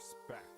Respect.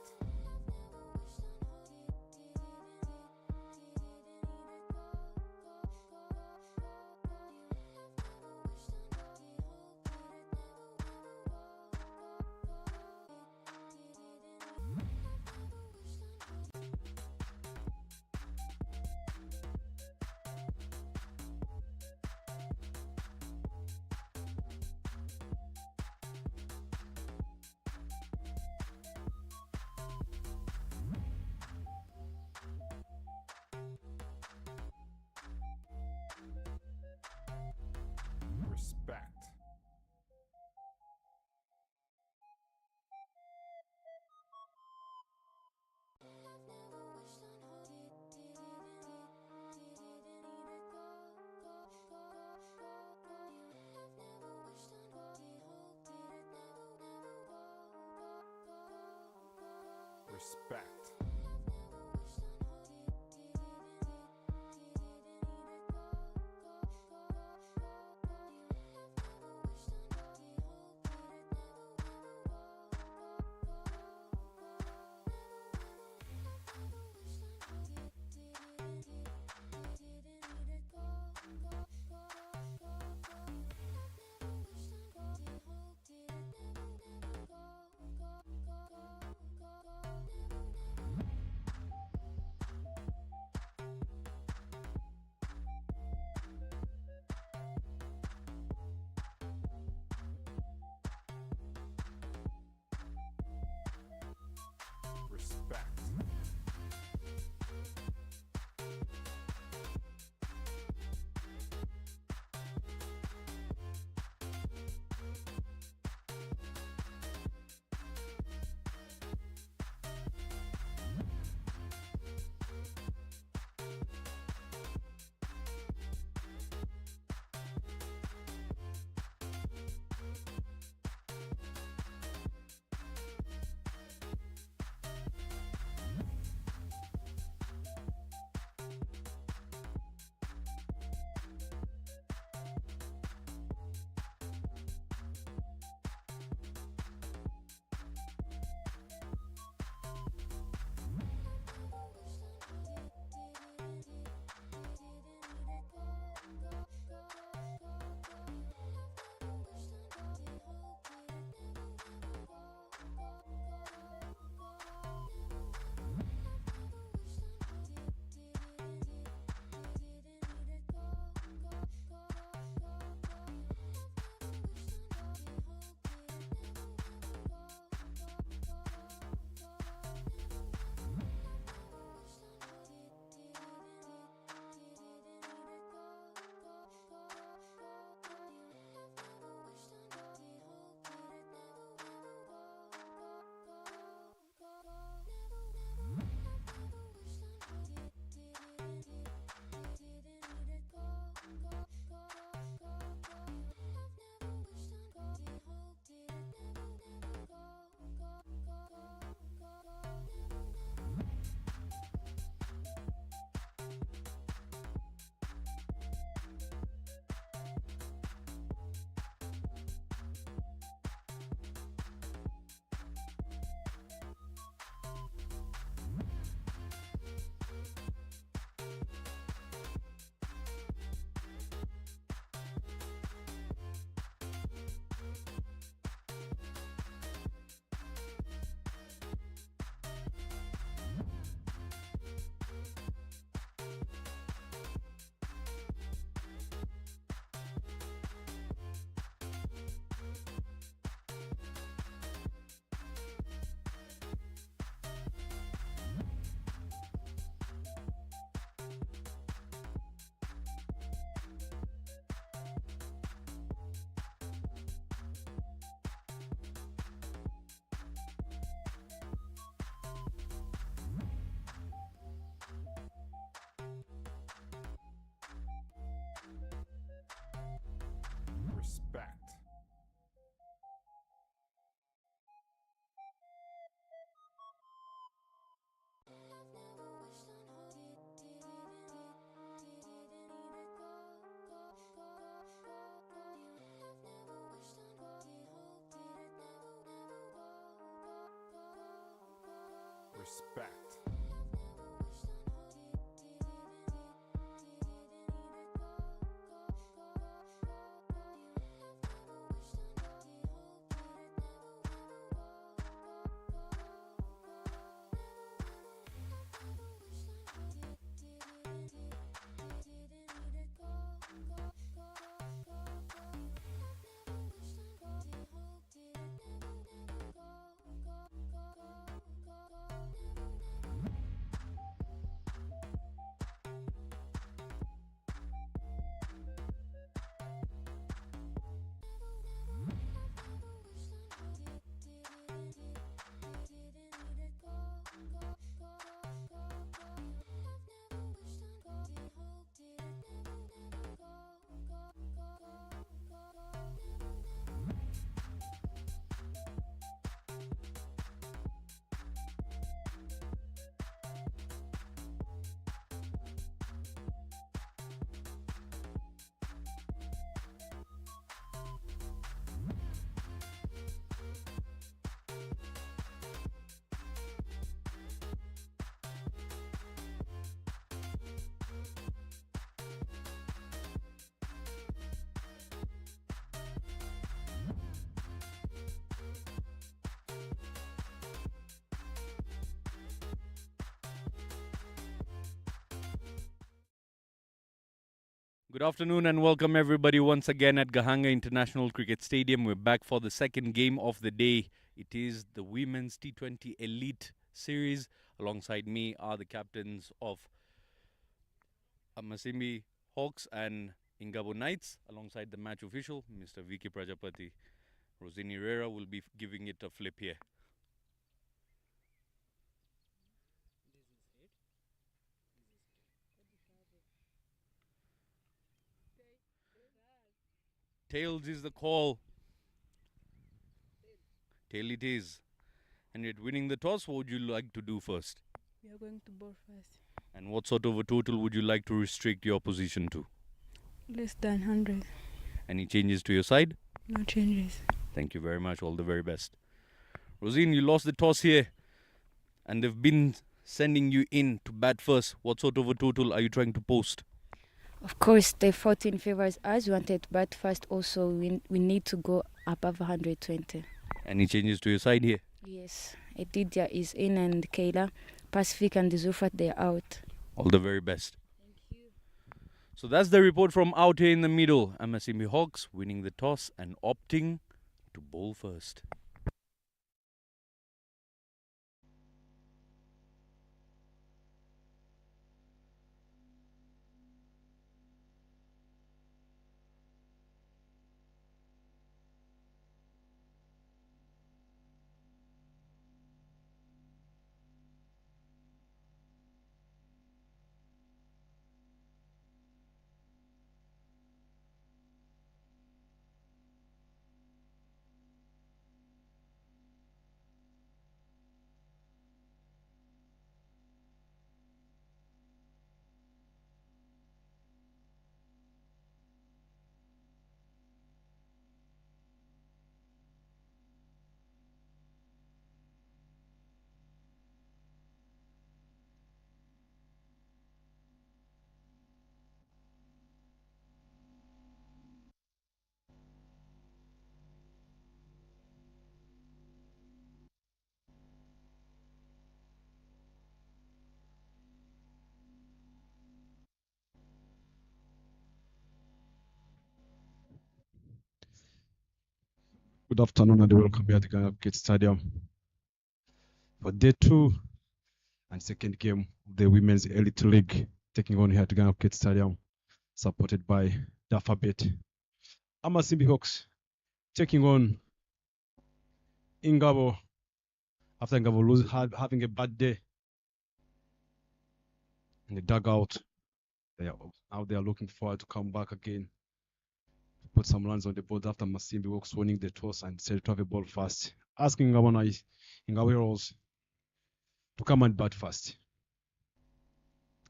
Good afternoon and welcome everybody once again at Gahanga International Cricket Stadium. We're back for the second game of the day. It is the Women's T20 Elite Series. Alongside me are the captains of Masimi Hawks and Ingabo Knights, alongside the match official, Mr. Vicky Prajapati. Rosini Herrera will be giving it a flip here. Tails is the call. Tail it is. And yet winning the toss, what would you like to do first? We are going to bowl first. And what sort of a total would you like to restrict your position to? Less than 100. Any changes to your side? No changes. Thank you very much. All the very best. Rosine, you lost the toss here. And they've been sending you in to bat first. What sort of a total are you trying to post? Of course, the 14 favors us. We wanted to bat first. Also, we need to go above 120. Any changes to your side here? Yes. Edidia is in and Kayla. Pacific and Zulfat, they're out. All the very best. Thank you. So that's the report from out here in the middle. Masimi Hawks winning the toss and opting to bowl first. Good afternoon and welcome here at the Gahanga Cricket Stadium for day 2 and second game of the Women's Elite League taking on here at the Gahanga Cricket Stadium, supported by the Alphabet. Masimi Hawks taking on Ingabo after Ingabo having a bad day in the dugout. Now they are looking forward to come back again, put some runs on the board after Masimi Hawks winning the toss and decided to have a ball first, asking Ingabo Heroes to come and bat first.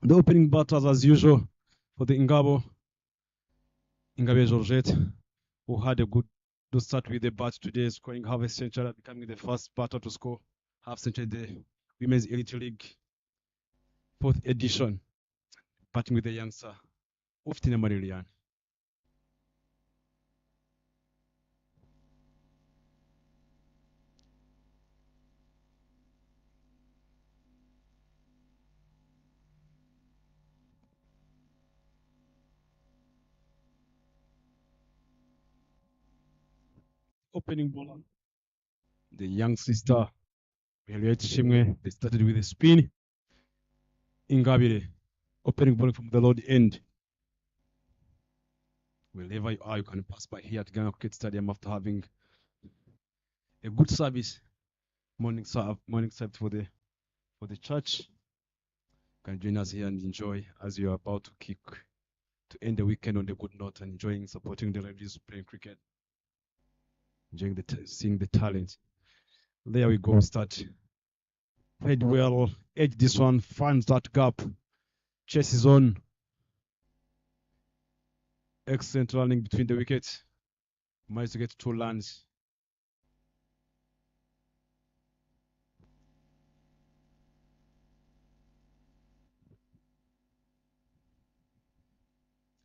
The opening batters, as usual, for the Ingabo Georgette, who had a good start with the bat today, scoring half a century, becoming the first batter to score half century in the Women's Elite League 4th edition, batting with the youngster Uftina Marilian. Opening bowler, the young sister, Henriette Shimwe. They started with a spin. Ingabire, opening bowling from the load end. Wherever you are, you can pass by here at Gahanga Cricket Stadium after having a good service. Morning service for the church. You can join us here and enjoy as you are about to end the weekend on a good note and enjoying supporting the ladies playing cricket. Enjoying seeing the talent. There we go. Start. Played well. Edge this one. Finds that gap. Chases on. Excellent running between the wickets. Managed to get 2 runs.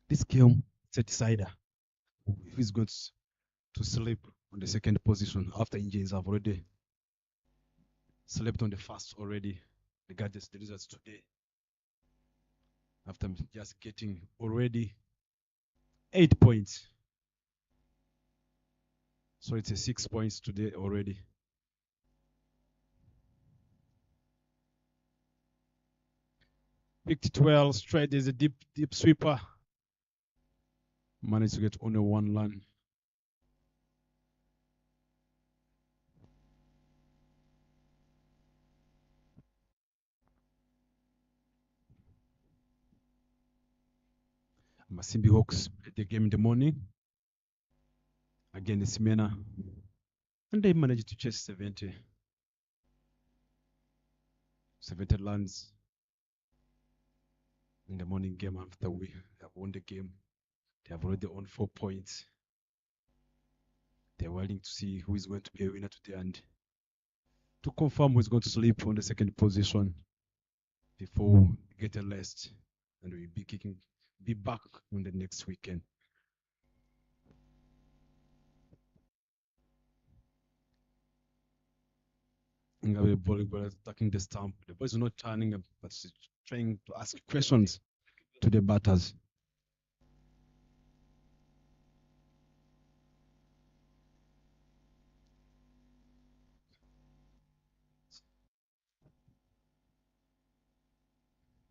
This game set decider. If he's going to sleep on the second position after injuries have already slept on the first already, regardless the results today. After just getting already 8 points. So it's a 6 points today already. Picked 12 straight is a deep sweeper. Managed to get only one run. Masimi Hawks played the game in the morning against Mena, and they managed to chase 70 runs in the morning game. After we have won the game, they have already won 4 points. They're waiting to see who is going to be a winner today and to confirm who is going to sleep on the second position before we get a rest, and we'll be back on the next weekend. Ingabo volleyball attacking the stump. The boys are not turning up, but trying to ask questions to the batters.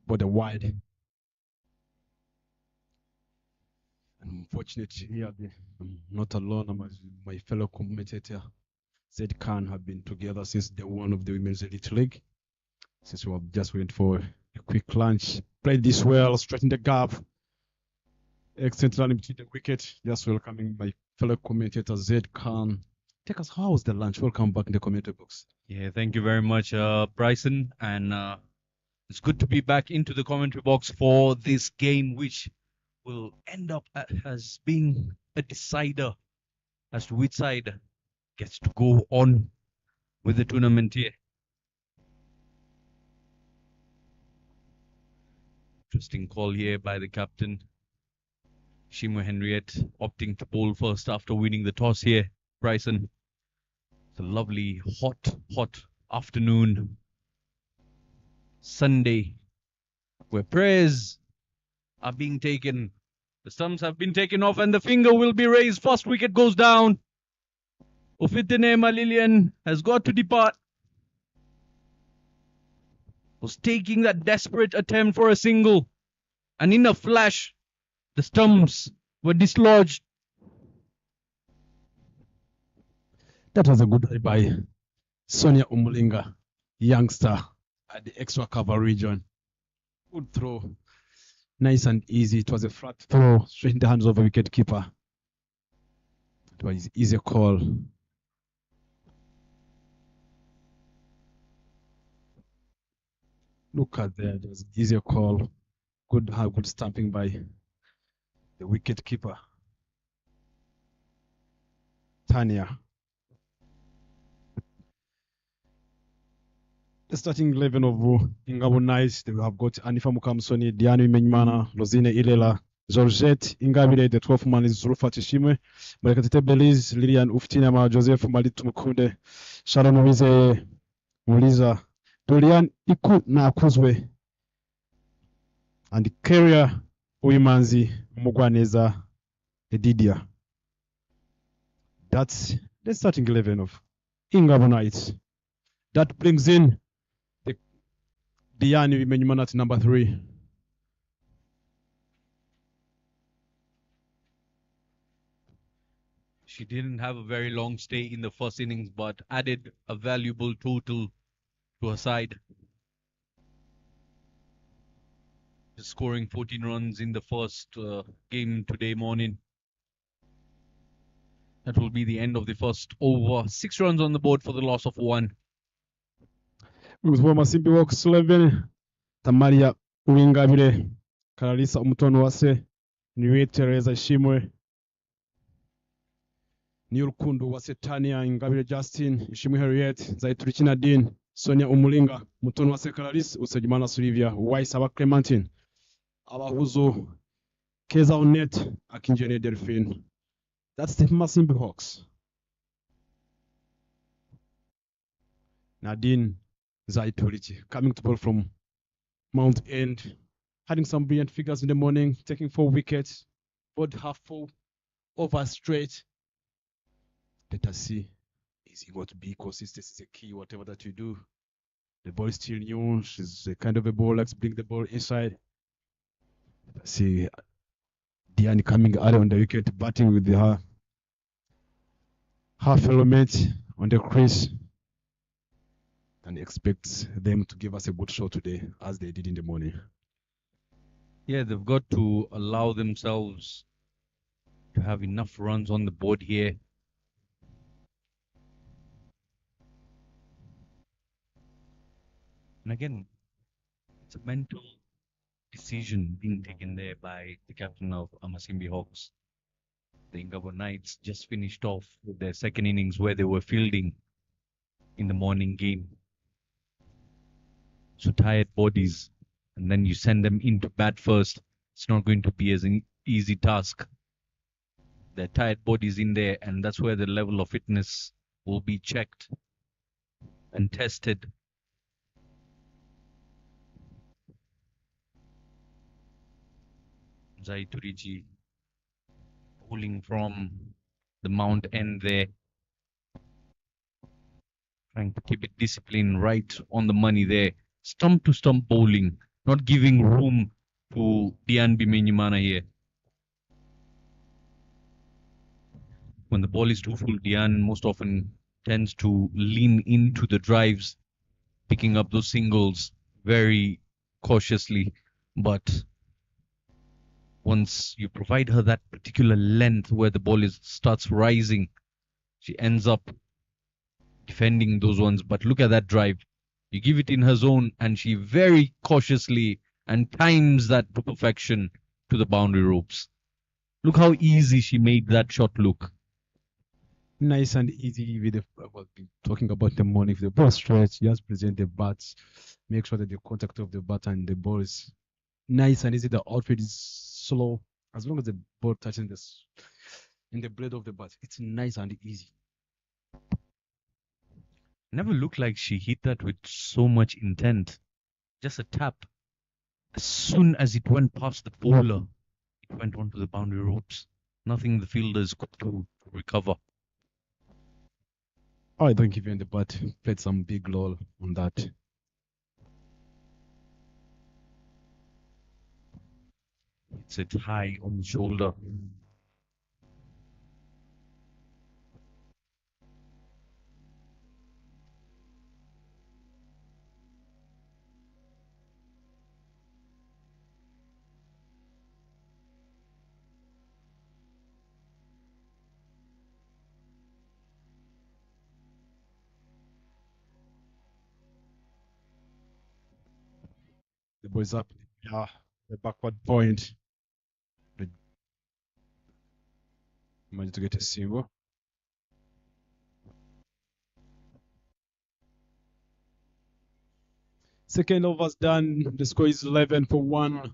But the wide. Unfortunately, here I'm not alone. My fellow commentator, Zed Khan, have been together since day one of the Women's Elite League. Since we have just went for a quick lunch. Played this well, straightened the gap. Excellent running between the wicket. Just welcoming my fellow commentator, Zed Khan. Take us, how was the lunch? Welcome back in the commentary box. Yeah, thank you very much, Bryson. And it's good to be back into the commentary box for this game, which will end up as being a decider as to which side gets to go on with the tournament here. Interesting call here by the captain. Shimo Henriette opting to bowl first after winning the toss here, Bryson. It's a lovely, hot afternoon. Sunday, where prayers are being taken. The stumps have been taken off and the finger will be raised. First wicket goes down. Ufitenema Lillian has got to depart. Was taking that desperate attempt for a single. And in a flash, the stumps were dislodged. That was a good hit by Sonia Umulinga, youngster at the extra cover region. Good throw. Nice and easy. It was a flat throw straight in the hands of a wicket keeper. It was an easy call. Look at that. It was an easy call. Good stamping by the wicket keeper, Tanya. The starting 11 of Ingabo Knights, they have got Anifa Mukamsoni, Dianu Menyimana, Rosine Ilela, Georgette Ingabire, the 12th man is Rufa Tishime, Malekatete Belize, Lilian Uftinama, Joseph Malitu Mukunde, Sharon Wize, Muliza, Dorian Iku na Kuzwe, and the carrier Uimanzi Mugwaneza Edidia. That's the starting 11 of Ingabo Knights. That brings in the Diani Menyimana at number 3. She didn't have a very long stay in the first innings, but added a valuable total to her side. Just scoring 14 runs in the first game today morning. That will be the end of the first over. 6 runs on the board for the loss of 1. With Masimi Hawks 11, Tamaria Uwingabire, Karalisa Umutono Wase, Niwe Teresa Shimwe, Niurukundu Wase Tania, Ingabire Justin, Shimwe Harriet, Zaiturichina Dean, Sonia Umulinga, Mutono Wase Karalisa, Usajimana Surivia, Waisaba Clementine, Abahuzo, Keza Onet, Akinjene Delphine. That's the Masimi Hawks. Nadine Zaiturichi coming to ball from Mount End, having some brilliant figures in the morning, taking 4 wickets. board half full, over straight. Let us see. Is he going to be consistent? Is a key, whatever that you do. The ball is still new. She's a kind of a ball. Let's bring the ball inside. Let's see Diane coming early on the wicket, batting with her half element on the crease. And expects them to give us a good show today, as they did in the morning. Yeah, they've got to allow themselves to have enough runs on the board here. And again, it's a mental decision being taken there by the captain of Masimi Hawks. The Ingabo Knights just finished off with their second innings where they were fielding in the morning game. So tired bodies, and then you send them into bat first. It's not going to be as an easy task. They're tired bodies in there, and that's where the level of fitness will be checked and tested. Zai Turiji bowling from the mount end there, trying to keep it disciplined right on the money there. Stump to stump bowling, not giving room to Dian Bimenyimana here. When the ball is too full, Dian most often tends to lean into the drives, picking up those singles very cautiously. But once you provide her that particular length where the ball starts rising, she ends up defending those ones. But look at that drive. You give it in her zone, and she very cautiously and times that to perfection to the boundary ropes. Look how easy she made that shot look. Nice and easy with the talking about the morning. If the ball stretch, just present the bats, make sure that the contact of the bat and the ball is nice and easy. The outfit is slow. As long as the ball touching this in the blade of the bat, it's nice and easy. Never looked like she hit that with so much intent. Just a tap. As soon as it went past the bowler, it went onto the boundary ropes. Nothing the fielders could do to recover. I think even the bat played some big role on that. It's it high on the shoulder. The ball is up. Yeah, the backward point. Managed to get a single. Second over's done. The score is 11 for 1.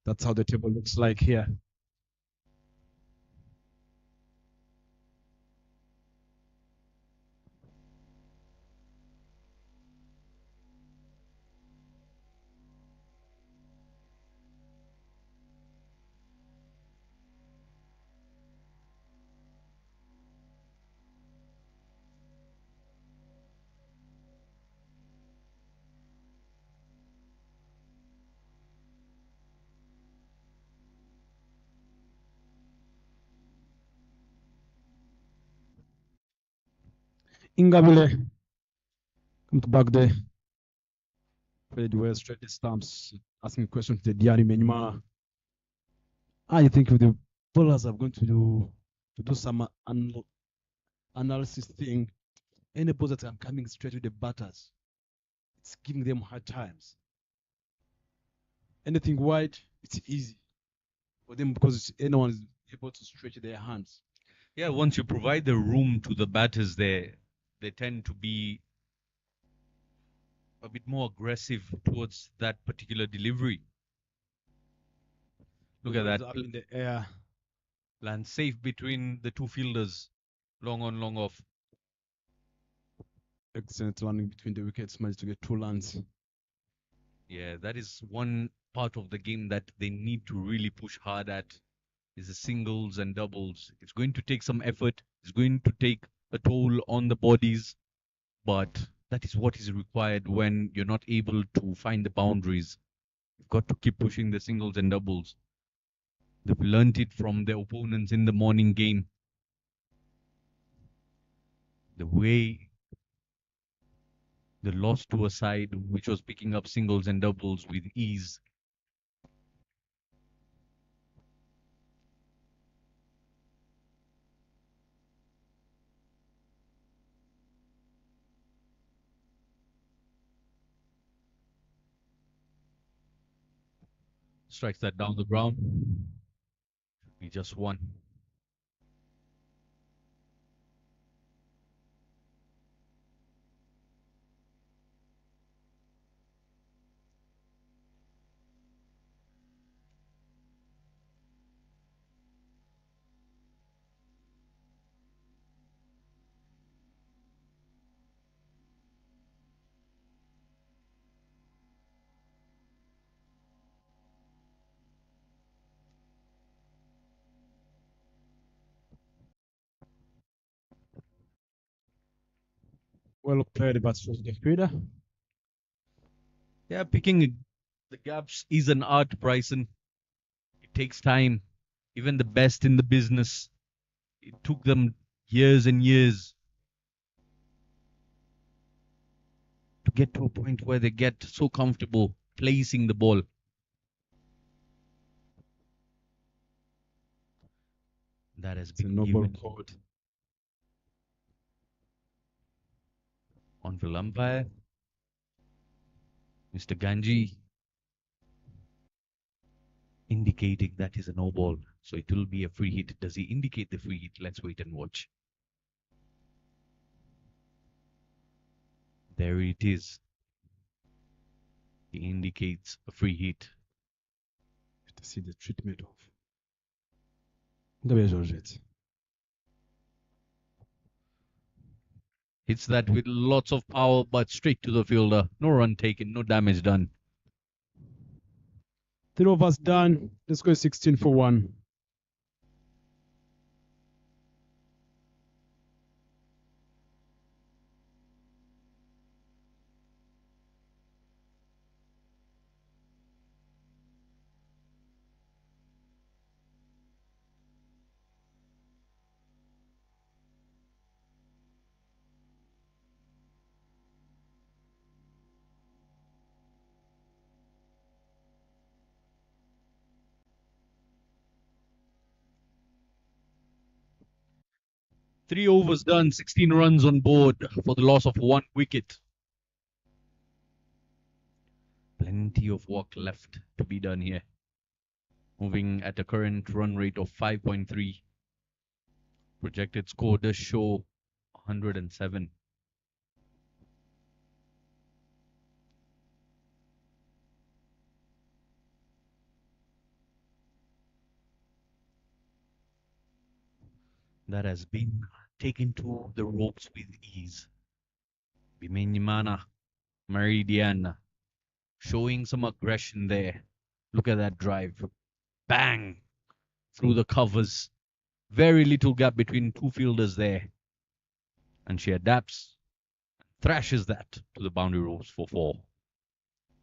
That's how the table looks like here. Ingabile come to back there. Played well, straight the stumps, asking a question to the Diani Menima. I think the bowlers are going to do some analysis thing. Any bowlers that are coming straight to the batters, it's giving them hard times. Anything wide, it's easy for them because anyone is able to stretch their hands. Yeah, once you provide the room to the batters there, they tend to be a bit more aggressive towards that particular delivery. Look at that. Up in the air. Land safe between the two fielders. Long on, long off. Excellent running between the wickets, managed to get 2 runs. Yeah, that is one part of the game that they need to really push hard at is the singles and doubles. It's going to take some effort. It's going to take a toll on the bodies, but that is what is required when you're not able to find the boundaries. You've got to keep pushing the singles and doubles. They've learnt it from their opponents in the morning game. The way they lost to a side which was picking up singles and doubles with ease. Strikes that down the ground. We just won. Well played, but the fielder. Yeah, picking the gaps is an art, Bryson. It takes time. Even the best in the business, it took them years and years to get to a point where they get so comfortable placing the ball. That has It's a been noble given code. on the umpire, Mr. Ganji, indicating that is a no ball. So it will be a free hit. Does he indicate the free hit? Let's wait and watch. There it is. He indicates a free hit. To see the treatment of the Georgette. Hits that with lots of power, but straight to the fielder. No run taken, no damage done. 3 overs done. Let's go 16 for 1. Three overs done, 16 runs on board for the loss of 1 wicket. Plenty of work left to be done here. Moving at a current run rate of 5.3. Projected score does show 107. That has been taken to the ropes with ease. Bimenyimana Meridiana showing some aggression there. Look at that drive. Bang! Through the covers. Very little gap between two fielders there. And she adapts, thrashes that to the boundary ropes for 4.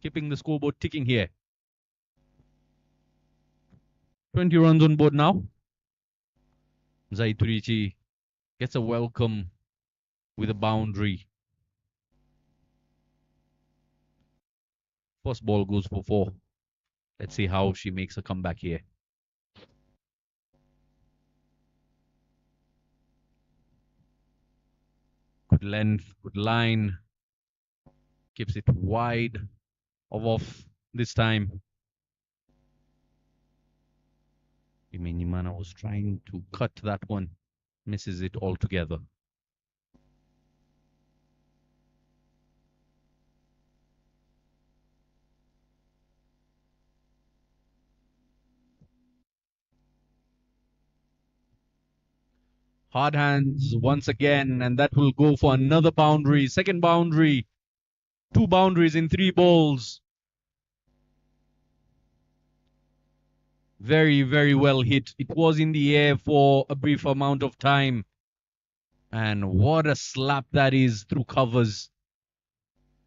Keeping the scoreboard ticking here. 20 runs on board now. Zaiturichi gets a welcome with a boundary. First ball goes for 4. Let's see how she makes a comeback here. Good length, good line. Keeps it wide of off this time. Bimenyimana was trying to cut that one. Misses it altogether. Hard hands once again, and that will go for another boundary. Second boundary. 2 boundaries in 3 balls. Very, very well hit. It was in the air for a brief amount of time. And what a slap that is through covers.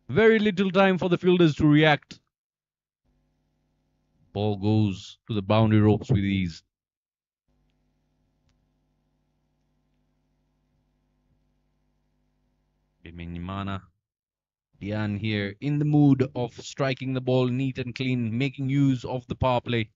Very little time for the fielders to react. Ball goes to the boundary ropes with ease. Bimenyimana. Dian here in the mood of striking the ball neat and clean, making use of the power play.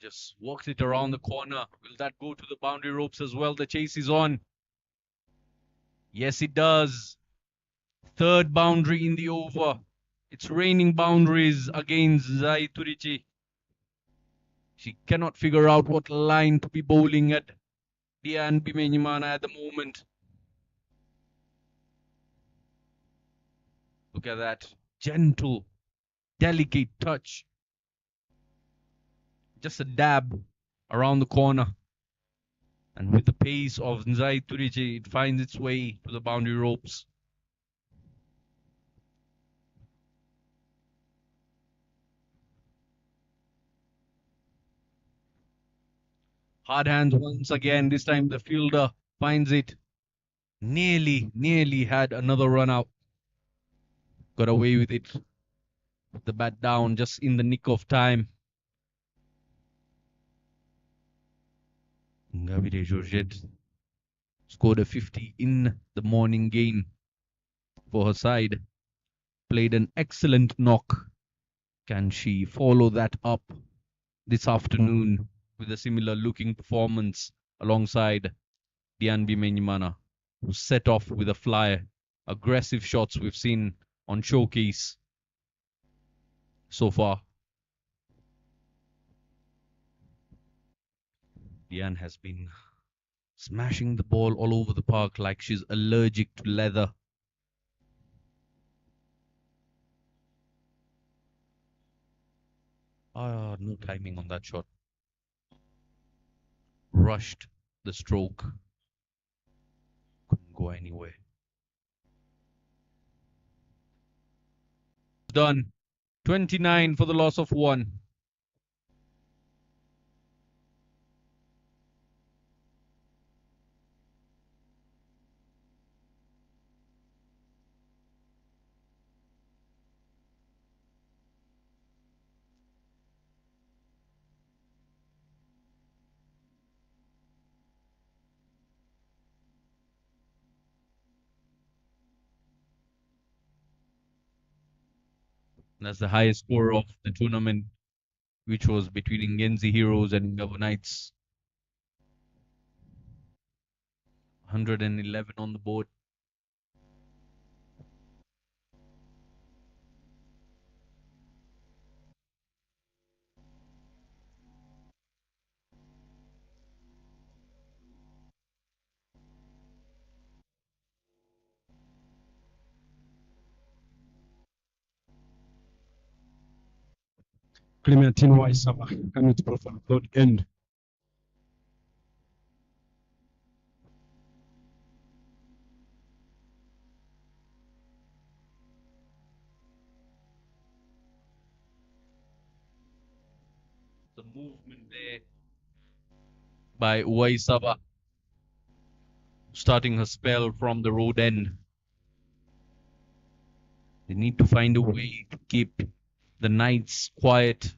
Just walks it around the corner. Will that go to the boundary ropes as well? The chase is on. Yes, it does. Third boundary in the over. It's raining boundaries against Zai Turichi. She cannot figure out what line to be bowling at Dian Bimenyimana at the moment. Look at that. Gentle, delicate touch. Just a dab around the corner. And with the pace of Nzai Turichi, it finds its way to the boundary ropes. Hard hands once again. This time the fielder finds it. Nearly had another run out. Got away with it. Put the bat down just in the nick of time. Ngabire Georgette scored a 50 in the morning game for her side. Played an excellent knock. Can she follow that up this afternoon with a similar looking performance alongside Dian Bimenyimana, who set off with a flyer? Aggressive shots we've seen on showcase so far. Dian has been smashing the ball all over the park like she's allergic to leather. No timing on that shot. Rushed the stroke. Couldn't go anywhere. Done. 29 for the loss of 1. That's the highest score of the tournament, which was between Genzi Heroes and Ingabo Knights. 111 on the board. Clementine Waisaba coming to profile third end. The movement there by Uwaisaba, starting her spell from the road end. They need to find a way to keep the Knights quiet.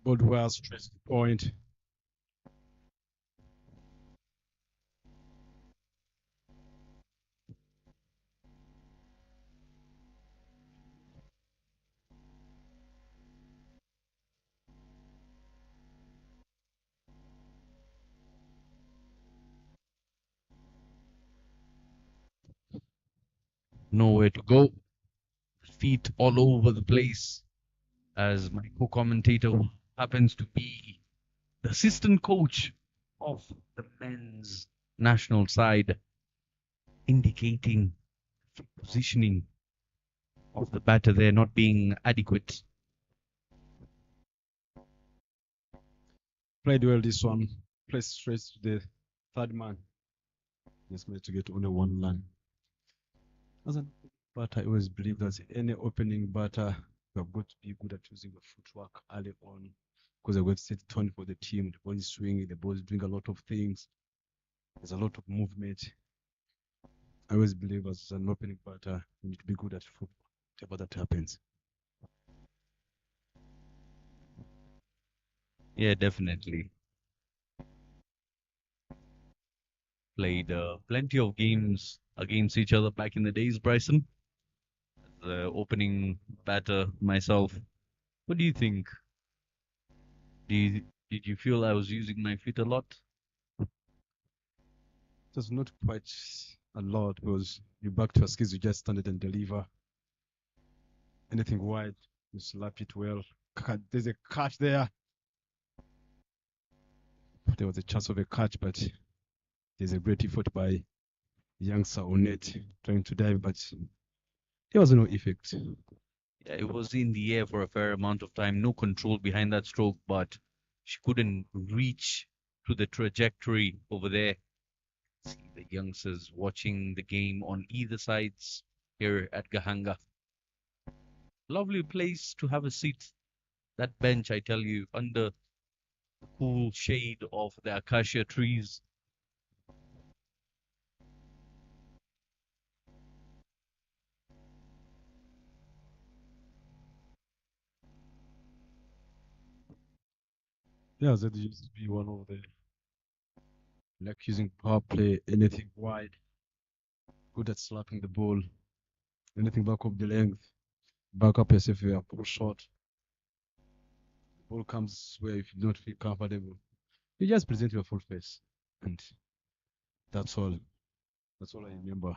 Both well stressed point. nowhere to go. Feet all over the place, as my co-commentator happens to be the assistant coach of the men's national side, indicating the positioning of the batter there not being adequate. Played well this one. Played straight to the third man. Just managed to get only one run. But I always believe that any opening batter, you have got to be good at using the footwork early on, because they're going to set the tone for the team. The ball is swinging, the ball is doing a lot of things. There's a lot of movement. I always believe as an opening batter, you need to be good at football, whatever that happens. Yeah, definitely. Played plenty of games against each other back in the days, Bryson. The opening batter myself. What do you think? Did you feel I was using my feet a lot? Just not quite a lot, because you back to your skills, you just stand it and deliver. Anything wide, you slap it well. There's a catch there. There was a chance of a catch, but there's a great effort by youngster on net trying to dive, but there was no effect. Yeah, it was in the air for a fair amount of time, no control behind that stroke, but she couldn't reach to the trajectory over there. See the youngsters watching the game on either sides here at Gahanga. Lovely place to have a seat. That bench, I tell you, under the cool shade of the acacia trees. Yeah, that used to be one of the, like, using power play, anything wide, good at slapping the ball, anything back up the length, back up yourself, you pull short. The ball comes where if you don't feel comfortable, you just present your full face, and that's all. That's all I remember.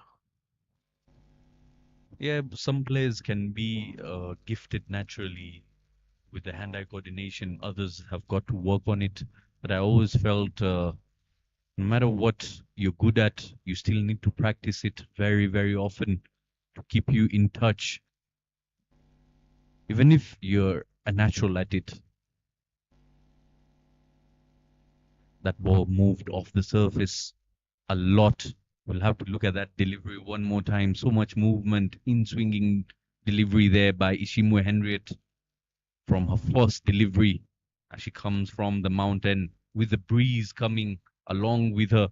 Yeah, some players can be gifted naturally with the hand-eye coordination. Others have got to work on it. But I always felt no matter what you're good at, you still need to practice it very, very often to keep you in touch. Even if you're a natural at it, that ball moved off the surface a lot. We'll have to look at that delivery one more time. So much movement in swinging delivery there by Ishimwe Henriette from her first delivery as she comes from the mountain with the breeze coming along with her.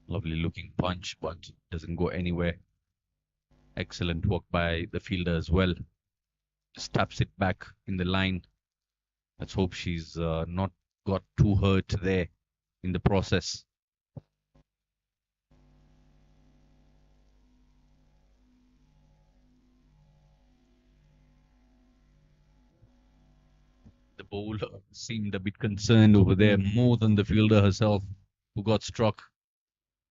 Lovely looking punch, but doesn't go anywhere. Excellent work by the fielder as well. Just taps it back in the line. Let's hope she's not got too hurt there in the process. The bowler seemed a bit concerned over there, more than the fielder herself, who got struck.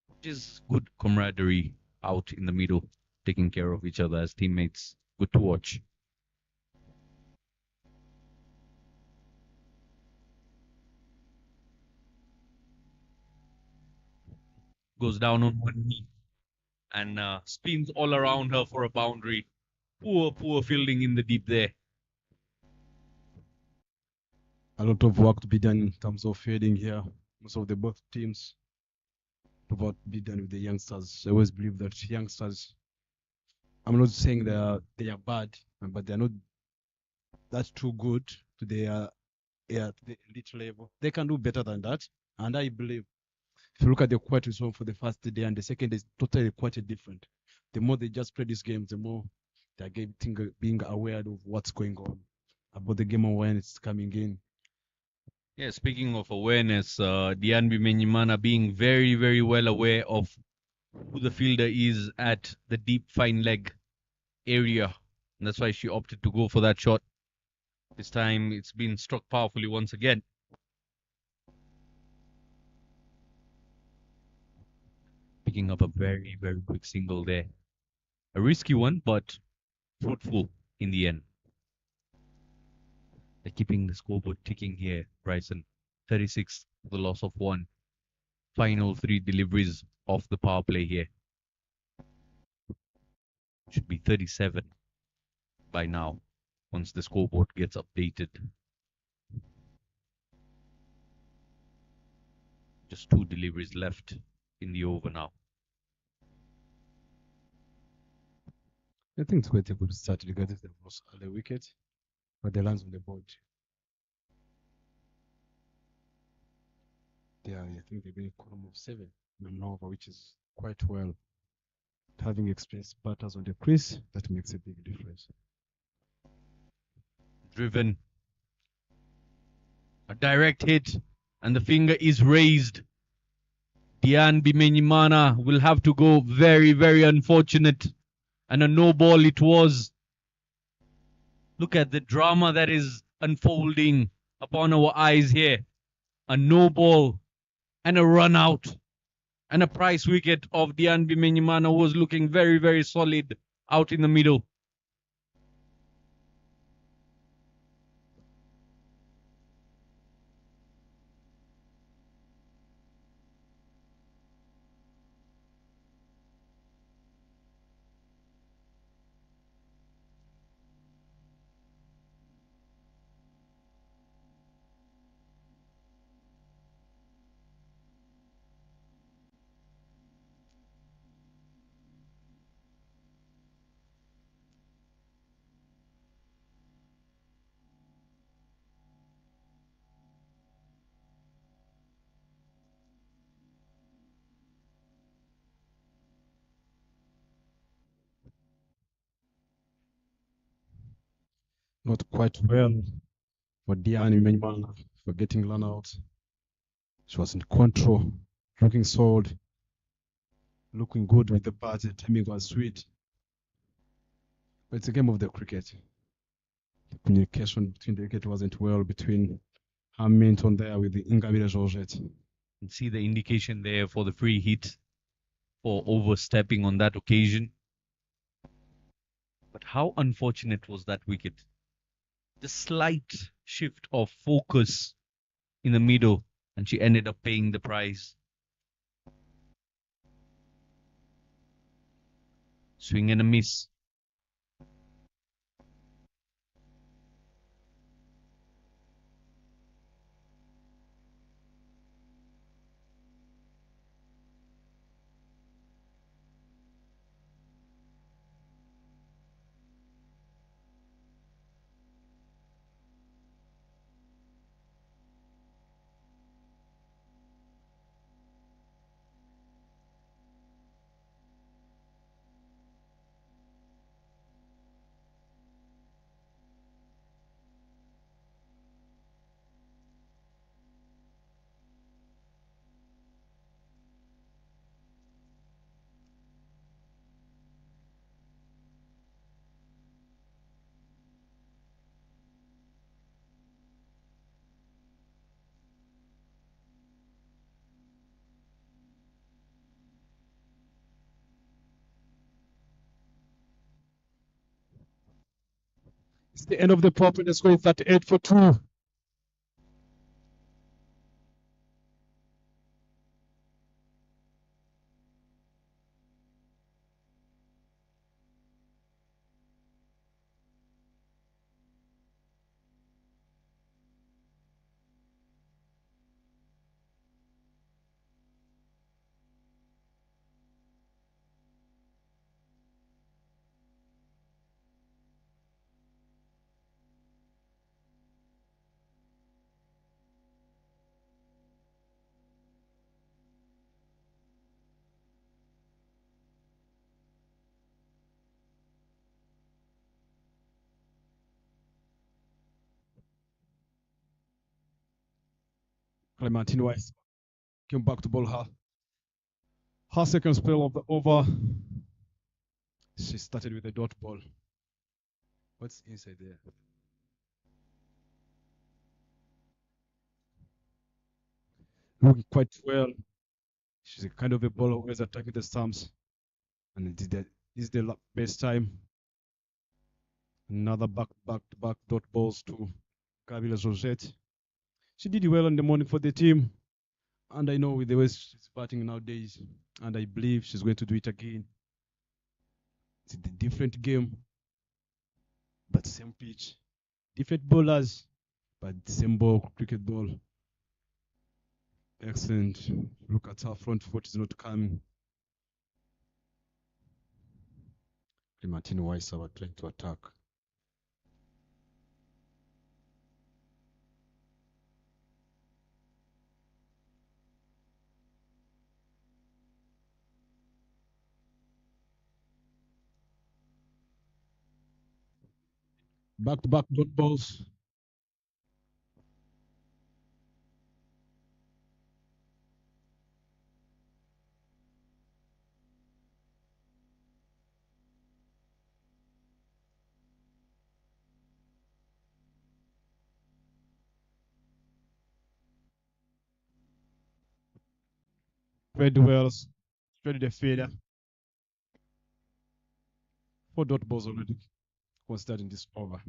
Which is good camaraderie out in the middle, taking care of each other as teammates. Good to watch. Goes down on one knee and spins all around her for a boundary. Poor, poor fielding in the deep there. A lot of work to be done in terms of fielding here. Most of the both teams about be done with the youngsters. I always believe that youngsters, I'm not saying they are bad, but they're not that too good to their to the elite level. They can do better than that. And I believe if you look at the quality zone for the first day and the second is totally quite different. The more they just play these games, the more they're getting being aware of what's going on about the game and when it's coming in. Yeah, speaking of awareness, Dianbi Menyimana being very, very well aware of who the fielder is at the deep fine leg area. And that's why she opted to go for that shot. This time it's been struck powerfully once again. Picking up a very, very quick single there. A risky one, but fruitful in the end. They're keeping the scoreboard ticking here, Bryson. 36 for the loss of 1. Final 3 deliveries off the power play here. Should be 37 by now, once the scoreboard gets updated. Just 2 deliveries left in the over now. I think it's quite a good start regardless of lost the wicket, but the runs on the board. I think they've been a column of 7 in over, which is quite well. Having experienced batters on the crease, that makes a big difference. Driven. A direct hit, and the finger is raised. Dian Bimenyimana will have to go. Very, very unfortunate. And a no ball it was. Look at the drama that is unfolding upon our eyes here. A no ball and a run out. And a price wicket of Dian Bimenyimana, who was looking very, very solid out in the middle. Not quite well for Diani Menyimana for getting run out. She was in control, looking solid, looking good with the bat. The timing was sweet. But it's a game of the cricket. The communication between the wicket wasn't well between Hamilton there with the Ingabo Knights. You can see the indication there for the free hit for overstepping on that occasion. But how unfortunate was that wicket? The slight shift of focus in the middle, and she ended up paying the price. Swing and a miss. It's the end of the pop, and the score is 38 for 2. Clementine Weiss came back to bowl her second spell of the over. She started with a dot ball. What's inside there? looking quite well. She's a kind of a bowler who is attacking the stumps, and this is the best time. Another back dot balls to Kabila Josette. She did well in the morning for the team, and I know with the way she's batting nowadays, and I believe she's going to do it again. It's a different game, but same pitch, different bowlers, but same ball, cricket ball. Excellent. Look at her front foot is not coming. Martin Weiss are trying to attack. Back to back dot balls. Very well. Straight the failure. 4 dot balls already considered in this over.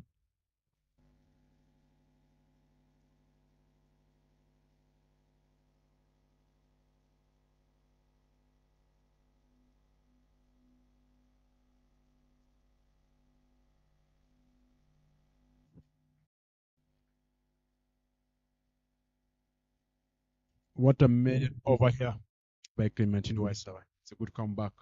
What a minute over here by Clementine Weiss. It's a good comeback.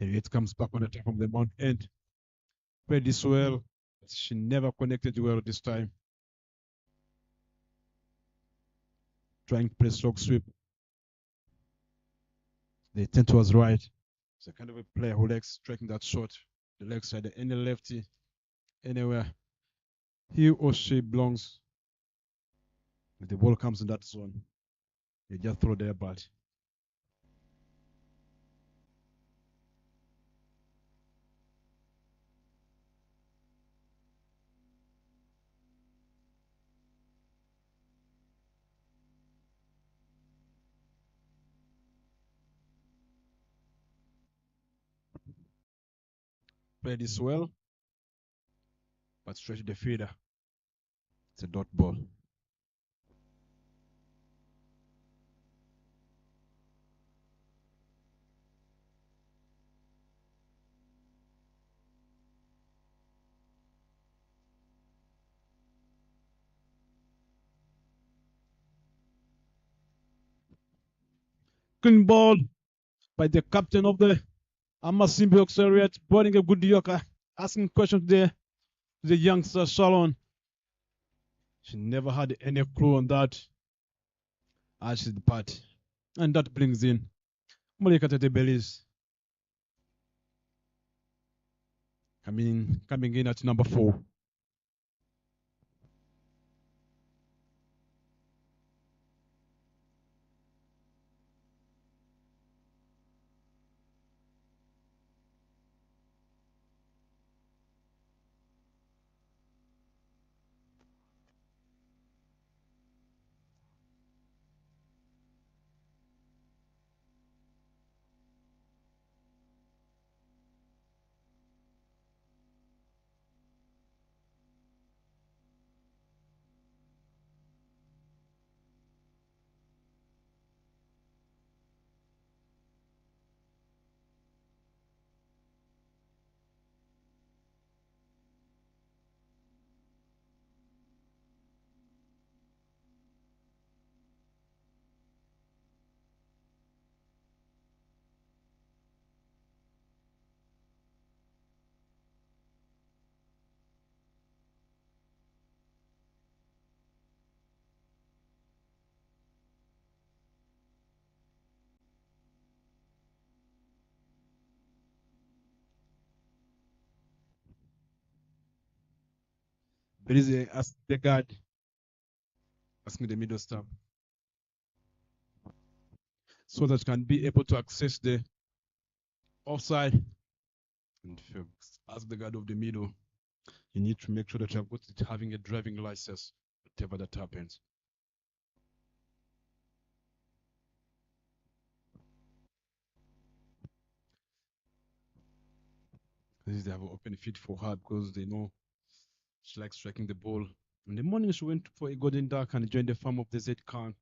And it comes back on the top of the mount end. Played this well. She never connected well this time. Trying to play slog sweep. The intent was right. It's a kind of a player who likes striking that shot. The leg side, any lefty, anywhere. He or she belongs. If the ball comes in that zone, they just throw their bat. Play this well, but stretch the feeder. It's a dot ball. Clean ball by the captain of the Masimi Hawks area, bowling a good Yorker, asking questions to the youngster Shalon. She never had any clue on that as she's departed. And that brings in Molika Tete Bellis coming in at number 4. There is ask the guard, asking the middle stamp, so that can be able to access the offside. And if you ask the guard of the middle, you need to make sure that you're good at having a driving license, whatever that happens. They have an open feet for her because they know she likes striking the ball. In the morning, she went for a golden duck and joined the farm of the Z Khan.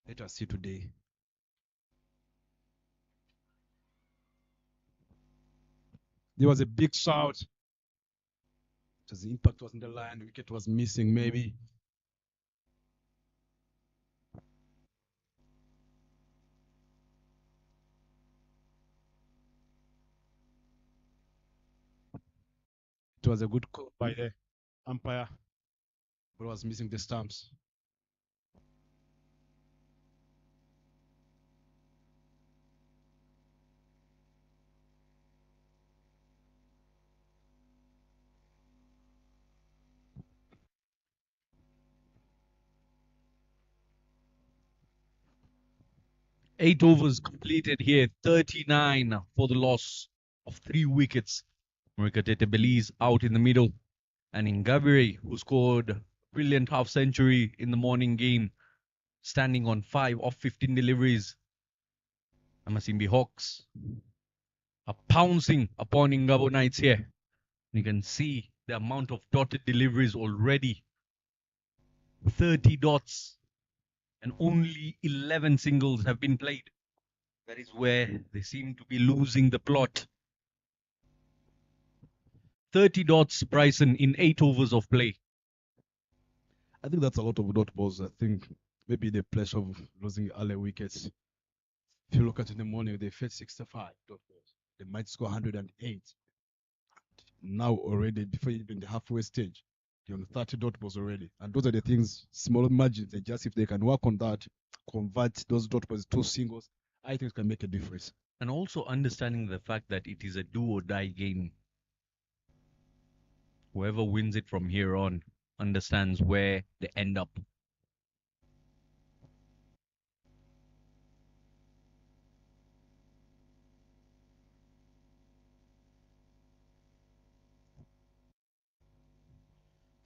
Let us see today. There was a big shout. Because the impact was in the line, the wicket was missing, maybe. It was a good call by the umpire, but was missing the stumps. Eight overs completed here, 39 for the loss of 3 wickets. Murikatete Belize out in the middle, and Ingabire, who scored a brilliant half century in the morning game, standing on 5 of 15 deliveries. Masimi Hawks are pouncing upon Ingabo Knights here. You can see the amount of dotted deliveries already. 30 dots and only 11 singles have been played. That is where they seem to be losing the plot. 30 dots, Bryson, in 8 overs of play. I think that's a lot of dot balls. I think maybe the pressure of losing early wickets. If you look at it in the morning, they fed 65 dot balls. They might score 108. Now already, before even the halfway stage, they're on 30 dot balls already. And those are the things, small margins. And just if they can work on that, convert those dot balls to singles, I think it can make a difference. And also understanding the fact that it is a do or die game. Whoever wins it from here on understands where they end up.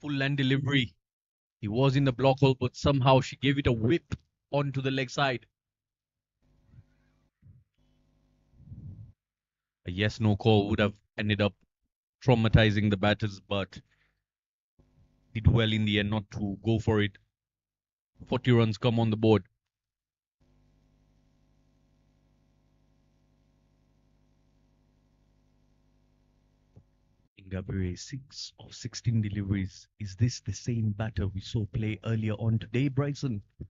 Full land delivery. He was in the block hole, but somehow she gave it a whip onto the leg side. A yes no call would have ended up traumatizing the batters, but did well in the end not to go for it. 40 runs come on the board. Ingabire, 6 of 16 deliveries. Is this the same batter we saw play earlier on today, Bryson? I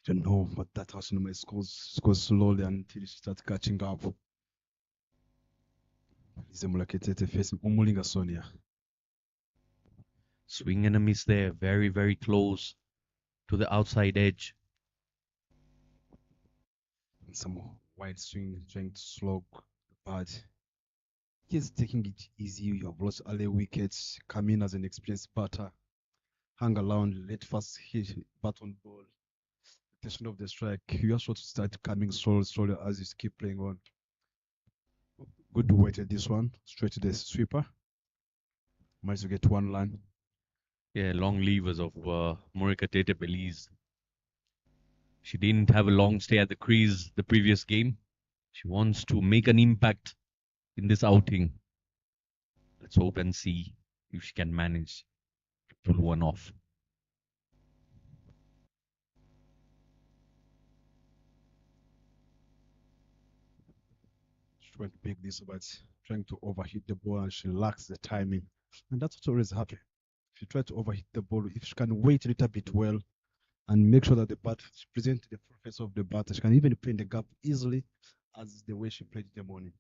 don't know, but that Arsenal scores slowly until she starts catching up. Zemulaketete facing Umulinga Sonia. Swing and a miss there. Very, very close to the outside edge. Some wide swing trying to slog the pad. He's taking it easy. You have lost early wickets. Come in as an experienced batter. Hang around, let first hit bat on ball. Rotation of the strike. You also start coming slowly as you keep playing on. Good weight at this one. Straight to the sweeper. Managed to get one line. Yeah, long levers of Murikatete Belize. She didn't have a long stay at the crease the previous game. She wants to make an impact in this outing. Let's hope and see if she can manage to pull one off. She's trying to pick this, but trying to overhit the ball and she lacks the timing. And that's what always happens. If you try to overhit the ball, if she can wait a little bit well and make sure that the bat presents the face of the batter, she can even play in the gap easily as the way she played in the morning.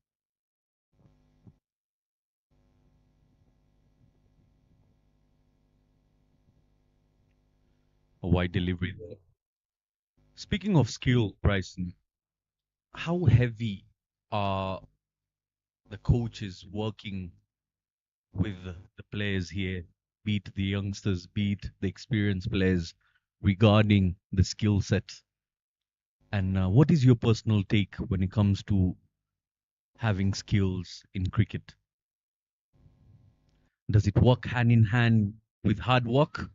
A wide delivery there. Speaking of skill, Bryson, how heavy are the coaches working with the players here, be it the youngsters, be it the experienced players, regarding the skill set. And what is your personal take when it comes to having skills in cricket? Does it work hand in hand with hard work?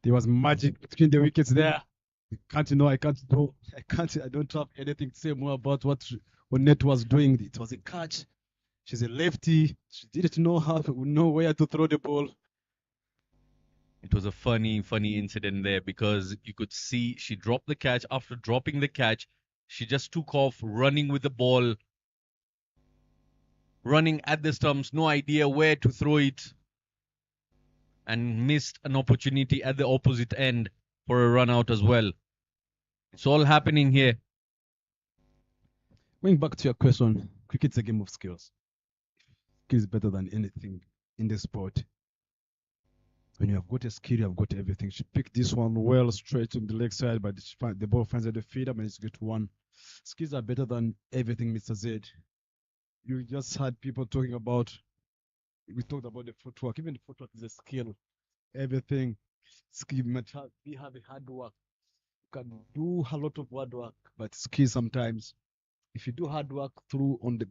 There was magic between the wickets there. Can't you know? I can't do. I can't. I don't have anything to say more about what Net was doing. It was a catch. She's a lefty. She didn't know where to throw the ball. It was a funny incident there because you could see she dropped the catch. After dropping the catch, she just took off running with the ball, running at the stumps, no idea where to throw it, and missed an opportunity at the opposite end for a run out as well. It's all happening here. Going back to your question, cricket's a game of skills. Skill is better than anything in the sport. When you have got a skill, you have got everything. She picked this one well straight to the leg side, but the ball finds at the feeder, managed to get one. Skills are better than everything, Mr. Z. You just had people talking about, we talked about the footwork. Even the footwork is a skill. Everything, skill, we have a hard work. You can do a lot of hard work, but skill sometimes, if you do hard work through on the,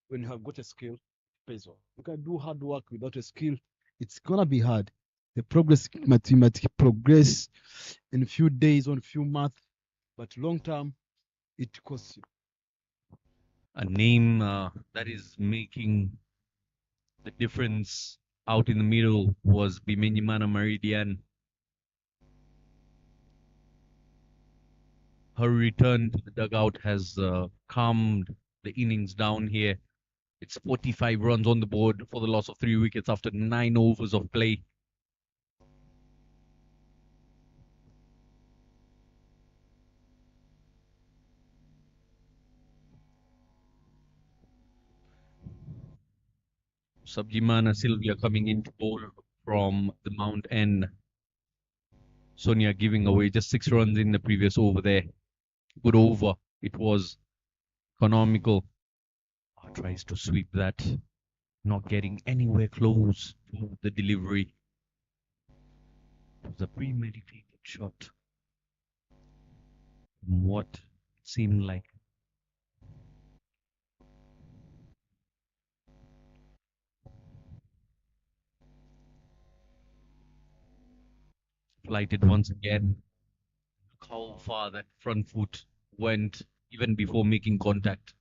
when you have got a skill, it pays off. You can do hard work without a skill, it's gonna be hard. The progress might progress in a few days, on a few months, but long term, it costs you. A name that is making the difference out in the middle was Bimenyimana Meridian. Her return to the dugout has calmed the innings down here. It's 45 runs on the board for the loss of 3 wickets after 9 overs of play. Sabjimana Sylvia coming into bowl from the Mount End. Sonia giving away just 6 runs in the previous over there. Good over. It was economical. Tries to sweep that. Not getting anywhere close to the delivery. It was a premeditated shot. From what it seemed like. Flighted once again. Look how far that front foot went even before making contact.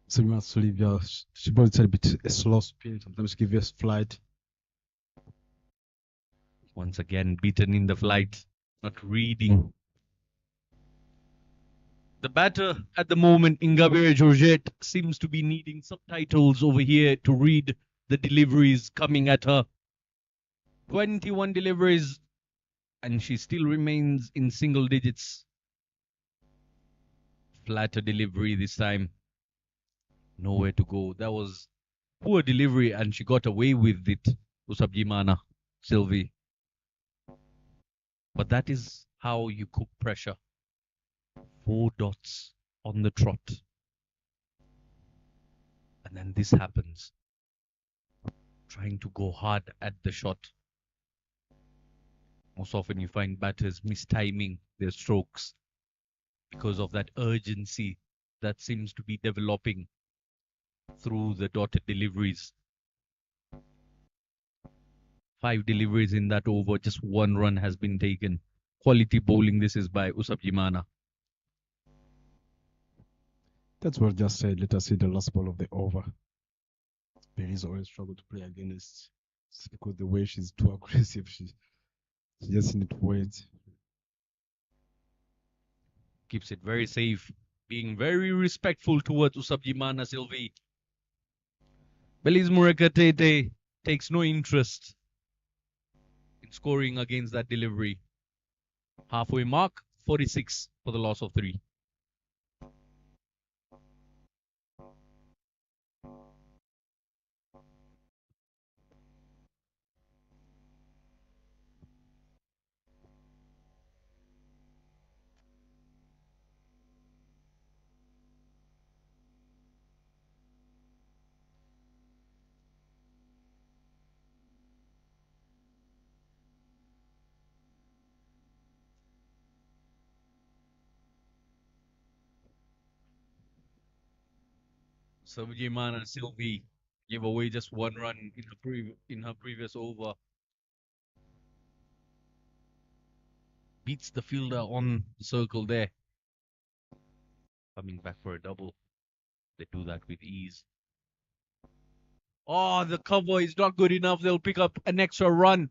So Olivia, she brought it a bit a slow spin. Sometimes she gives us flight. Once again, beaten in the flight, not reading. The batter at the moment, Ingabo Georgette, seems to be needing subtitles over here to read the deliveries coming at her. 21 deliveries, and she still remains in single digits. Flatter delivery this time. Nowhere to go. That was poor delivery, and she got away with it, Usabjimana Sylvie. But that is how you cook pressure. 4 dots on the trot. And then this happens. Trying to go hard at the shot. Most often you find batters mistiming their strokes because of that urgency that seems to be developing through the dotted deliveries. 5 deliveries in that over, just 1 run has been taken. Quality bowling this is by Usabjimana. That's what I just said. Let us see the last ball of the over. Perry's always struggle to play against because the way she's too aggressive. She just need to wait. Keeps it very safe, being very respectful towards Usabjimana Sylvie. Belize Murekatete takes no interest in scoring against that delivery. Halfway mark, 46 for the loss of 3. Sabjimana Sylvie gave away just one run in her previous over. Beats the fielder on the circle there. Coming back for a double. They do that with ease. Oh, the cover is not good enough. They'll pick up an extra run.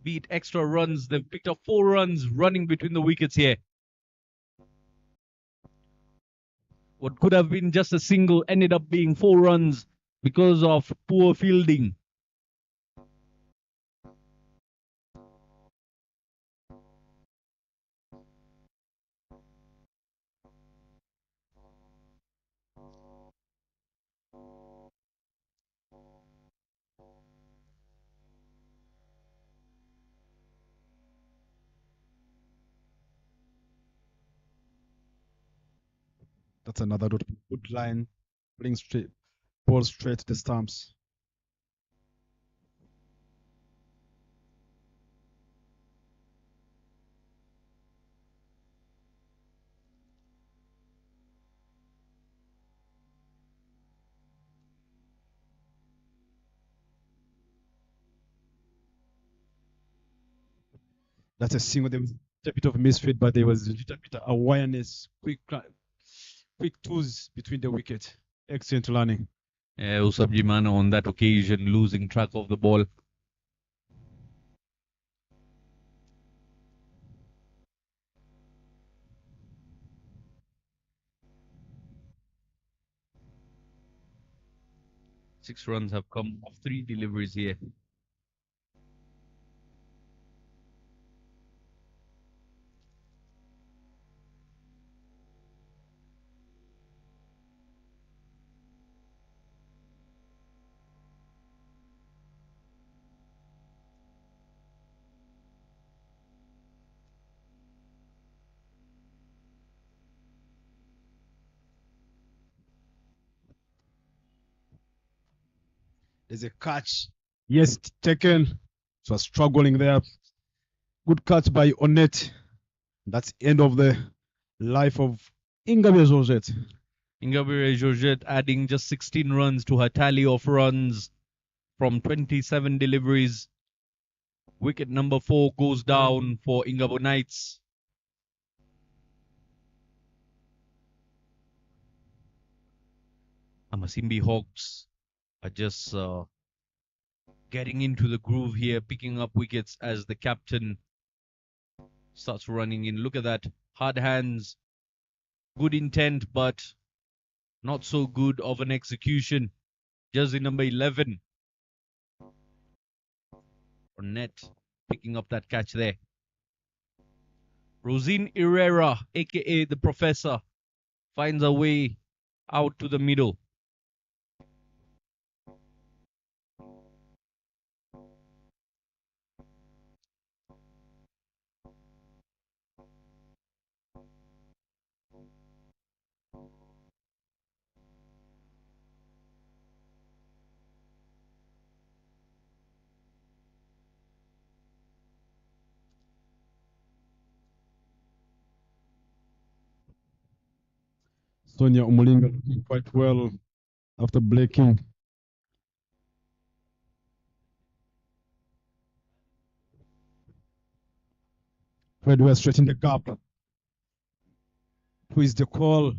Beat extra runs. They've picked up 4 runs running between the wickets here. What could have been just a single ended up being 4 runs because of poor fielding. That's another good line. Putting straight ball straight to the stumps. That's a single. There was a bit of misfit, but there was a little bit of awareness, quick twos between the wicket. Excellent learning. Usabjimana on that occasion losing track of the ball. Six runs have come off 3 deliveries here. There's a catch. Yes, taken. So struggling there. Good catch by Onet. That's end of the life of Ingabo Knights. Ingabo Georgette adding just 16 runs to her tally of runs from 27 deliveries. Wicket number 4 goes down for Ingabo Knights. Masimi Hawks are just getting into the groove here, picking up wickets as the captain starts running in. Look at that. Hard hands. Good intent, but not so good of an execution. Jersey number 11. Net picking up that catch there. Rosine Herrera, aka the Professor, finds a way out to the middle. Sonia Umulinga looking quite well after breaking. Fred was straight in the gap. Who is the call?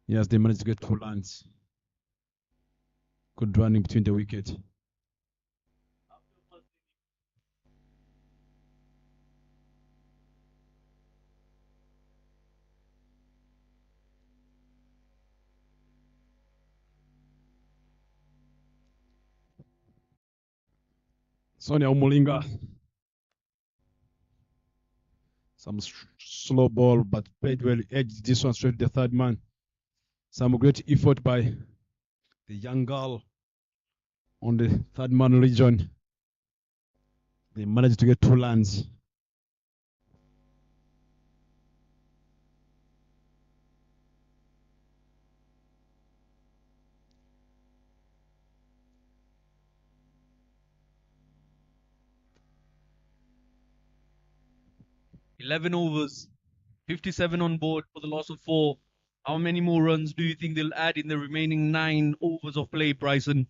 Yes, they managed to get 2 runs. Good running between the wicket. Sonia Umulinga. Some slow ball, but played well. Edged this one straight to the third man. Some great effort by the young girl on the third man region. They managed to get 2 runs. .11 overs. 57 on board for the loss of 4. How many more runs do you think they'll add in the remaining 9 overs of play, Bryson?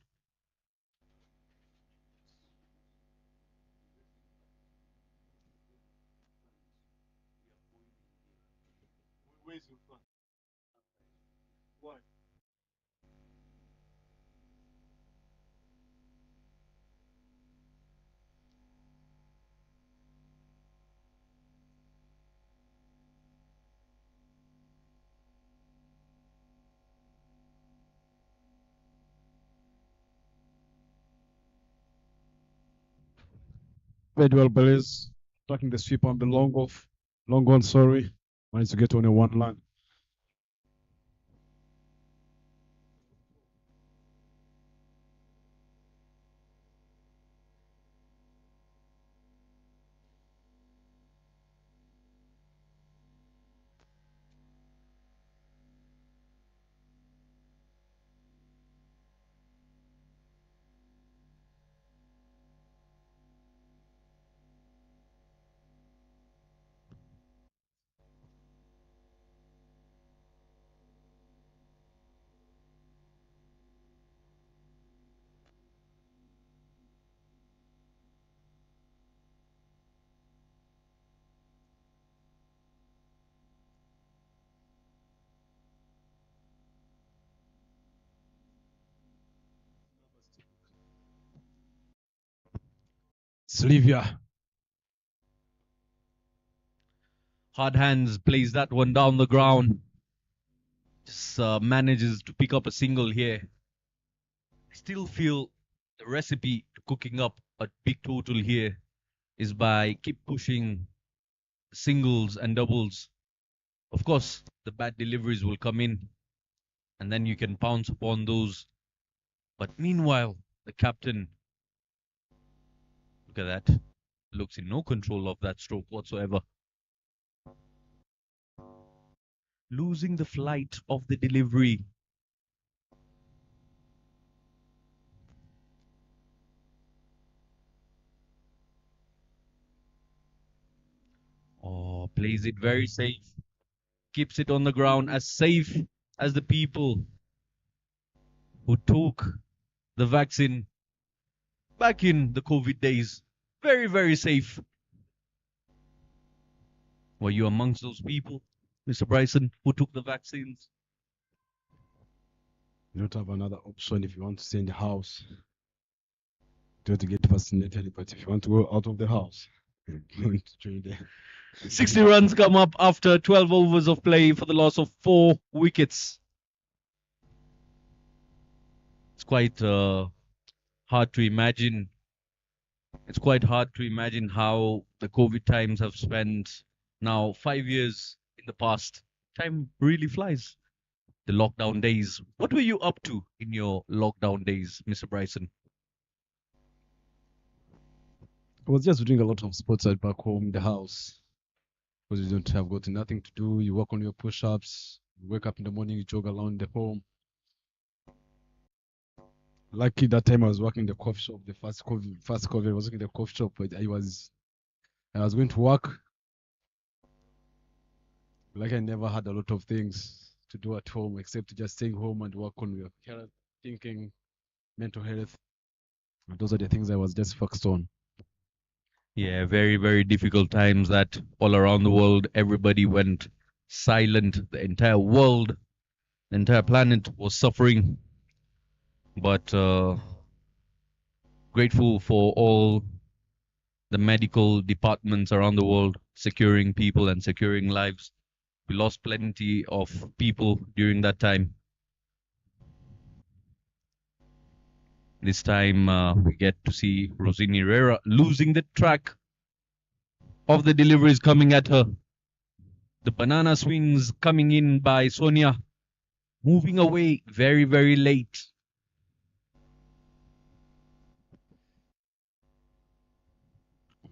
Played well, Bellis. Attacking the sweep on the long off. Long on, sorry. Managed to get only one run. Slivia. Hard hands plays that one down the ground. Just manages to pick up a single here. I still feel the recipe to cooking up a big total here is by keep pushing singles and doubles. Of course, the bad deliveries will come in, and then you can pounce upon those. But meanwhile, the captain, look at that, looks in no control of that stroke whatsoever. Losing the flight of the delivery. Oh, plays it very safe. Keeps it on the ground as safe as the people who took the vaccine back in the COVID days. Very, very safe. Were you amongst those people, Mr. Bryson, who took the vaccines? You don't have another option if you want to stay in the house. You have to get vaccinated, but if you want to go out of the house, you're going to join there. 60 runs come up after 12 overs of play for the loss of 4 wickets. It's quite hard to imagine. It's quite hard to imagine how the COVID times have spent now 5 years in the past. Time really flies. The lockdown days. What were you up to in your lockdown days, Mr. Bryson? I was just doing a lot of sports at back home in the house because you don't have got nothing to do. You work on your push-ups. You wake up in the morning, you jog around the home. Lucky that time I was working in the coffee shop. The first COVID, I was working in the coffee shop, but I was going to work. Like I never had a lot of things to do at home except just staying home and work on your health, thinking, mental health. And those are the things I was just focused on. Yeah, very, very difficult times that all around the world, everybody went silent. The entire world, the entire planet was suffering. But grateful for all the medical departments around the world securing people and securing lives. We lost plenty of people during that time. This time we get to see Rosini Herrera losing the track of the deliveries coming at her. The banana swings coming in by Sonia, moving away very, very late.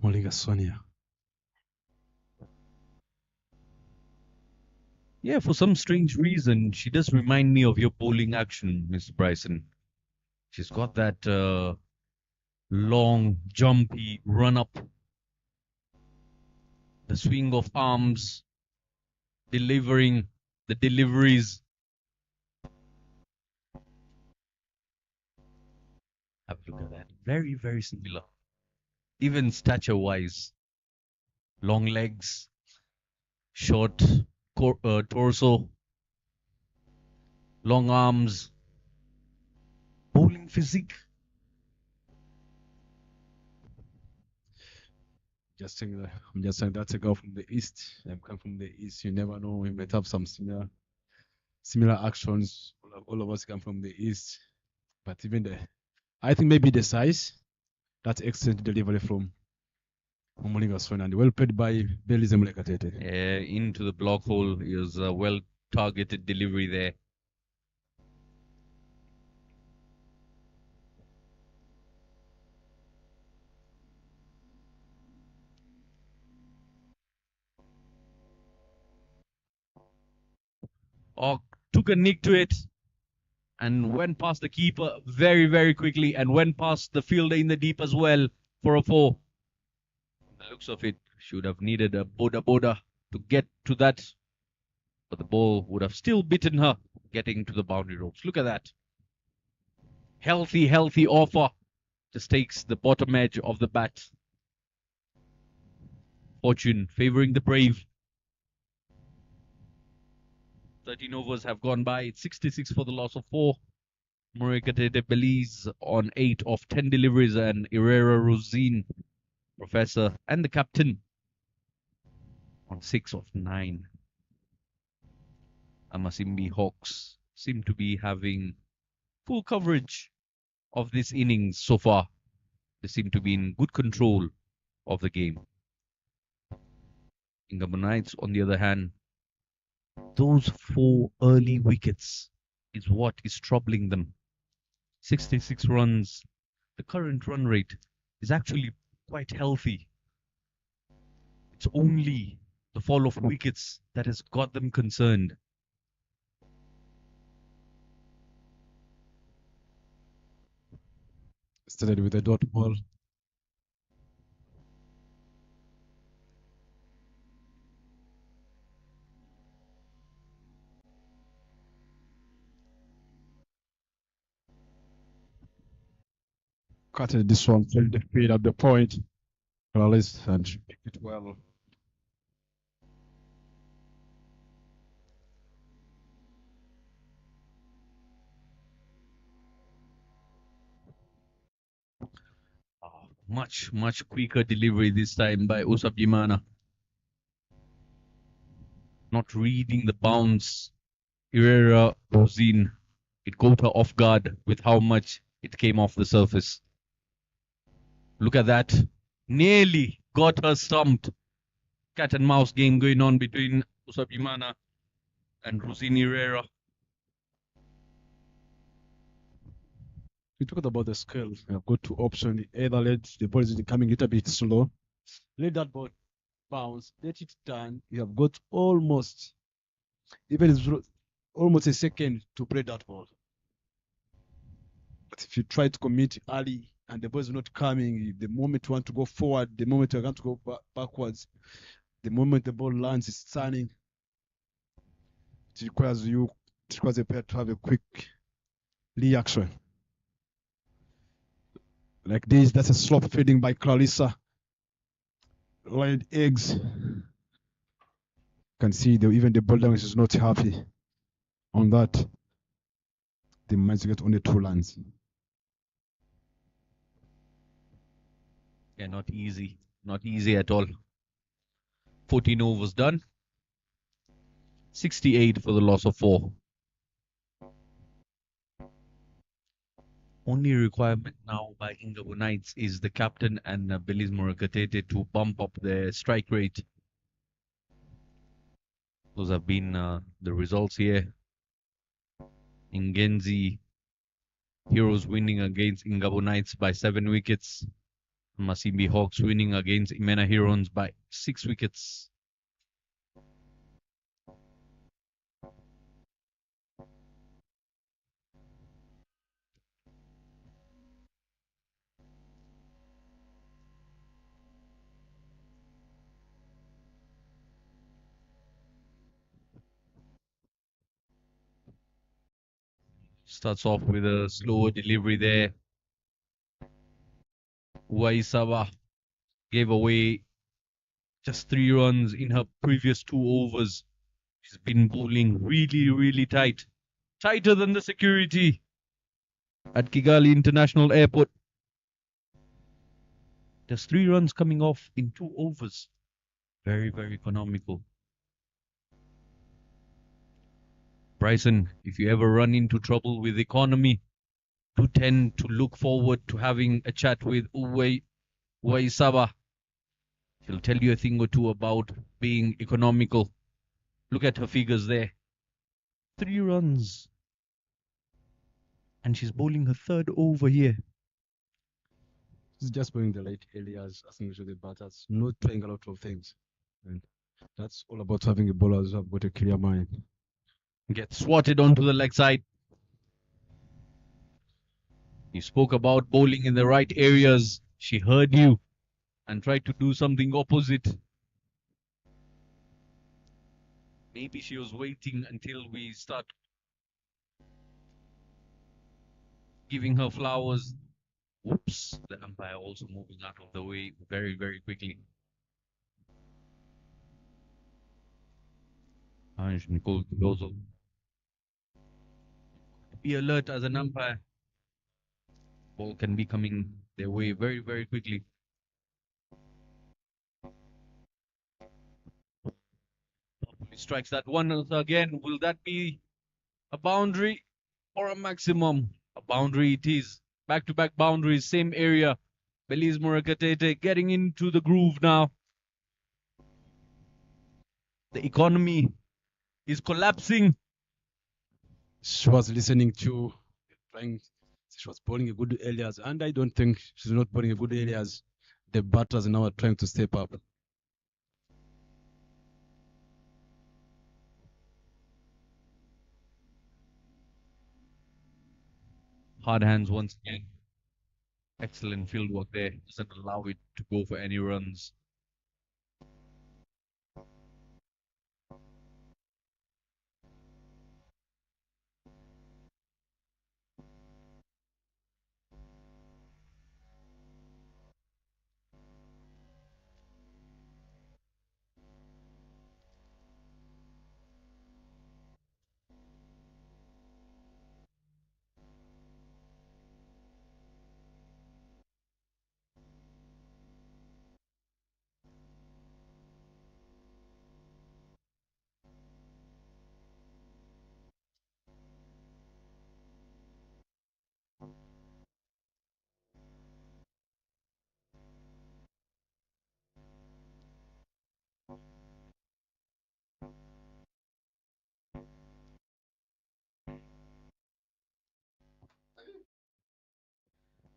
Molinga Sonia. Yeah, for some strange reason, she does remind me of your bowling action, Miss Bryson. She's got that long, jumpy run up, the swing of arms, delivering the deliveries. Have a look at that. Very, very similar. Even stature-wise. Long legs, short torso, long arms, bowling physique. I'm just saying that's a girl from the east. I'm coming from the east. You never know. We might have some similar actions. All of us come from the east, but I think maybe the size, that's excellent delivery from Omulinga and well played by Belize Mulekatete. Into the block hole. It was a well targeted delivery there. Oh, took a nick to it and went past the keeper very, very quickly and went past the fielder in the deep as well for a 4. The looks of it, should have needed a Boda to get to that, but the ball would have still bitten her getting to the boundary ropes. Look at that. Healthy, healthy offer. Just takes the bottom edge of the bat. Fortune favoring the brave. 13 overs have gone by. It's 66 for the loss of 4. Morikatete Belize on 8 of 10 deliveries, and Herrera Rosine, Professor, and the captain on 6 of 9. Masimi Hawks seem to be having full coverage of this innings so far. They seem to be in good control of the game. Ingabo Knights, on the other hand, those 4 early wickets is what is troubling them. 66 runs. The current run rate is actually quite healthy. It's only the fall of wickets that has got them concerned. Started with a dot ball. Cutted this one, filled the field at the point. Rallies and picked it well. Much, much quicker delivery this time by Usapjimana. Not reading the bounce. Herrera Rosine. It caught her off guard with how much it came off the surface. Look at that. Nearly got her stumped. Cat and mouse game going on between Usapjimana and Rosine Herrera. We talked about the scale. We have got 2 options. Either let the ball is coming a little bit slow. Let that ball bounce. Let it turn. You have got almost a second to play that ball. But if you try to commit early and the ball is not coming, the moment you want to go forward, the moment you want to go backwards, the moment the ball lands, it's turning. It requires a player to have a quick reaction. Like this, that's a slop feeding by Clarissa. Laid eggs. You can see even the ball damage is not happy on that. They managed to get only 2 runs. Yeah, not easy. Not easy at all. 14 overs done. 68 for the loss of 4. Only requirement now by Ingabo Knights is the captain and Belize Morikatete to bump up their strike rate. Those have been the results here. Ingenzi Heroes winning against Ingabo Knights by 7 wickets. Masimi Hawks winning against Imena Herons by 6 wickets. Starts off with a slower delivery there. Waisawa gave away just 3 runs in her previous 2 overs. She's been bowling really, really tight. Tighter than the security at Kigali International Airport. Just 3 runs coming off in 2 overs. Very, very economical. Bryson, if you ever run into trouble with economy, do tend to look forward to having a chat with Uwaisawa. She'll tell you a thing or two about being economical. Look at her figures there. 3 runs. And she's bowling her third over here. She's just playing the late areas, asking to the batters, not playing a lot of things. And that's all about having a bowler who's got a clear mind. Gets swatted onto the leg side. You spoke about bowling in the right areas. She heard you and tried to do something opposite. Maybe she was waiting until we start giving her flowers. Whoops, the umpire also moving out of the way very, very quickly. Anj Nicole also. Be alert as an umpire. Ball can be coming their way very, very quickly. He strikes that one again. Will that be a boundary or a maximum? A boundary it is. Back-to-back boundaries, same area. Belize Murakatete getting into the groove now. The economy is collapsing. She was listening to trying. She was bowling a good areas, and I don't think she's not bowling a good areas. The batters now are trying to step up. Hard hands once again. Excellent field work there. Doesn't allow it to go for any runs.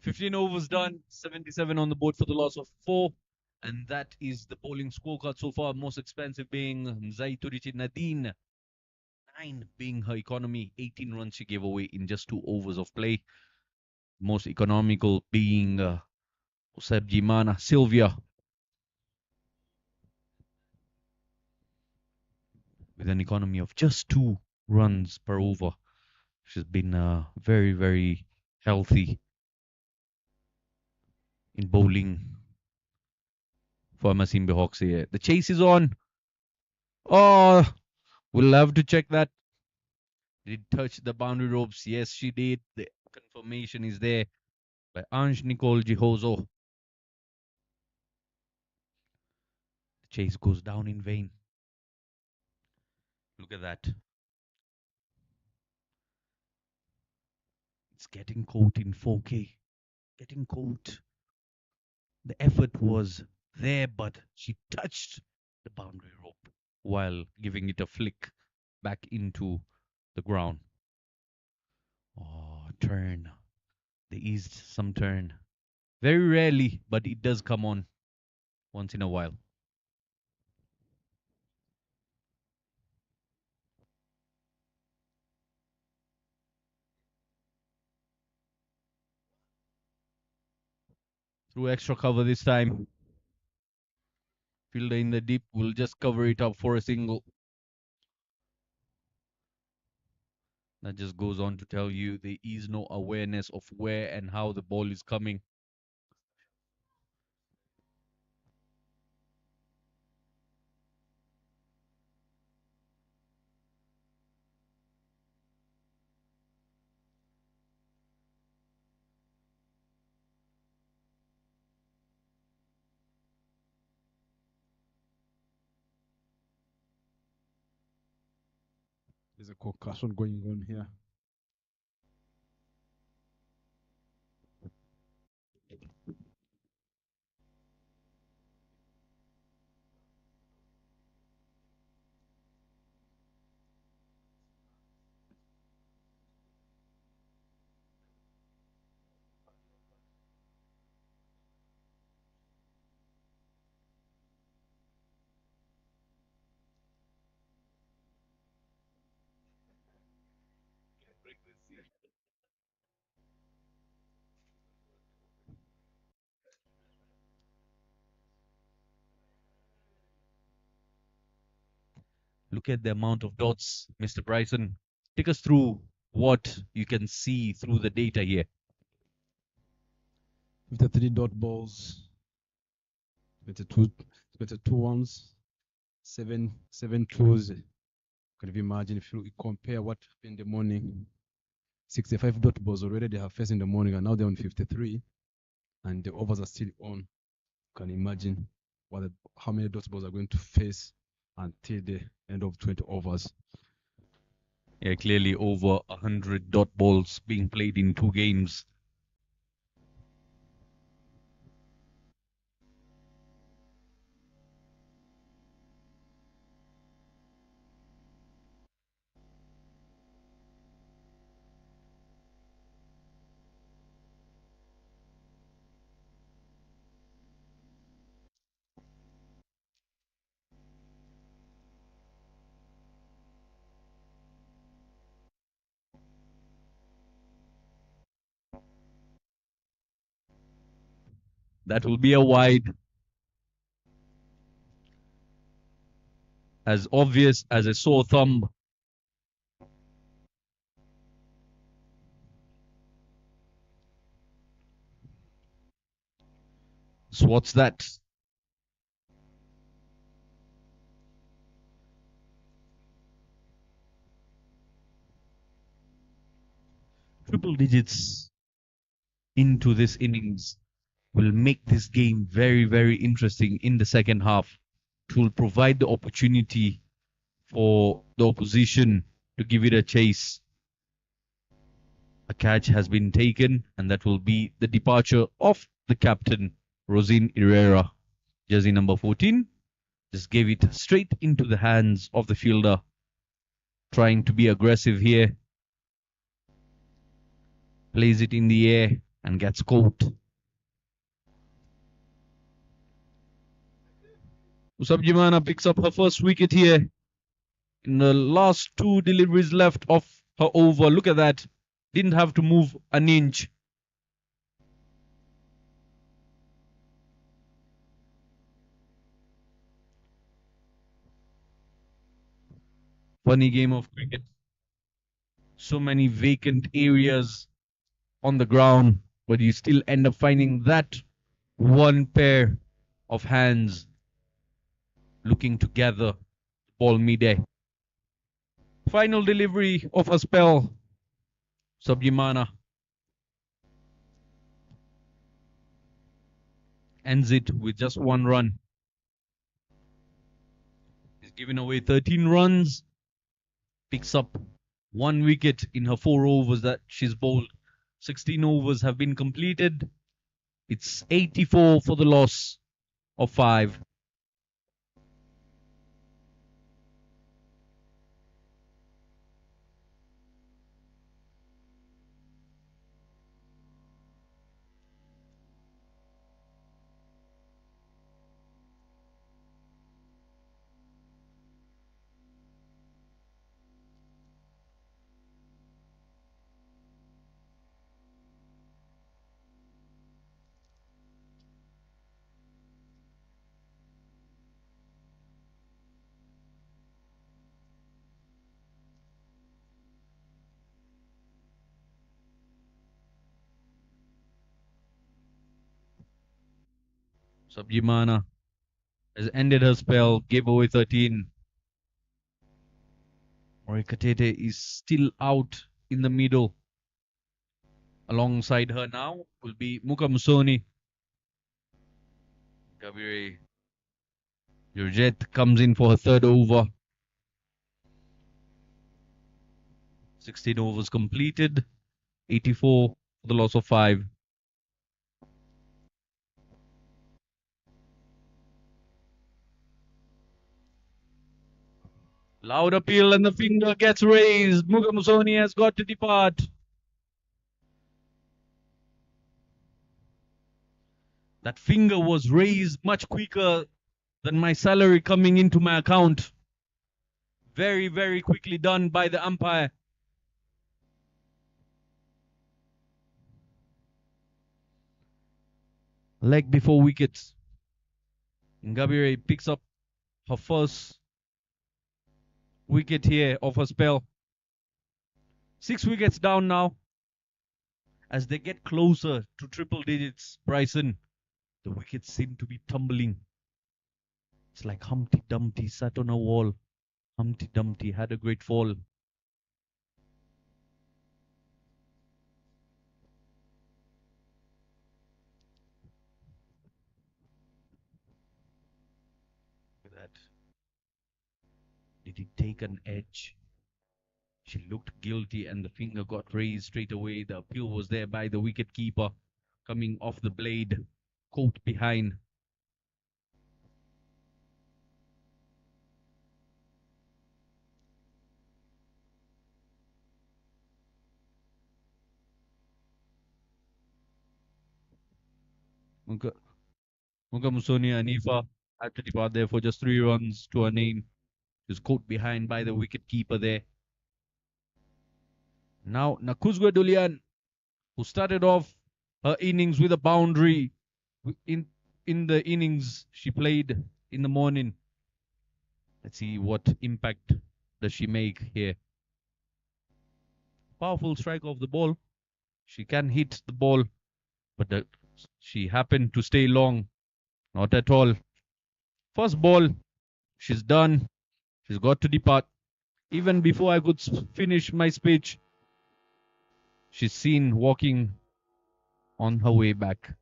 "15 overs done, 77 on the board for the loss of 4. And that is the bowling scorecard so far. Most expensive being Mzai Nadine. 9 being her economy. 18 runs she gave away in just 2 overs of play. Most economical being Useb Sylvia. With an economy of just 2 runs per over. She's been very, very healthy in bowling for Masimi Hawks here. The chase is on. Oh, we'll have to check that. Did it touch the boundary ropes? Yes, she did. The confirmation is there by Ange Nicole Gihozo. The chase goes down in vain. Look at that. It's getting caught in 4K. Getting caught. The effort was there, but she touched the boundary rope while giving it a flick back into the ground. Oh, turn. There is some turn. Very rarely, but it does come on once in a while. Through extra cover this time. Fielder in the deep will just cover it up for a single. That just goes on to tell you there is no awareness of where and how the ball is coming. There's a concussion going on here. Look at the amount of dots, Mr. Bryson. Take us through what you can see through the data here. 53 dot balls, 22 ones, seven twos. Can you imagine if you compare what happened in the morning? 65 dot balls already they have faced in the morning, and now they're on 53, and the overs are still on. Can you imagine how many dot balls are going to face until the end of 20 overs? Yeah, clearly over 100 dot balls being played in 2 games. That will be a wide. As obvious as a sore thumb. So what's that? Triple digits into this innings will make this game very, very interesting in the second half. It will provide the opportunity for the opposition to give it a chase. A catch has been taken, and that will be the departure of the captain, Rosin Herrera. Jersey number 14 just gave it straight into the hands of the fielder, trying to be aggressive here. Plays it in the air and gets caught. Usabjimana picks up her first wicket here in the last 2 deliveries left of her over. Look at that. Didn't have to move an inch. Funny game of cricket. So many vacant areas on the ground, but you still end up finding that one pair of hands looking to gather the ball mid-air. Final delivery of a spell. Subjimana ends it with just 1 run. He's given away 13 runs, picks up 1 wicket in her 4 overs that she's bowled. 16 overs have been completed. It's 84 for the loss of 5. Subjimana has ended her spell, gave away 13. Morikatete is still out in the middle. Alongside her now will be Mukamusoni. Kabire Georgette comes in for her third over. 16 overs completed. 84 for the loss of 5. Loud appeal and the finger gets raised. Mukamusoni has got to depart. That finger was raised much quicker than my salary coming into my account. Very, very quickly done by the umpire. Leg before wickets. Ngabire picks up her first wicket here of her spell. 6 wickets down now. As they get closer to triple digits, Bryson, the wickets seem to be tumbling. It's like Humpty Dumpty sat on a wall. Humpty Dumpty had a great fall. Look at that. Did he take an edge? She looked guilty and the finger got raised straight away. The appeal was there by the wicket keeper. Coming off the blade, caught behind. Mukamusoni Anifa had to depart there for just 3 runs to her name. She was caught behind by the wicket keeper there. Now Nakuzwa Dulian, who started off her innings with a boundary in the innings she played in the morning. Let's see what impact does she make here. Powerful strike of the ball. She can hit the ball, but she happened to stay long. Not at all. First ball, she's done. She's got to depart. Even before I could finish my speech, she's seen walking on her way back.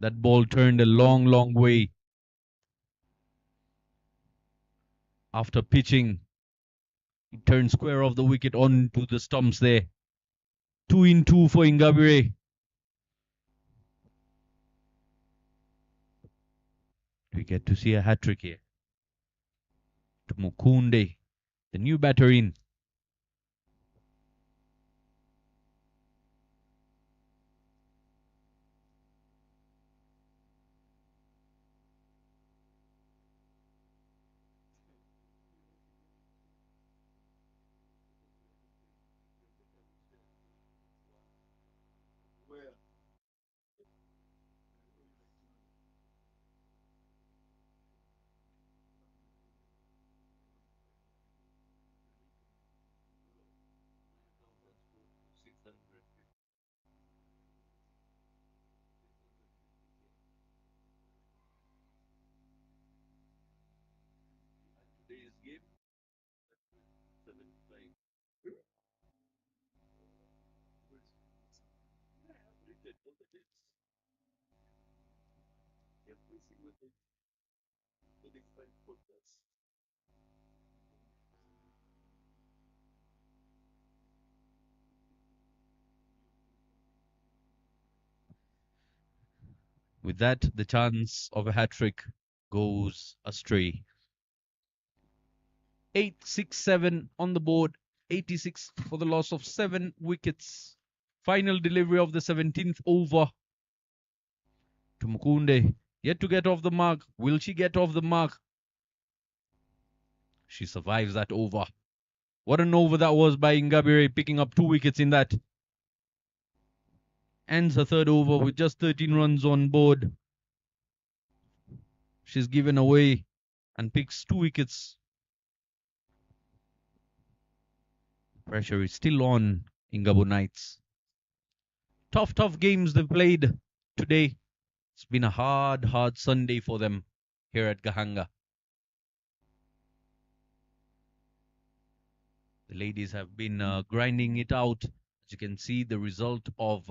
That ball turned a long, long way. After pitching, it turned square off the wicket onto the stumps there. 2 in 2 for Ingabire. We get to see a hat-trick here. To Mukunde, the new batter in. With that, the chance of a hat-trick goes astray. 8-6-7 on the board. 86 for the loss of 7 wickets. Final delivery of the 17th over to Mukunde. Yet to get off the mark. Will she get off the mark? She survives that over. What an over that was by Ingabire, picking up 2 wickets in that. ends her third over with just 13 runs on board. She's given away and picks 2 wickets. Pressure is still on Ingabo Knights. Tough games they've played today. It's been a hard Sunday for them here at Gahanga. The ladies have been grinding it out. As you can see, the result of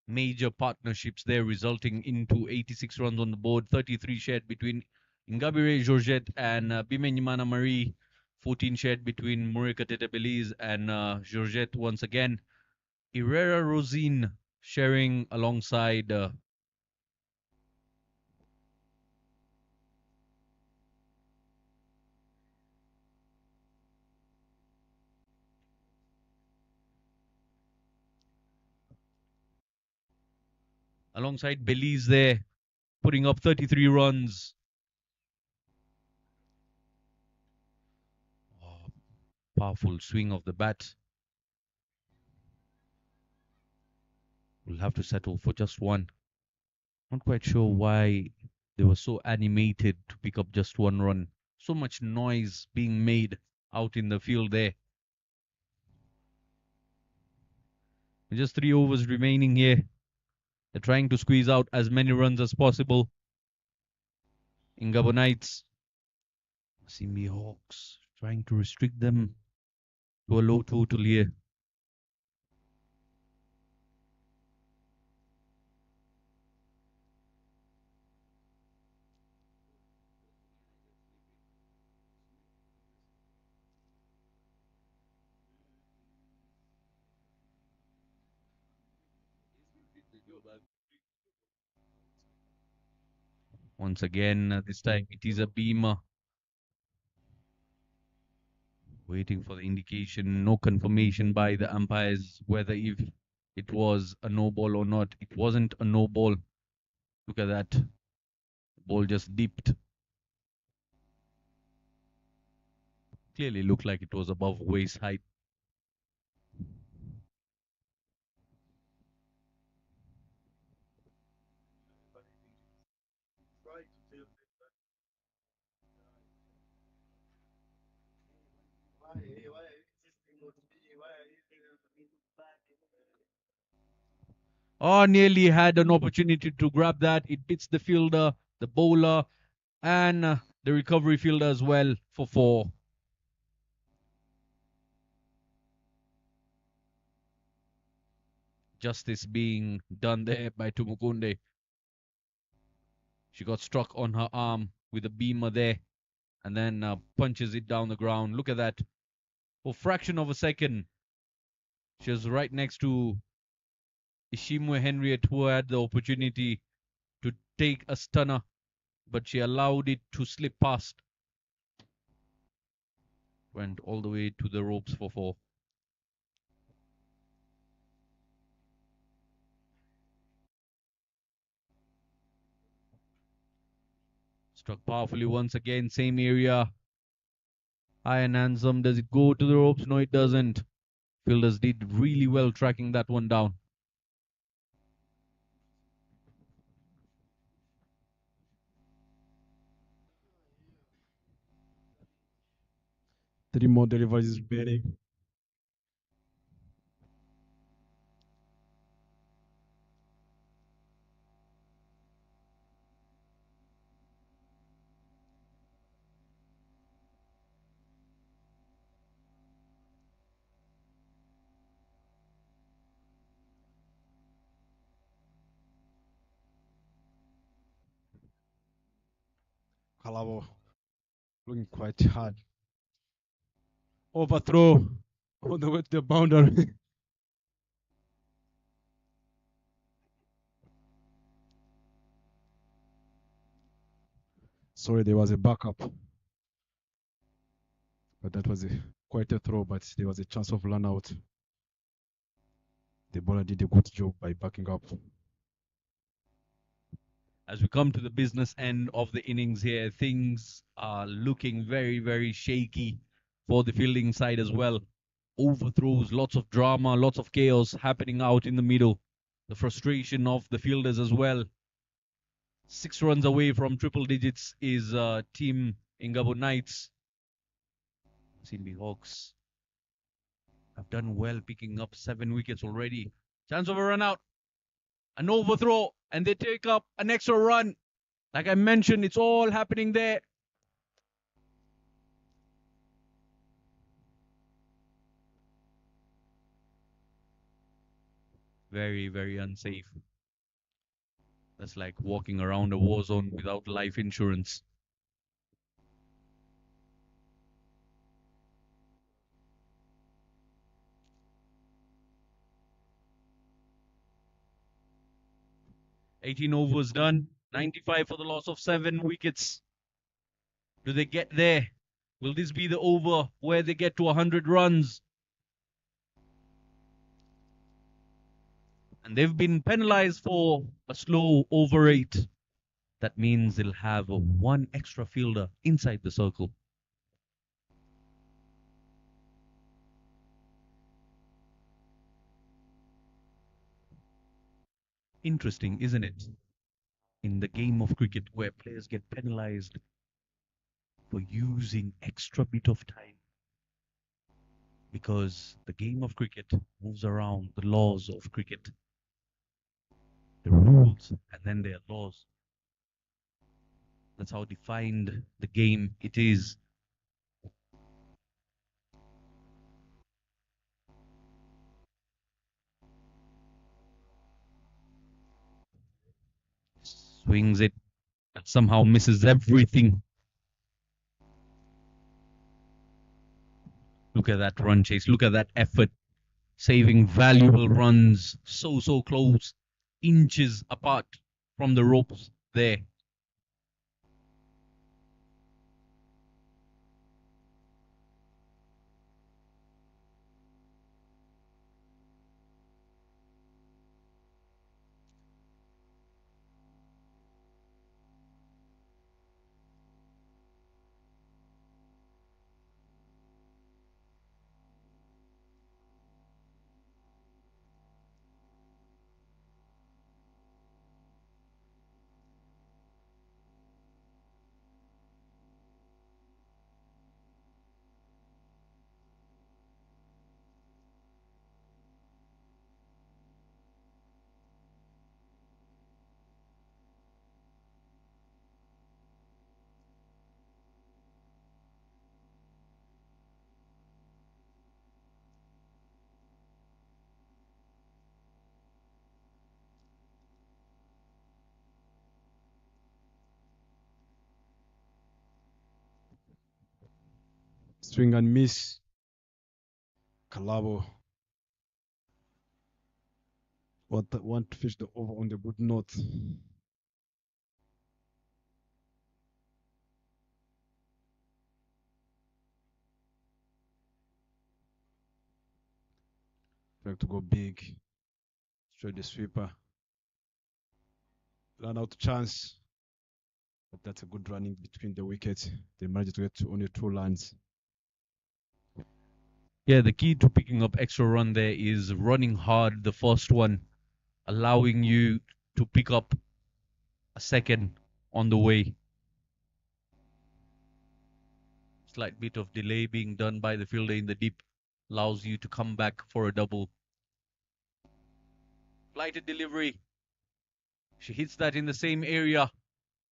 major partnerships there resulting into 86 runs on the board, 33 shared between Ingabire Georgette and Bimenyimana Marie, 14 shared between Murika Tete Belize and Georgette once again. Herrera Rosine sharing alongside Belize there, putting up 33 runs. Oh, powerful swing of the bat. We'll have to settle for just one. Not quite sure why they were so animated to pick up just one run. So much noise being made out in the field there. Just 3 overs remaining here. They're trying to squeeze out as many runs as possible. Ingabo Knights, Masimi Hawks, trying to restrict them to a low total here. Once again, this time it is a beamer. Waiting for the indication, no confirmation by the umpires whether if it was a no ball or not. It wasn't a no ball. Look at that. The ball just dipped. Clearly looked like it was above waist height. Oh, nearly had an opportunity to grab that. It hits the fielder, the bowler, and the recovery fielder as well for 4. Justice being done there by Tumukunde. She got struck on her arm with a beamer there and then punches it down the ground. Look at that. For a fraction of a second, she was right next to Ishimwe Henriette, who had the opportunity to take a stunner, but she allowed it to slip past. Went all the way to the ropes for 4. Struck powerfully once again, same area. High and handsome. Does it go to the ropes? No, it doesn't. Fielders did really well tracking that one down. 3 more deliveries remaining. Kalabo looking quite hard. Overthrow all the way to the boundary. Sorry, there was a backup. But that was quite a throw, but there was a chance of run out. The bowler did a good job by backing up. As we come to the business end of the innings here, things are looking very shaky for the fielding side as well. Overthrows, lots of drama, lots of chaos happening out in the middle. The frustration of the fielders as well. 6 runs away from triple digits is team Ingabo Knights. Masimi Hawks have done well picking up 7 wickets already. Chance of a run out. An overthrow, and they take up an extra run. Like I mentioned, it's all happening there. Very, very unsafe. That's like walking around a war zone without life insurance. "18 overs done, 95 for the loss of 7 wickets. Do they get there? Will this be the over where they get to 100 runs? And they've been penalized for a slow over 8. That means they'll have one extra fielder inside the circle. Interesting, isn't it? In the game of cricket where players get penalized for using extra bit of time, because the game of cricket moves around the laws of cricket, the rules, and then their laws. That's how defined the game it is. Swings it, but somehow misses everything. Look at that run chase. Look at that effort. Saving valuable runs. So close. Inches apart from the ropes there. Swing and miss. Kalabo. Want to fish the over on the good note. Trying to go big. Straight the sweeper. Run out chance. But that's a good running between the wickets. They managed to get to only 2 lines. Yeah, the key to picking up extra run there is running hard the first one, allowing you to pick up a second on the way. Slight bit of delay being done by the fielder in the deep allows you to come back for a double. Flighted delivery. She hits that in the same area.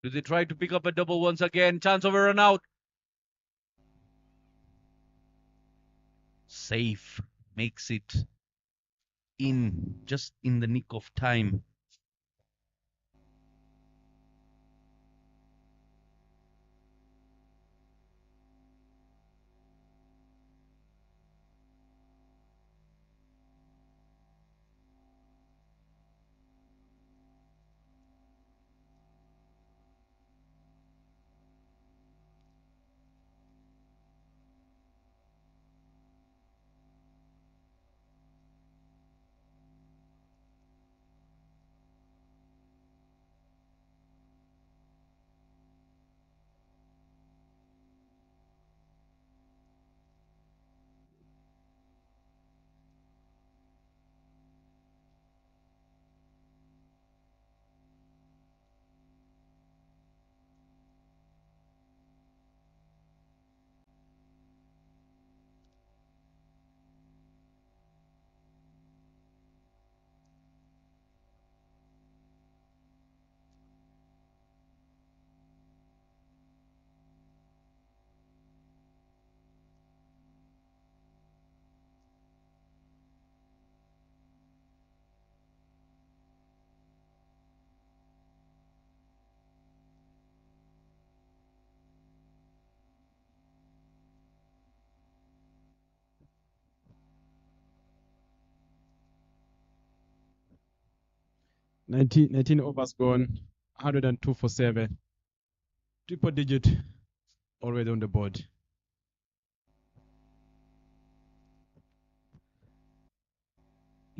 Do they try to pick up a double once again? Chance of a run out. Safe. Makes it in just in the nick of time. 19 overs gone, 102 for 7. Triple digit already on the board.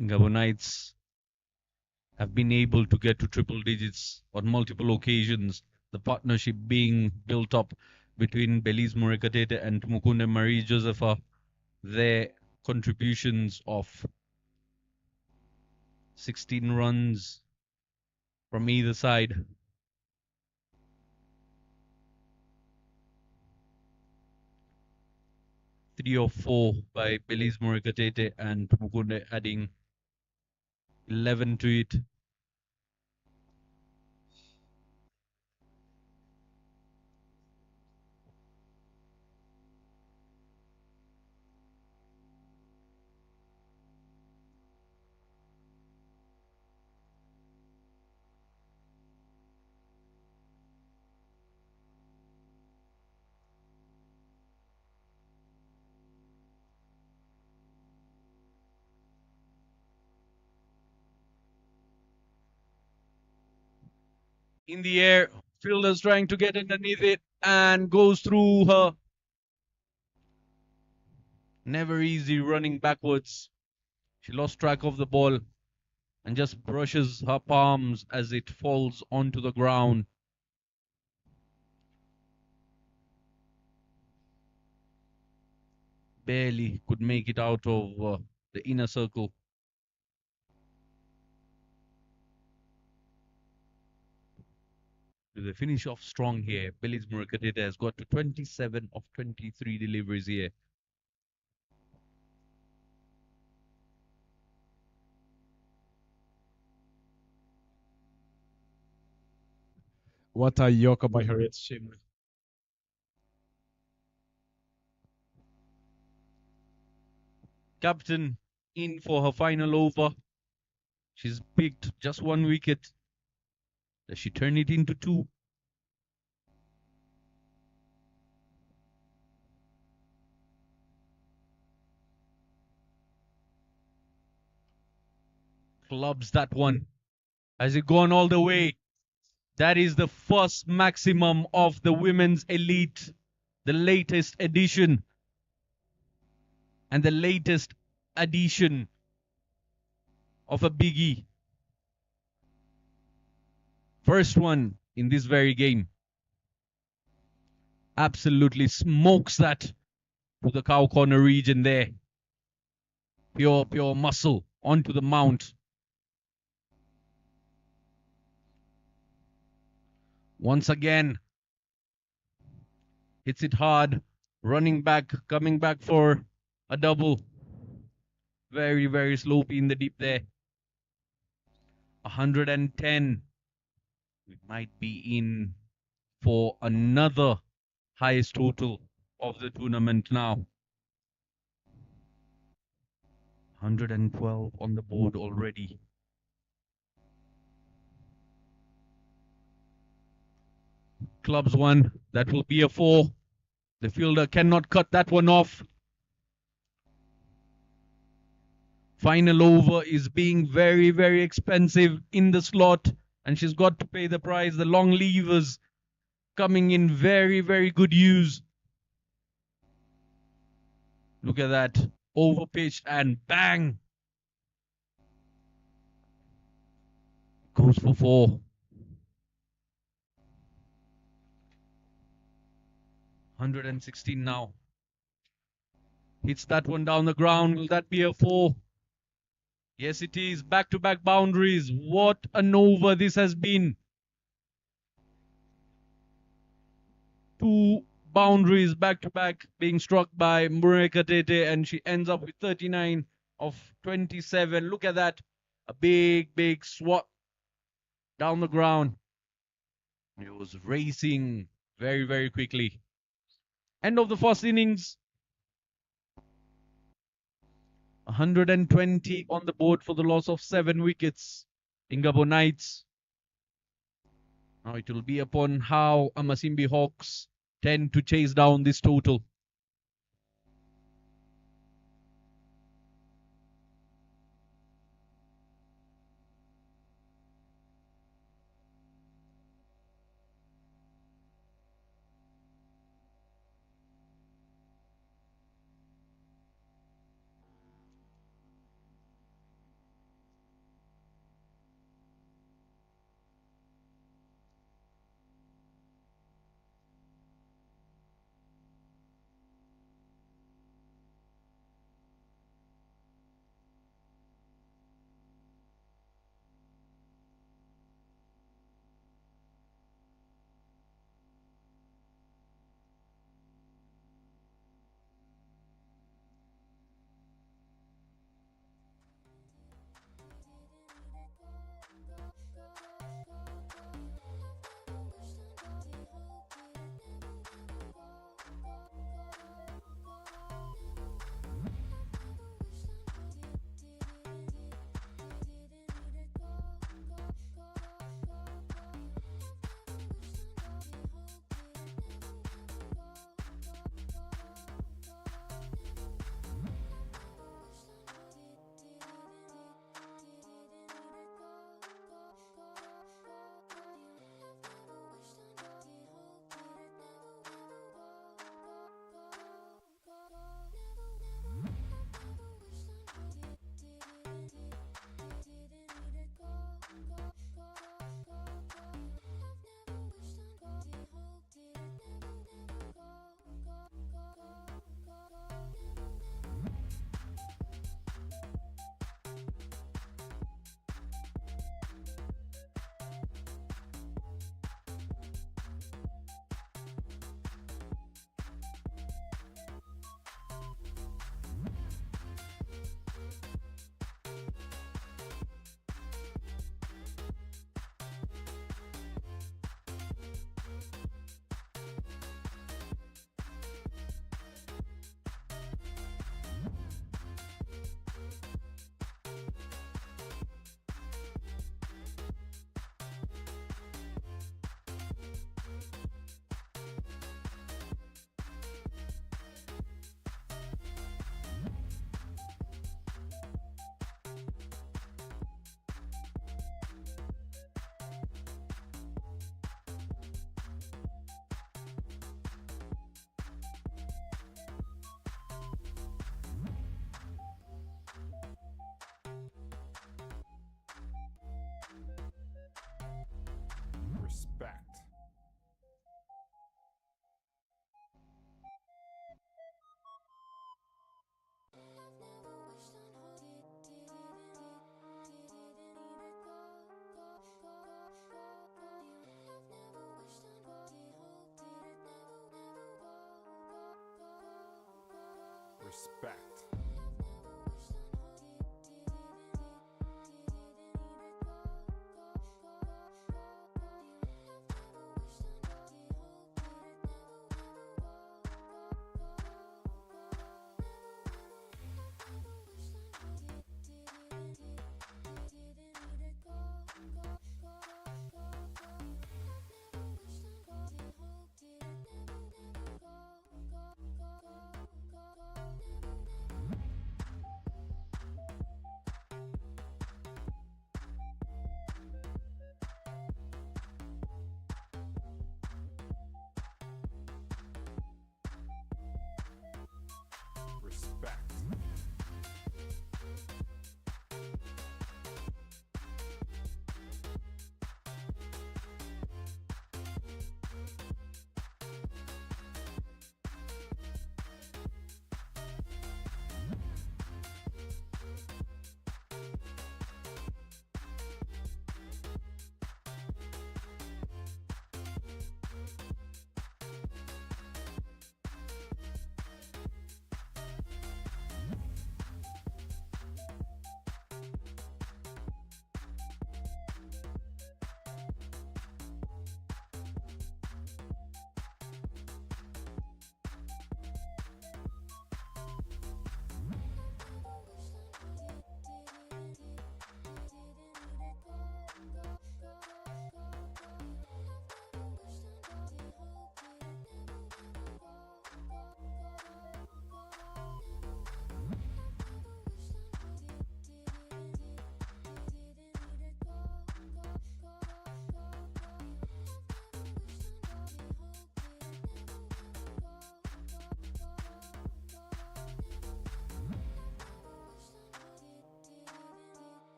Ingabo Knights have been able to get to triple digits on multiple occasions. The partnership being built up between Belize Murekatete and Mukunde Marie Josepha. Their contributions of 16 runs from either side. Three or four by Belize Murekatete and Mukunde adding 11 to it. In the air, fielder's trying to get underneath it and goes through her. Never easy running backwards. She lost track of the ball and just brushes her palms as it falls onto the ground. Barely could make it out of the inner circle. Do they finish off strong here? Belize Murekatete has got to 27 of 23 deliveries here. What a Yorker by Harriet Shimmer. Captain in for her final over. She's picked just one wicket. Does she turn it into two? Clubs that one. Has it gone all the way? That is the first maximum of the women's elite, the latest edition, and the latest addition of a biggie. First one in this very game. Absolutely smokes that to the cow corner region there. Pure muscle onto the mount. Once again, hits it hard, running back, coming back for a double. Very, very slopey in the deep there. 110. We might be in for another highest total of the tournament now. 112 on the board already. Clubs one, that will be a 4. The fielder cannot cut that one off. Final over is being very, very expensive in the slot, and she's got to pay the price. The long levers coming in very, very good use. Look at that. Overpitched and bang. Goes for 4. 116 now. Hits that one down the ground. Will that be a 4? Yes, it is. Back-to-back boundaries. What an over this has been. 2 boundaries back-to-back being struck by Murekatete, and she ends up with 39 of 27. Look at that. A big, big swat down the ground. It was racing very, very quickly. End of the first innings. 120 on the board for the loss of 7 wickets. Ingabo Knights. Now it will be upon how Masimi Hawks tend to chase down this total. Respect. Respect.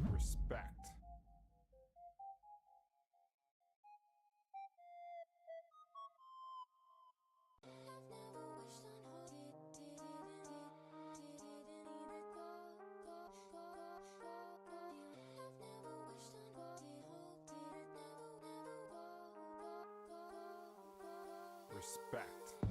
Respect. Respect.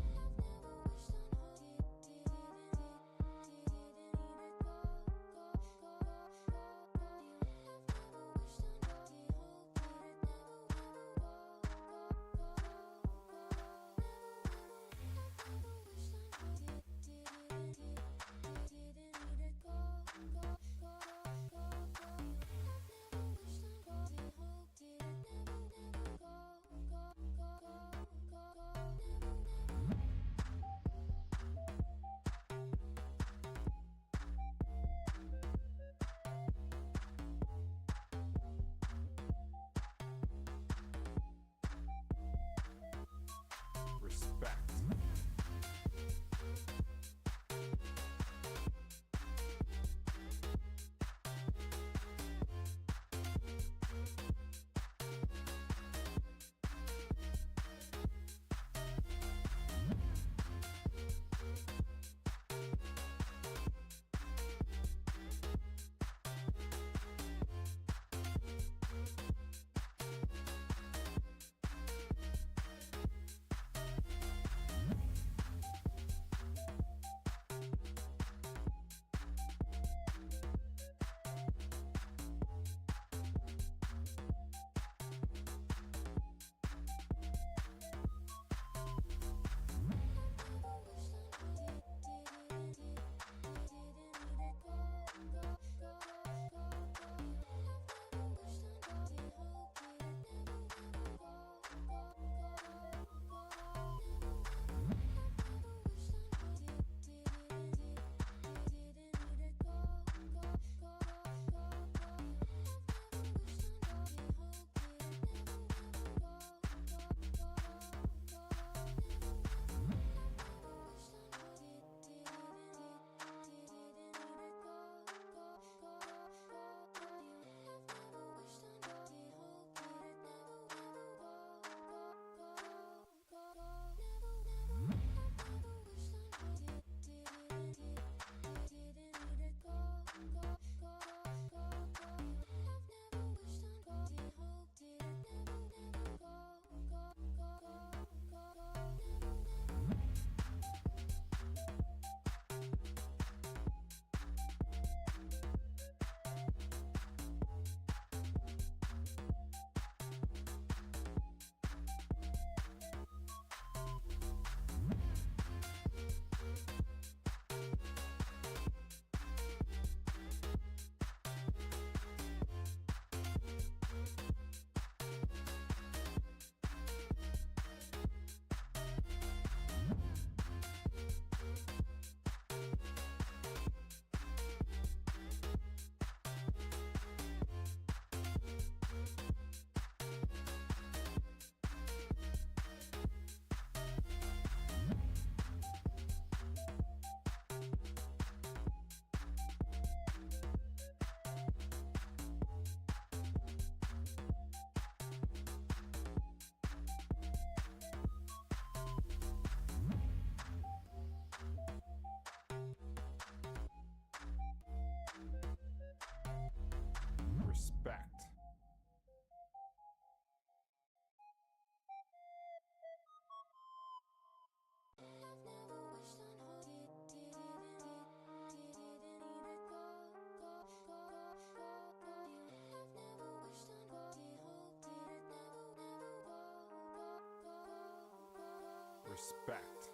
Respect.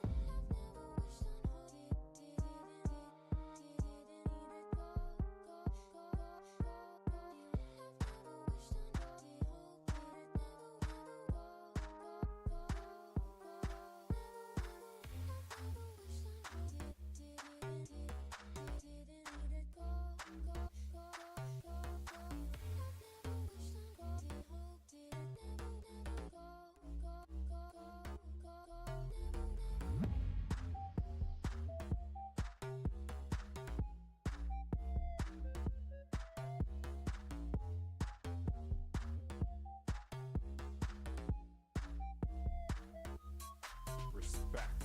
Respect.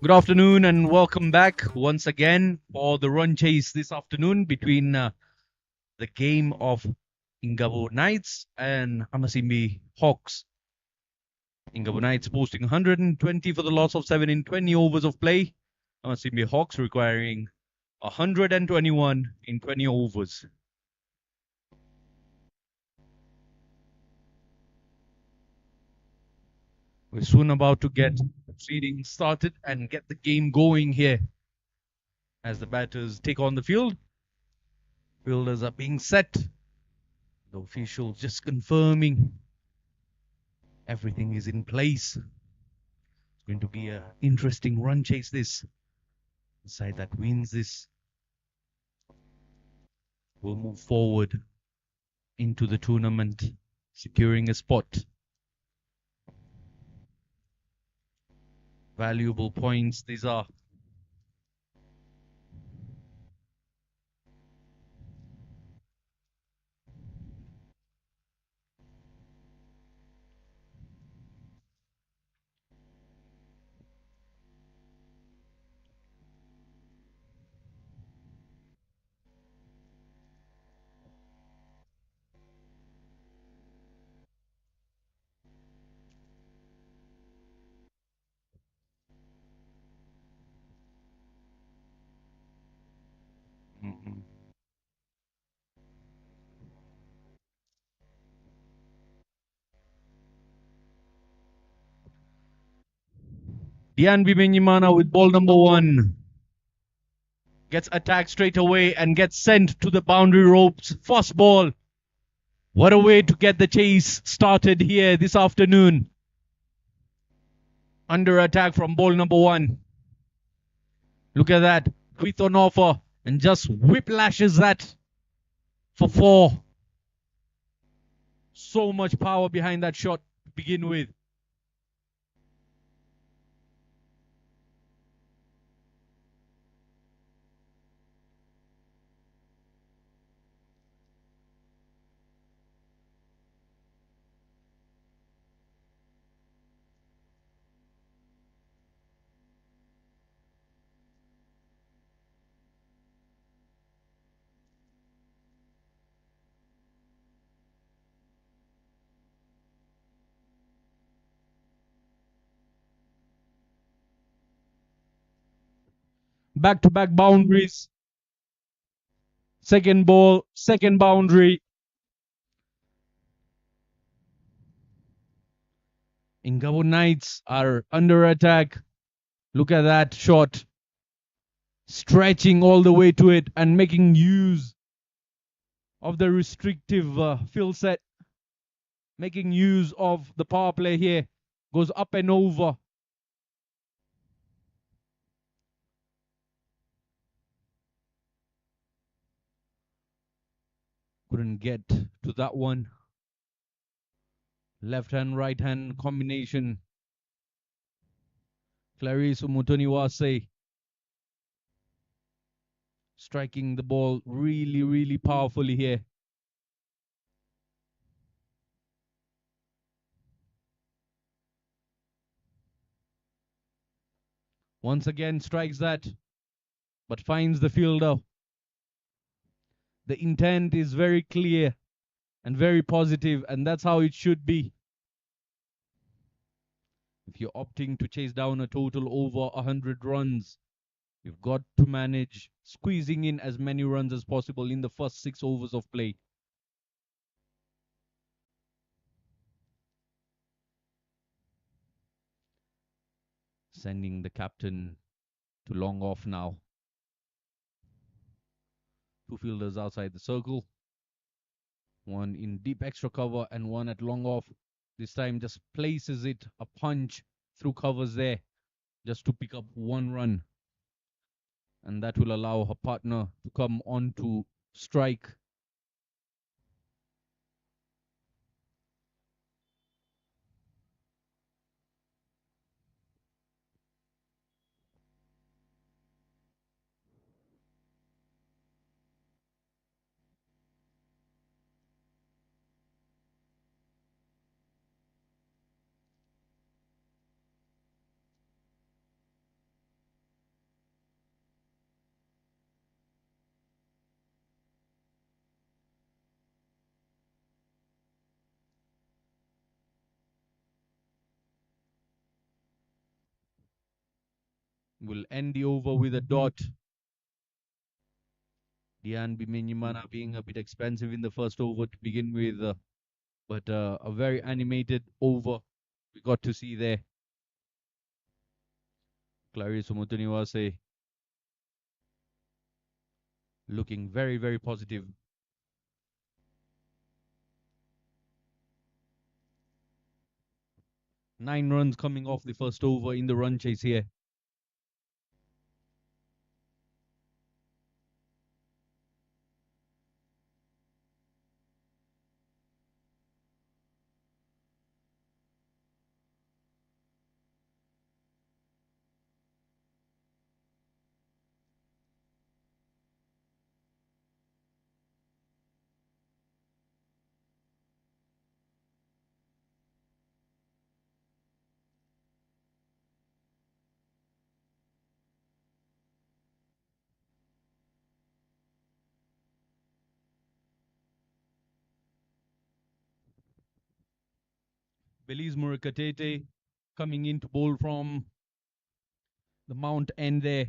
Good afternoon and welcome back once again for the run chase this afternoon between the game of Ingabo Knights and Masimi Hawks. Ingabo Knights posting 120 for the loss of 7 in 20 overs of play. Masimi Hawks requiring 121 in 20 overs. We're soon about to get proceedings started and get the game going here as the batters take on the field. Fielders are being set. The officials just confirming everything is in place. It's going to be an interesting run chase this. The side that wins this will move forward into the tournament, securing a spot. Valuable points these are. Dian Bimenyimana with ball number 1. Gets attacked straight away and gets sent to the boundary ropes. First ball. What a way to get the chase started here this afternoon. Under attack from ball number 1. Look at that. With on offer and just whiplashes that for 4. So much power behind that shot to begin with. Back-to-back boundaries. Second ball, second boundary. Ingabo Knights are under attack. Look at that shot. Stretching all the way to it and making use of the restrictive field set. Making use of the power play here. Goes up and over. Couldn't get to that one. Left hand, right hand combination. Clarice Umutoniwase striking the ball really, really powerfully here. Once again strikes that, but finds the fielder. The intent is very clear and very positive, and that's how it should be. If you're opting to chase down a total over 100 runs, you've got to manage squeezing in as many runs as possible in the first 6 overs of play. Sending the captain to long off now. 2 fielders outside the circle. 1 in deep extra cover and 1 at long off. This time just places it a punch through covers there just to pick up 1 run. And that will allow her partner to come on to strike. Will end the over with a dot. Dian Bimenyimana being a bit expensive in the first over to begin with, but a very animated over we got to see there. Clarice Umutuniwase looking very, very positive. Nine runs coming off the first over in the run chase here. Belize Murakatete coming in to bowl from the Mount End there.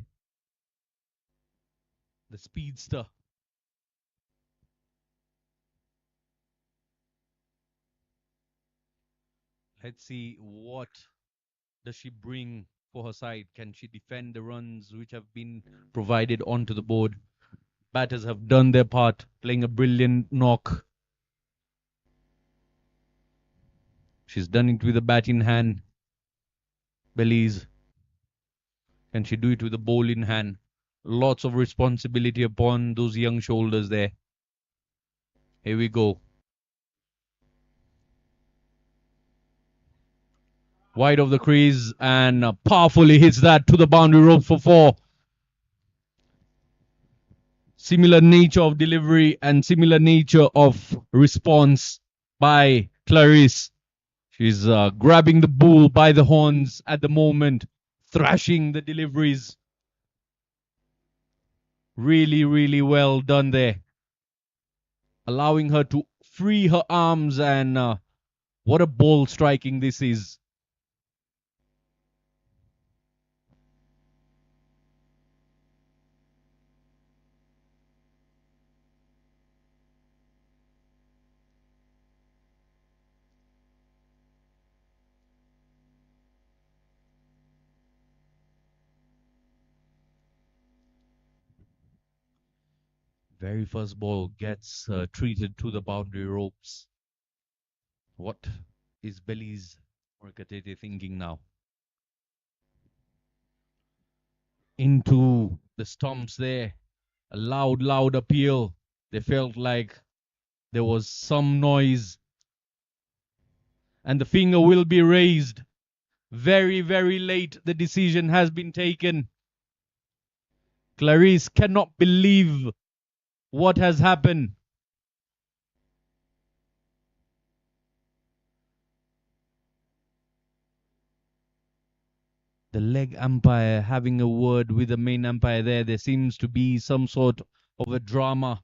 The speedster. Let's see what does she bring for her side. Can she defend the runs which have been provided onto the board? Batters have done their part, playing a brilliant knock. She's done it with a bat in hand. Belize. Can she do it with a ball in hand? Lots of responsibility upon those young shoulders there. Here we go. Wide of the crease and powerfully hits that to the boundary rope for 4. Similar nature of delivery and similar nature of response by Clarice. She's grabbing the bull by the horns at the moment, thrashing the deliveries. Really, really well done there. Allowing her to free her arms, and what a ball striking this is. Very first ball gets treated to the boundary ropes. What is Belize Morikatete thinking now? Into the stumps there. A loud, loud appeal. They felt like there was some noise. And the finger will be raised. Very, very late. The decision has been taken. Clarice cannot believe what has happened. The leg umpire having a word with the main umpire there. There seems to be some sort of a drama.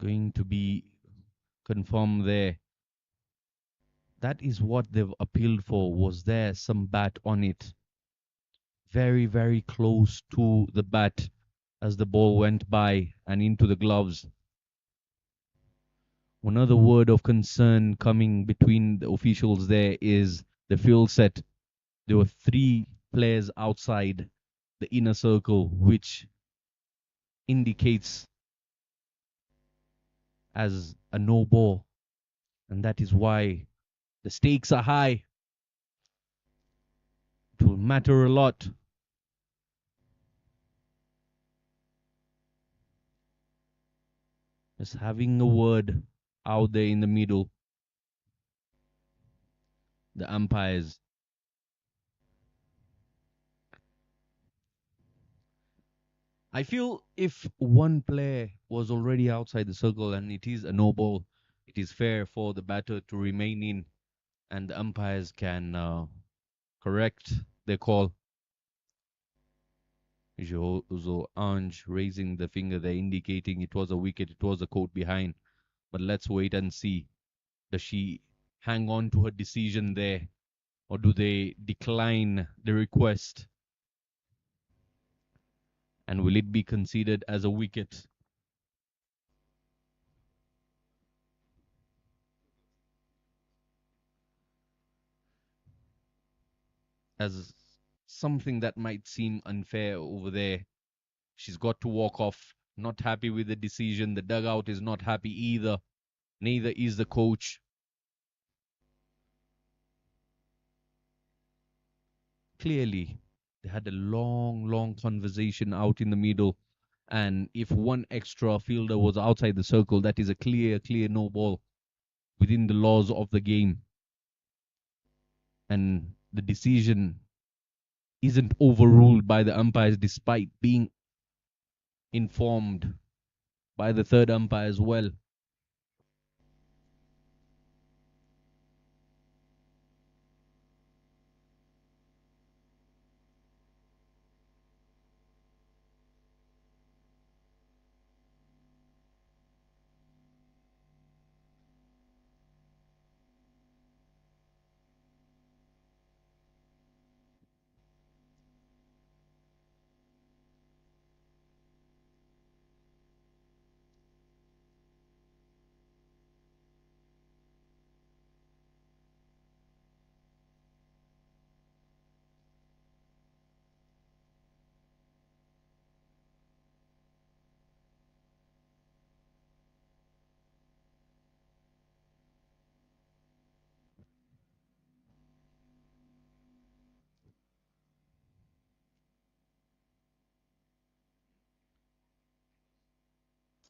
Going to be confirmed there. That is what they've appealed for. Was there some bat on it? Very, very close to the bat as the ball went by and into the gloves. Another word of concern coming between the officials there is the field set. There were 3 players outside the inner circle, which indicates as a no ball. And that is why the stakes are high. It will matter a lot. Just having a word out there in the middle. The umpires. I feel if one player was already outside the circle and it is a no ball, it is fair for the batter to remain in and the umpires can correct their call. Jozo Ange raising the finger there, indicating it was a wicket, it was a caught behind. But let's wait and see. Does she hang on to her decision there, or do they decline the request? And will it be considered as a wicket? As something that might seem unfair over there. She's got to walk off. Not happy with the decision. The dugout is not happy either. Neither is the coach. Clearly, they had a long, long conversation out in the middle. And if one extra fielder was outside the circle, that is a clear, clear no ball within the laws of the game. And the decision isn't overruled by the umpires despite being informed by the third umpire as well.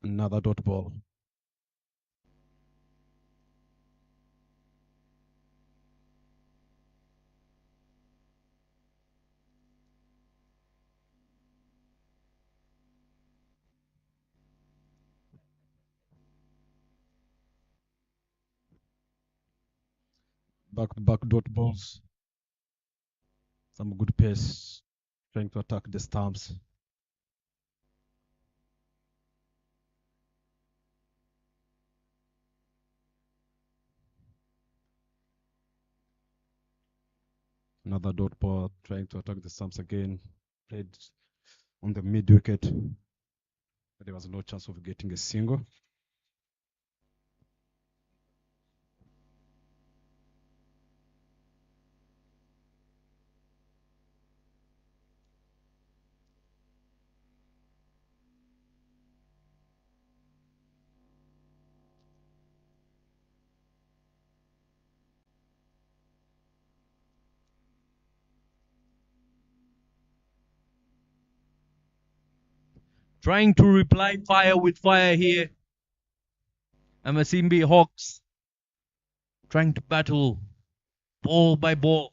Another dot ball. Back to back dot balls. Some good pace. Trying to attack the stumps. Another dot ball trying to attack the stumps again. played on the mid wicket, but there was no chance of getting a single. Trying to reply fire with fire here. And Masimi Hawks trying to battle ball by ball.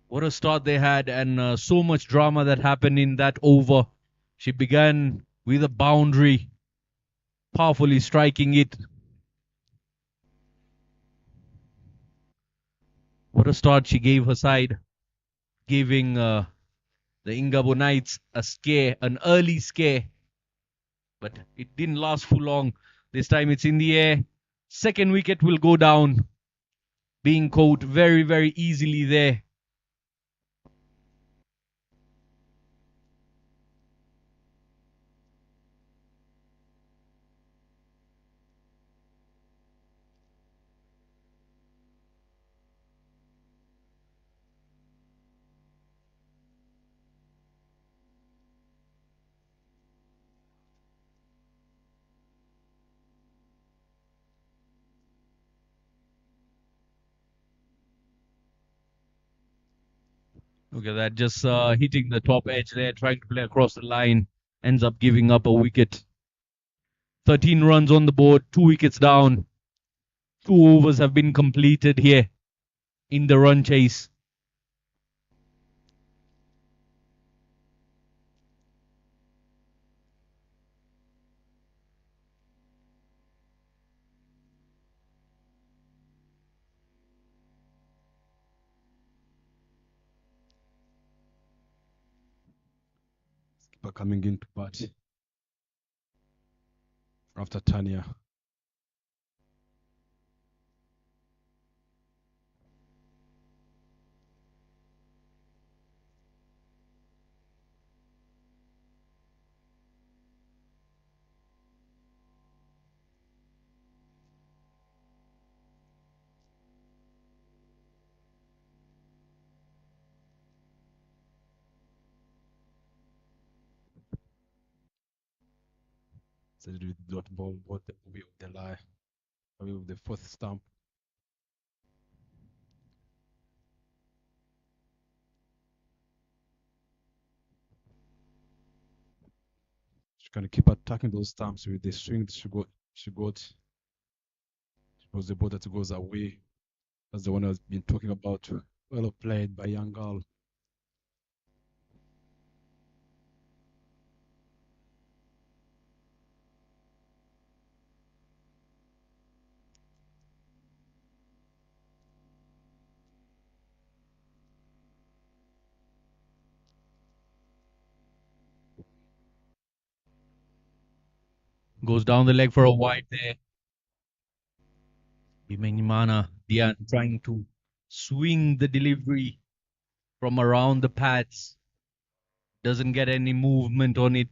What a start they had, and so much drama that happened in that over. She began with a boundary, powerfully striking it. What a start she gave her side, giving the Ingabo Knights a scare, an early scare. But it didn't last for long. This time it's in the air. Second wicket will go down, being caught very, very easily there. Look at that, just hitting the top edge there, trying to play across the line, ends up giving up a wicket. 13 runs on the board, 2 wickets down. 2 overs have been completed here in the run chase. Skipper coming in to bat after Tanya. So they do dot ball, both the way of the lie, away with the fourth stump. She can keep attacking those stumps with the swing she got. She was the ball that goes away. That's the one I've been talking about. Well played by young girl. Goes down the leg for a wide there. Bimenyimana Dian trying to swing the delivery from around the pads. Doesn't get any movement on it.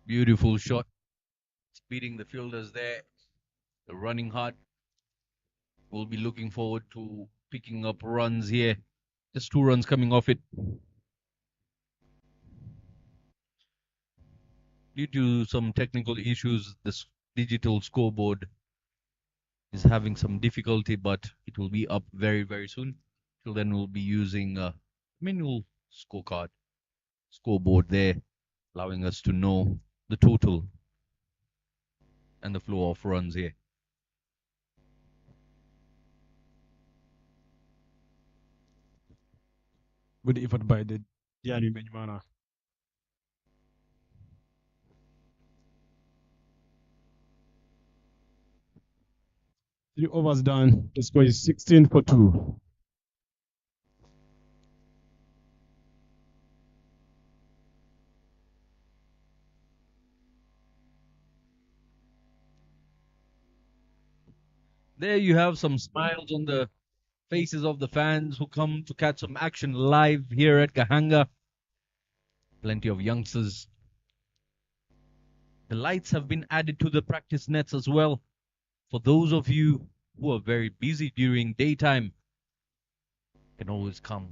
Beautiful shot. Beating the fielders there. The running hard. We'll be looking forward to picking up runs here. Just 2 runs coming off it. Due to some technical issues, this digital scoreboard is having some difficulty, but it will be up very, very soon. Till then, we'll be using a manual scoreboard there, allowing us to know the total and the flow of runs here. Good effort by the Diani Benjamana. 3 overs done. The score is 16 for 2. There you have some smiles on the faces of the fans who come to catch some action live here at Gahanga. Plenty of youngsters. The lights have been added to the practice nets as well. For those of you who are very busy during daytime, can always come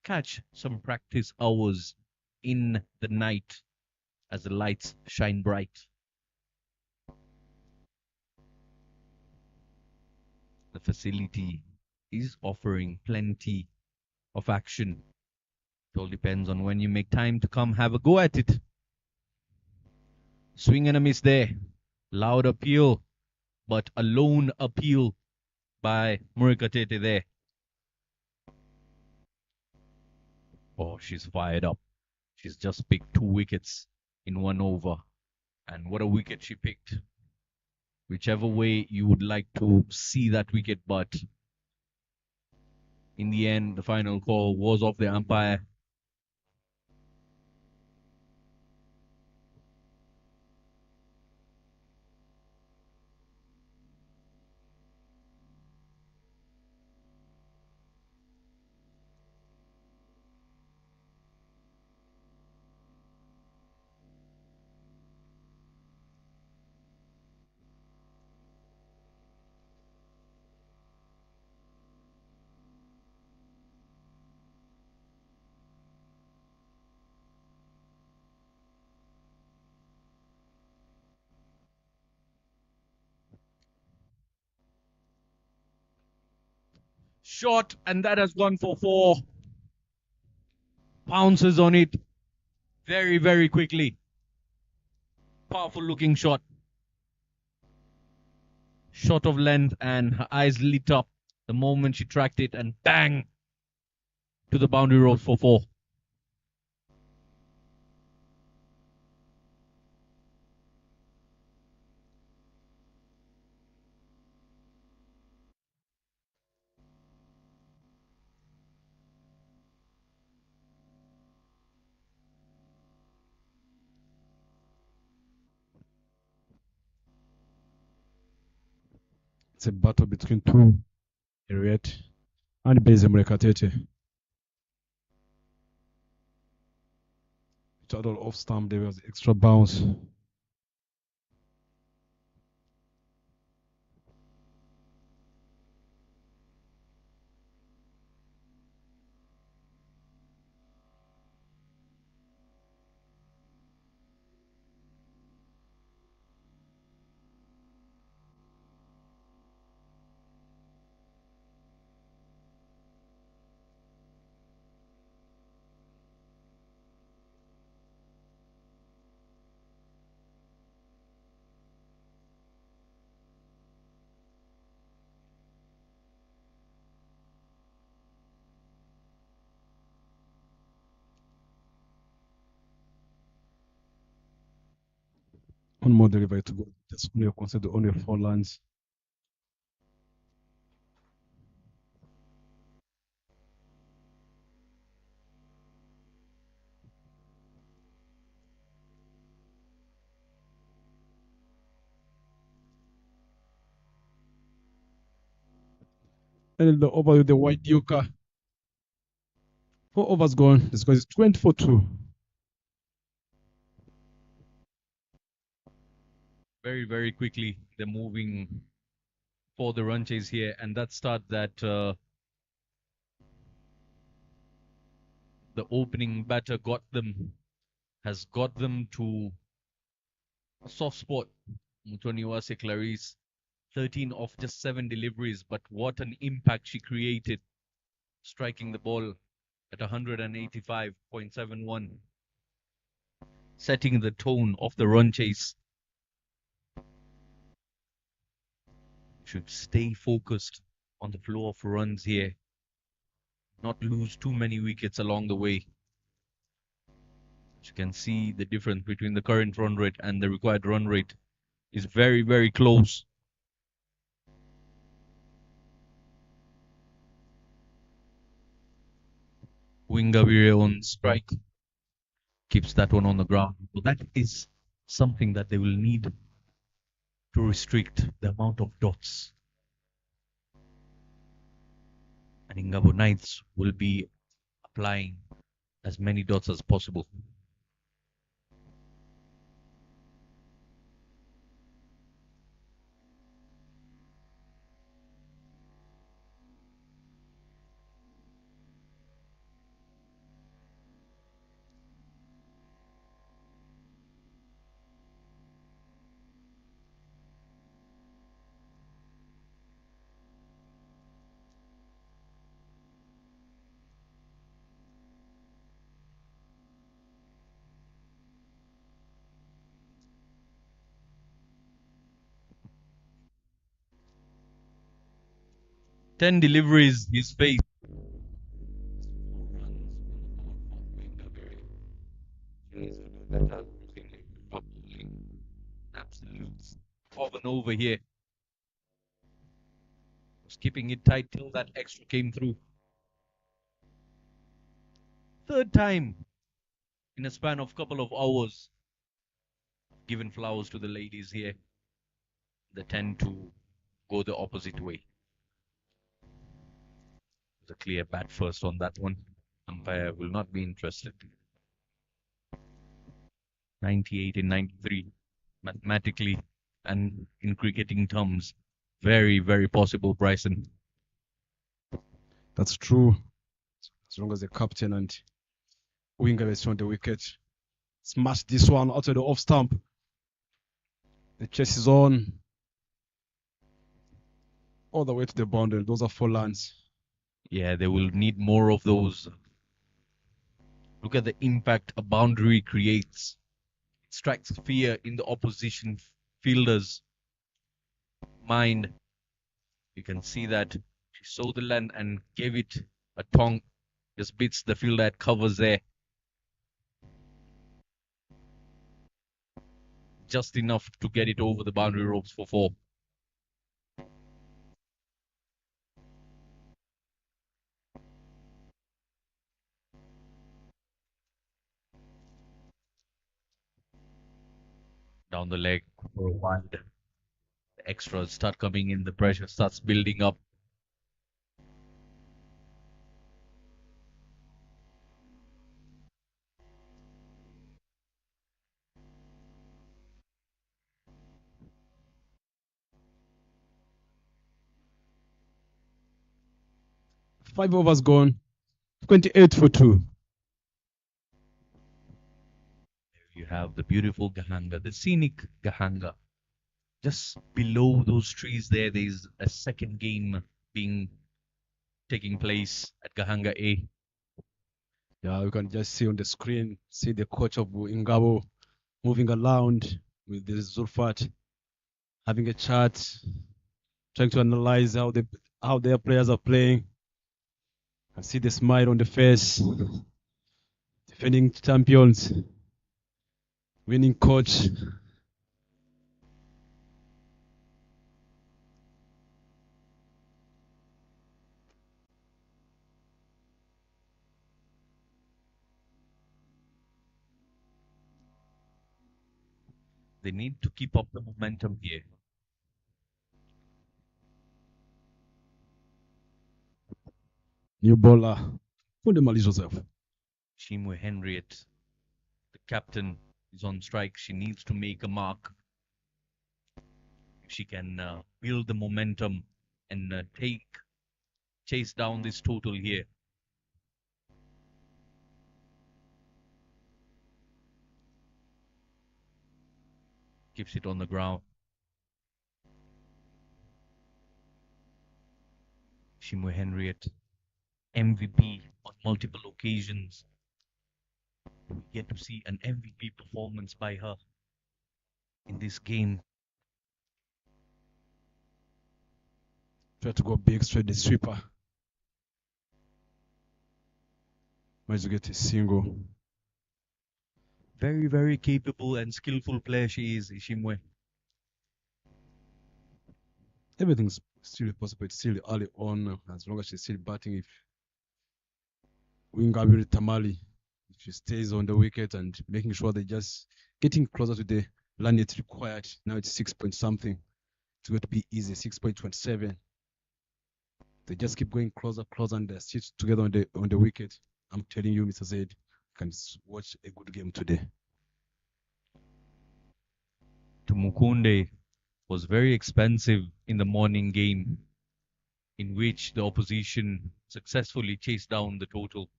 catch some practice hours in the night as the lights shine bright. The facility is offering plenty of action. It all depends on when you make time to come have a go at it. Swing and a miss there. Loud appeal, but a lone appeal by Murikatete there. Oh, she's fired up. She's just picked 2 wickets in 1 over. And what a wicket she picked. Whichever way you would like to see that wicket, but in the end, the final call was of the umpire. Shot, and that has gone for 4. Pounces on it very, very quickly. Powerful looking shot. Shot of length, and her eyes lit up the moment she tracked it, and bang to the boundary road for 4. It's a battle between 2, Harriet and Beze Mrekatete. Total off stump, there was extra bounce. One more delivery to go. That's only considered only 4 lines. And the over with the white yoker. 4 overs gone. The score is 20 for 2. Very, very quickly, they're moving for the run chase here, and that start that the opening batter has got them to a soft spot. Mutoniwase Clarice, 13 of just 7 deliveries, but what an impact she created, striking the ball at 185.71, setting the tone of the run chase. Should stay focused on the flow of runs here, not lose too many wickets along the way. As you can see, the difference between the current run rate and the required run rate is very, very close. Wingavire on strike keeps that one on the ground. So that is something that they will need to restrict the amount of dots. And Ingabo Knights will be applying as many dots as possible. Ten deliveries he's faced. Absolute of an over here. Was keeping it tight till that extra came through. Third time in a span of couple of hours. Given flowers to the ladies here. They tend to go the opposite way. The clear bat first on that one. Umpire will not be interested. 98 in 93. Mathematically and in cricketing terms, very, very possible, Bryson. That's true. As long as the captain and winger is on the wicket. Smash this one out of the off stump. The chase is on. All the way to the boundary. Those are 4 runs. Yeah, they will need more of those. Look at the impact a boundary creates. It strikes fear in the opposition fielder's mind. You can see that she saw the land and gave it a tongue. Just beats the fielder at covers there. Just enough to get it over the boundary ropes for 4. Down the leg for a while. The extras start coming in, the pressure starts building up. Five overs gone. 28 for 2. You have the beautiful Gahanga, the scenic Gahanga. Just below those trees there is a second game taking place at Gahanga A. Yeah, you can just see on the screen, see the coach of Ingabo moving around with the Zulfat, having a chat, trying to analyze how their players are playing. And see the smile on the face. Defending champions, winning coach. They need to keep up the momentum here. New bowler, Fundamali Joseph. Shimwe Henriette, the captain, is on strike. She needs to make a mark. if she can build the momentum and chase down this total here. Keeps it on the ground. Shimwe Henriette, MVP on multiple occasions. We get to see an MVP performance by her in this game. Try to go big straight the sweeper. Managed to get a single. Very, very capable and skillful player she is, Ishimwe. Everything's still possible. It's still early on, as long as she's still batting. If Ingabo Tamali, if she stays on the wicket and making sure they're just getting closer to the line it's required. Now it's 6 point something. It's going to be easy, 6.27. They just keep going closer, and they sit together on the wicket. I'm telling you, Mr. Zaid, you can watch a good game today. Tumukunde was very expensive in the morning game, in which the opposition successfully chased down the total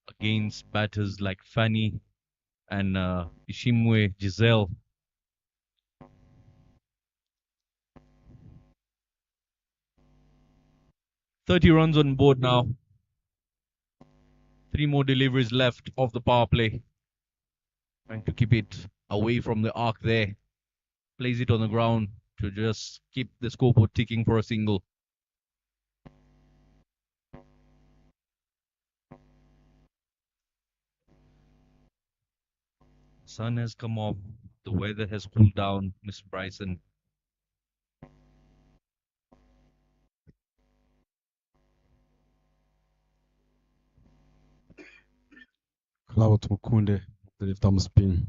against batters like Fanny and Ishimwe Giselle. "30 runs on board now. 3 more deliveries left of the power play. Trying to keep it away from the arc there. Plays it on the ground to just keep the scoreboard ticking for a single. Sun has come off. The weather has cooled down, Mr. Bryson. Klaus Mukunde, the left arm spin.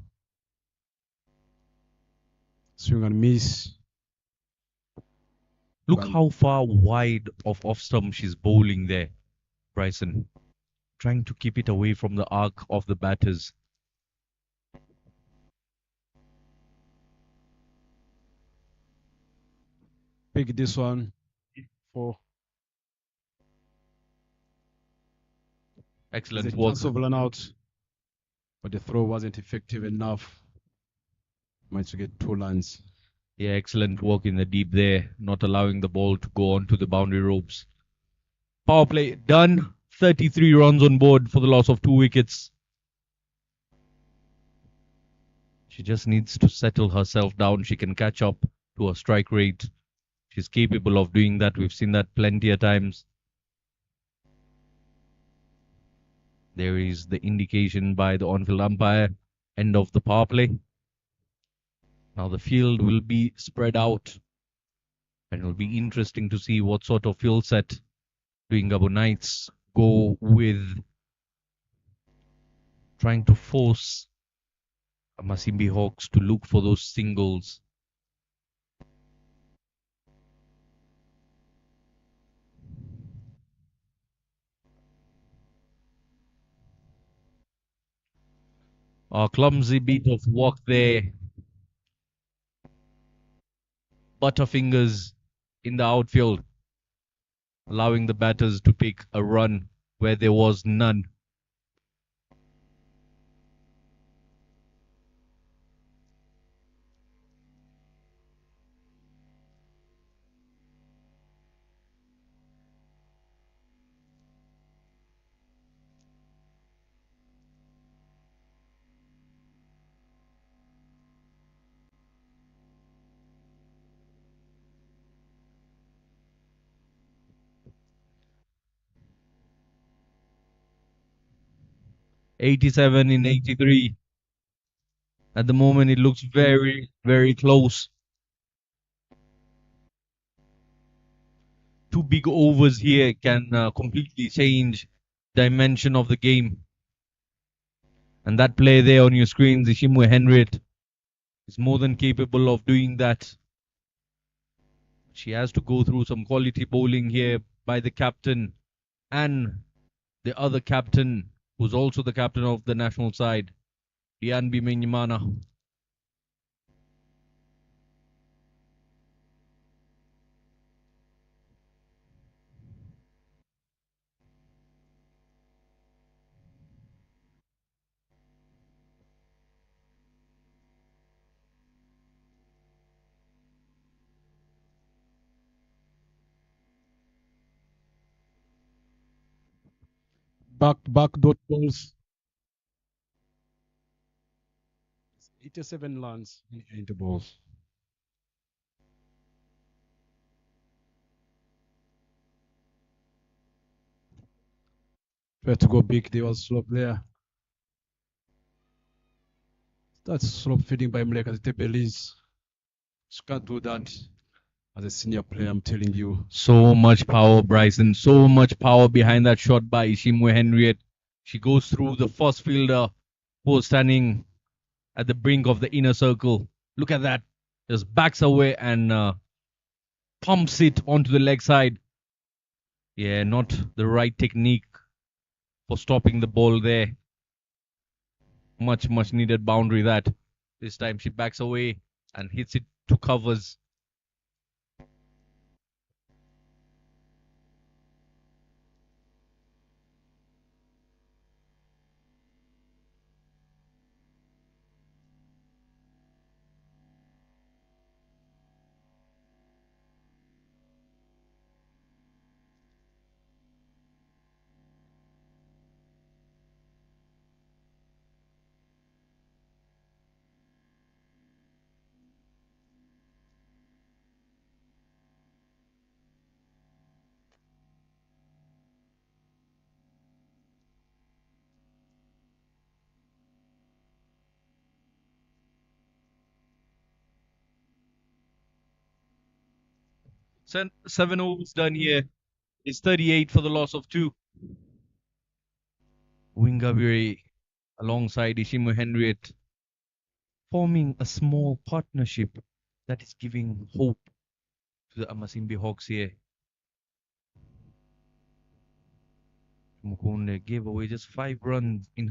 Swing and miss. Look Well- how far wide of off stump she's bowling there, Bryson. Trying to keep it away from the arc of the batters. Pick this one for Excellent there's a work. chance of run out, but the throw wasn't effective enough. Managed to get 2 runs. Yeah, excellent work in the deep there, not allowing the ball to go onto the boundary ropes. Power play done. 33 runs on board for the loss of 2 wickets. She just needs to settle herself down. She can catch up to her strike rate. She's capable of doing that. We've seen that plenty of times. There is the indication by the on-field umpire. End of the power play. Now the field will be spread out, and it will be interesting to see what sort of field set do Ingabo Knights go with, trying to force Masimi Hawks to look for those singles. A clumsy bit of work there. Butterfingers in the outfield, allowing the batters to pick a run where there was none. "87 in 83. At the moment, it looks very, very close. 2 big overs here can completely change dimension of the game. And that play there on your screens, Ishimwe Henriette, is more than capable of doing that. She has to go through some quality bowling here by the captain and the other captain, who's also the captain of the national side, Dian Bimenyimana. back dot balls. 87 runs in the balls. Try to go big. There was slope there. That's slope feeding by Mleka. The table is. You can't do that as a senior player, I'm telling you. So much power, Bryson. So much power behind that shot by Ishimwe Henriette. She goes through the first fielder who was standing at the brink of the inner circle. Look at that. Just backs away and pumps it onto the leg side. Yeah, not the right technique for stopping the ball there. Much needed boundary that. This time she backs away and hits it to covers. Seven overs done here. It's 38 for the loss of two. Wingabiri alongside Ishimo Henriette forming a small partnership that is giving hope to the Masimi Hawks here. Mukunde gave away just 5 runs in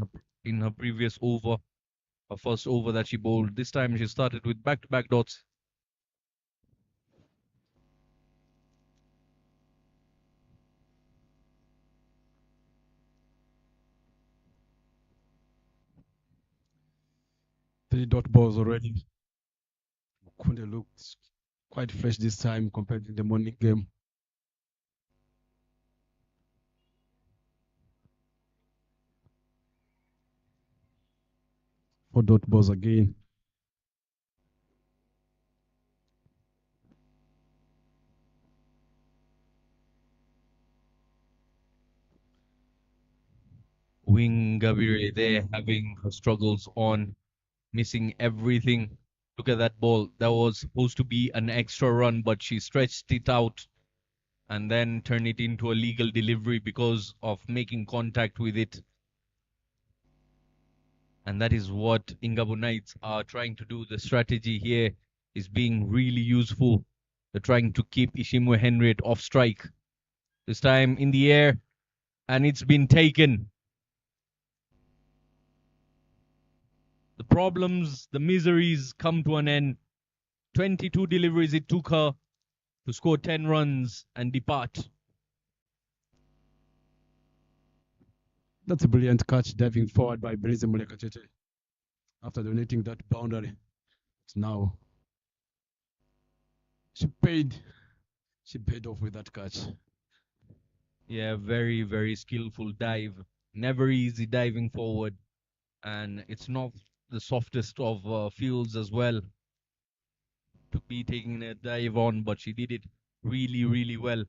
her previous over, her first over that she bowled. This time she started with back-to-back dots. Three dot balls already. Kunde looks quite fresh this time compared to the morning game. Four dot balls again. Wingabiri there having her struggles on, missing everything. Look at that ball. That was supposed to be an extra run, but she stretched it out and then turned it into a legal delivery because of making contact with it. And that is what Ingabo Knights are trying to do. The strategy here is being really useful. They're trying to keep Ishimwe Henriette off strike. This time in the air, and it's been taken. The problems, the miseries come to an end. 22 deliveries it took her to score 10 runs and depart. That's a brilliant catch diving forward by Belize Mulekatete after donating that boundary. Now she paid off with that catch. Yeah, very skillful dive. Never easy diving forward. And it's not the softest of fields as well to be taking a dive on, but she did it really well.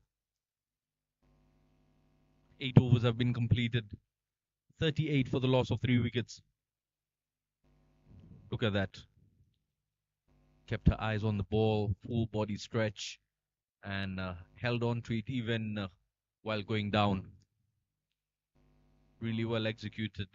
8 overs have been completed. 38 for the loss of 3 wickets. Look at that. Kept her eyes on the ball, full body stretch, and held on to it even while going down. Really well executed.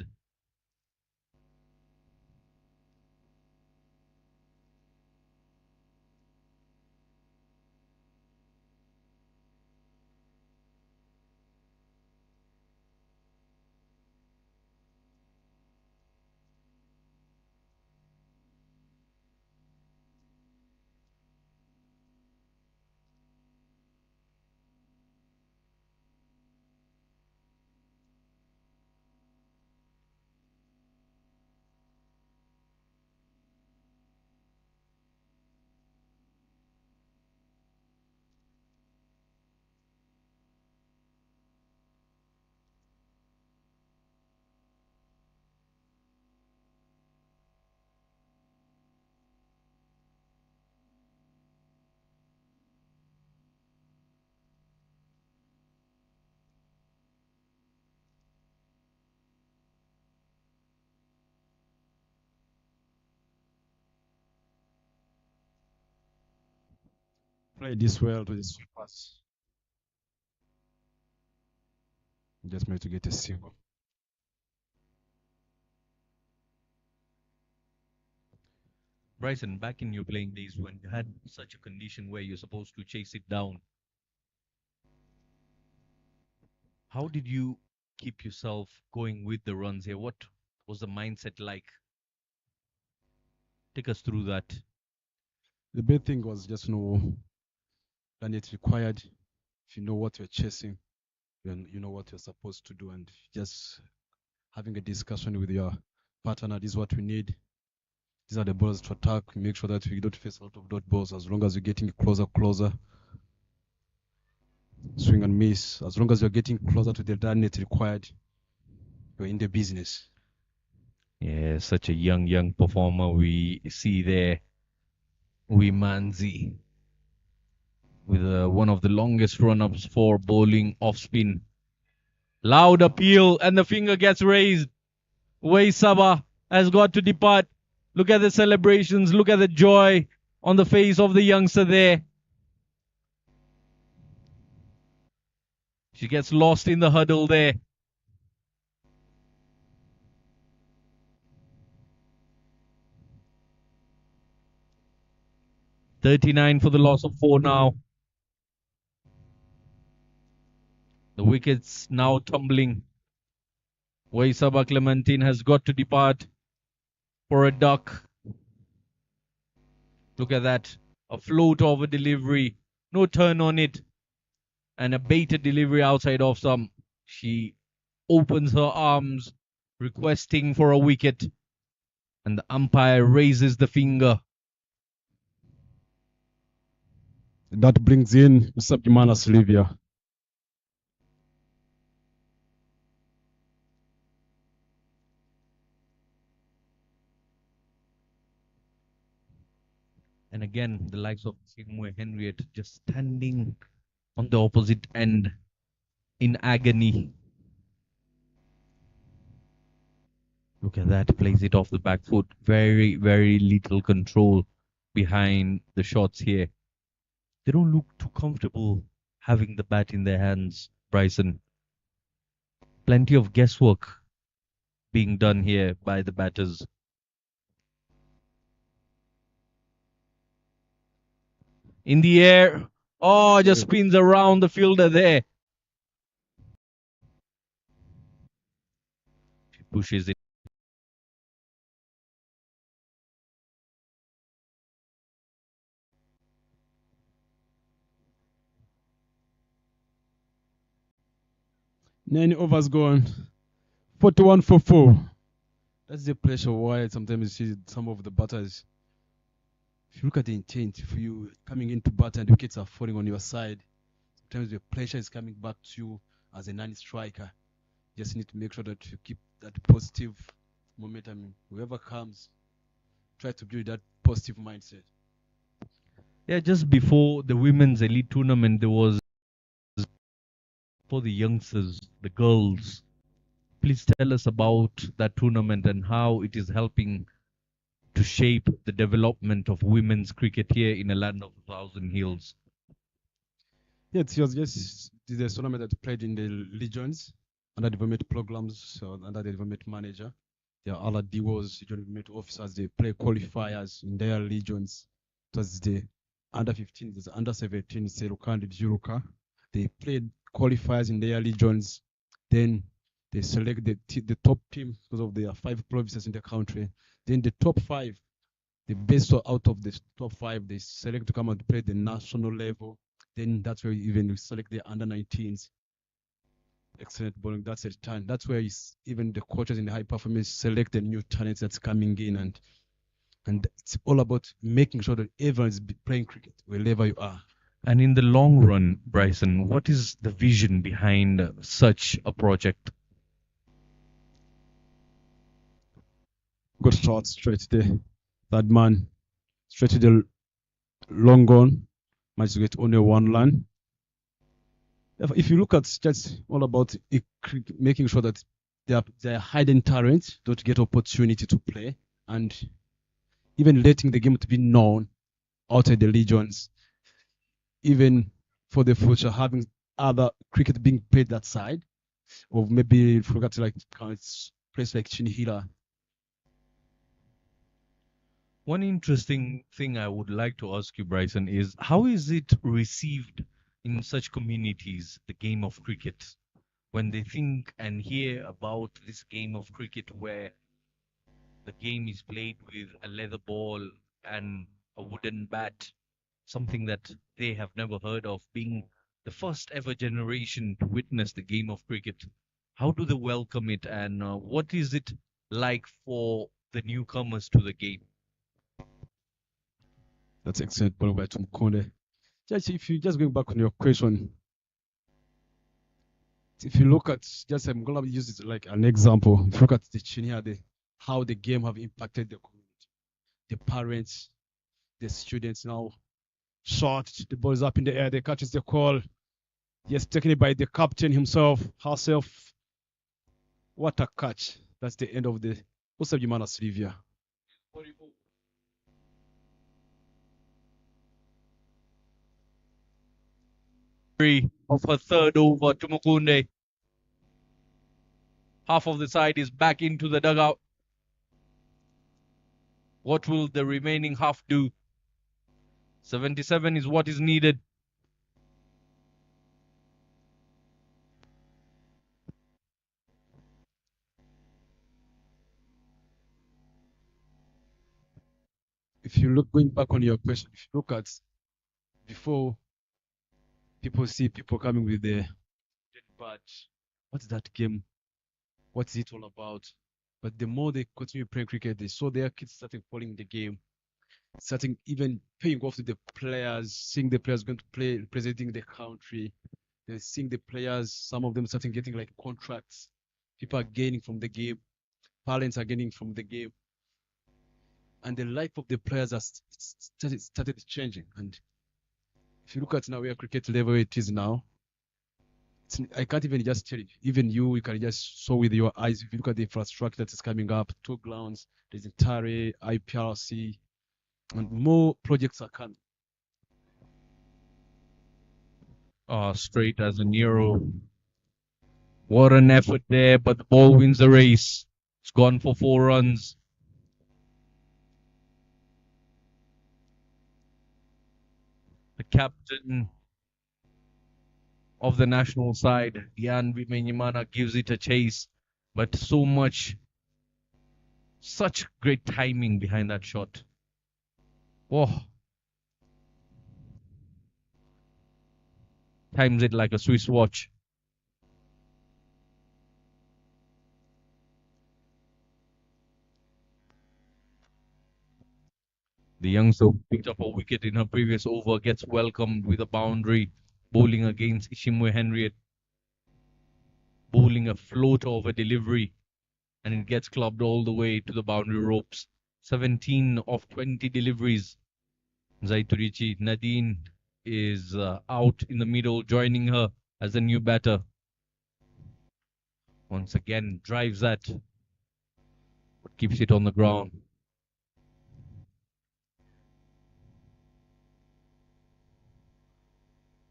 Play this well to this pass. Just managed to get a single. Bryson, back in your playing days when you had such a condition where you're supposed to chase it down, how did you keep yourself going with the runs here? What was the mindset like? Take us through that. The big thing was just know that it's required. If you know what you're chasing, then you know what you're supposed to do, and just having a discussion with your partner. This is what we need. These are the balls to attack. Make sure that we don't face a lot of dot balls. As long as you're getting closer, swing and miss. As long as you're getting closer to the net required, you're in the business. Yeah, such a young performer we see there. Manzi with one of the longest run-ups for bowling off spin. Loud appeal and the finger gets raised. Saba has got to depart. Look at the celebrations. Look at the joy on the face of the youngster there. She gets lost in the huddle there. $39 for the loss of 4 now. The wickets now tumbling. Saba Clementine has got to depart for a duck. Look at that. A float over delivery. No turn on it. And a baited delivery outside off stump. She opens her arms, requesting for a wicket. And the umpire raises the finger. That brings in Sabimana Silvia. And again, the likes of Singmue Henriette just standing on the opposite end in agony. Look at that, plays it off the back foot. Very little control behind the shots here. They don't look too comfortable having the bat in their hands, Bryson. Plenty of guesswork being done here by the batters. In the air. Oh, just spins around the fielder there. She pushes it. Nine overs gone. 41 for 4. That's the pressure why sometimes you see some of the batters. If you look at the intent, if you coming into bat and the wickets are falling on your side, sometimes the pressure is coming back to you as a non-striker. You just need to make sure that you keep that positive momentum. Whoever comes, try to build that positive mindset. Yeah, just before the women's elite tournament, there was for the youngsters, the girls. Please tell us about that tournament and how it is helping to shape the development of women's cricket here in a land of 1,000 hills. Yeah, it was just the tournament that played in the Legions under development programs, under the development manager. There are other DOs, development officers, they play qualifiers in their Legions. It was the under 15, the under 17, Seruka and Juruka. They played qualifiers in their Legions. Then they select the top team because of their 5 provinces in the country. Then the top 5, the best out of the top 5, they select to come and play the national level. Then that's where even we select the under 19s. Excellent bowling. That's the time. That's where even the coaches in the high performance select the new talents that's coming in, and it's all about making sure that everyone is playing cricket wherever you are. And in the long run, Bryson, what is the vision behind such a project? Good shot straight there. That man straight to the long on. Managed to get only 1 run. If you look at just all about making sure that they are hidden talents don't get opportunity to play, and even letting the game to be known outside the Legions. even for the future, having other cricket being played that side, or maybe forgot to like place like Chinhila. One interesting thing I would like to ask you, Bryson, is how is it received in such communities, the game of cricket, when they think and hear about this game of cricket where the game is played with a leather ball and a wooden bat, something that they have never heard of, being the first ever generation to witness the game of cricket? How do they welcome it, and what is it like for the newcomers to the game? That's excellent point by Tom Konde. Just if you just going back on your question, if you look at just I'm gonna use it like an example. If you look at the Chinia, how the game have impacted the community, the parents, the students now. Shot, the ball is up in the air, the catches the call. Yes, taken it by the captain himself, herself. What a catch. That's the end of the what's up, Jumana Silvia. Of her third over to Mukunde. Half of the side is back into the dugout. What will the remaining half do? 77 is what is needed. If you look going back on your question, if you look at before people see people coming with the badge, what's that game? What's it all about? But the more they continue playing cricket, they saw their kids starting following the game, starting even paying off to the players, seeing the players going to play representing the country. They're seeing the players, some of them starting getting like contracts. People are gaining from the game. Parents are gaining from the game. And the life of the players has started changing. And if you look at now where cricket level it is now, I can't even just tell you. Even you can just saw with your eyes. If you look at the infrastructure that is coming up, 2 grounds, there's Intare, IPRC, and more projects are coming. Straight as a Nero. What an effort there, but the ball wins the race. It's gone for 4 runs. The captain of the national side, Yan Vimenyimana, gives it a chase, but such great timing behind that shot. Oh, times it like a Swiss watch. The youngster who picked up a wicket in her previous over gets welcomed with a boundary, bowling against Ishimwe Henriette, bowling a float of a delivery, and it gets clubbed all the way to the boundary ropes. 17 of 20 deliveries. Zaiturichi Nadine is out in the middle, joining her as a new batter. Once again, drives that, but keeps it on the ground.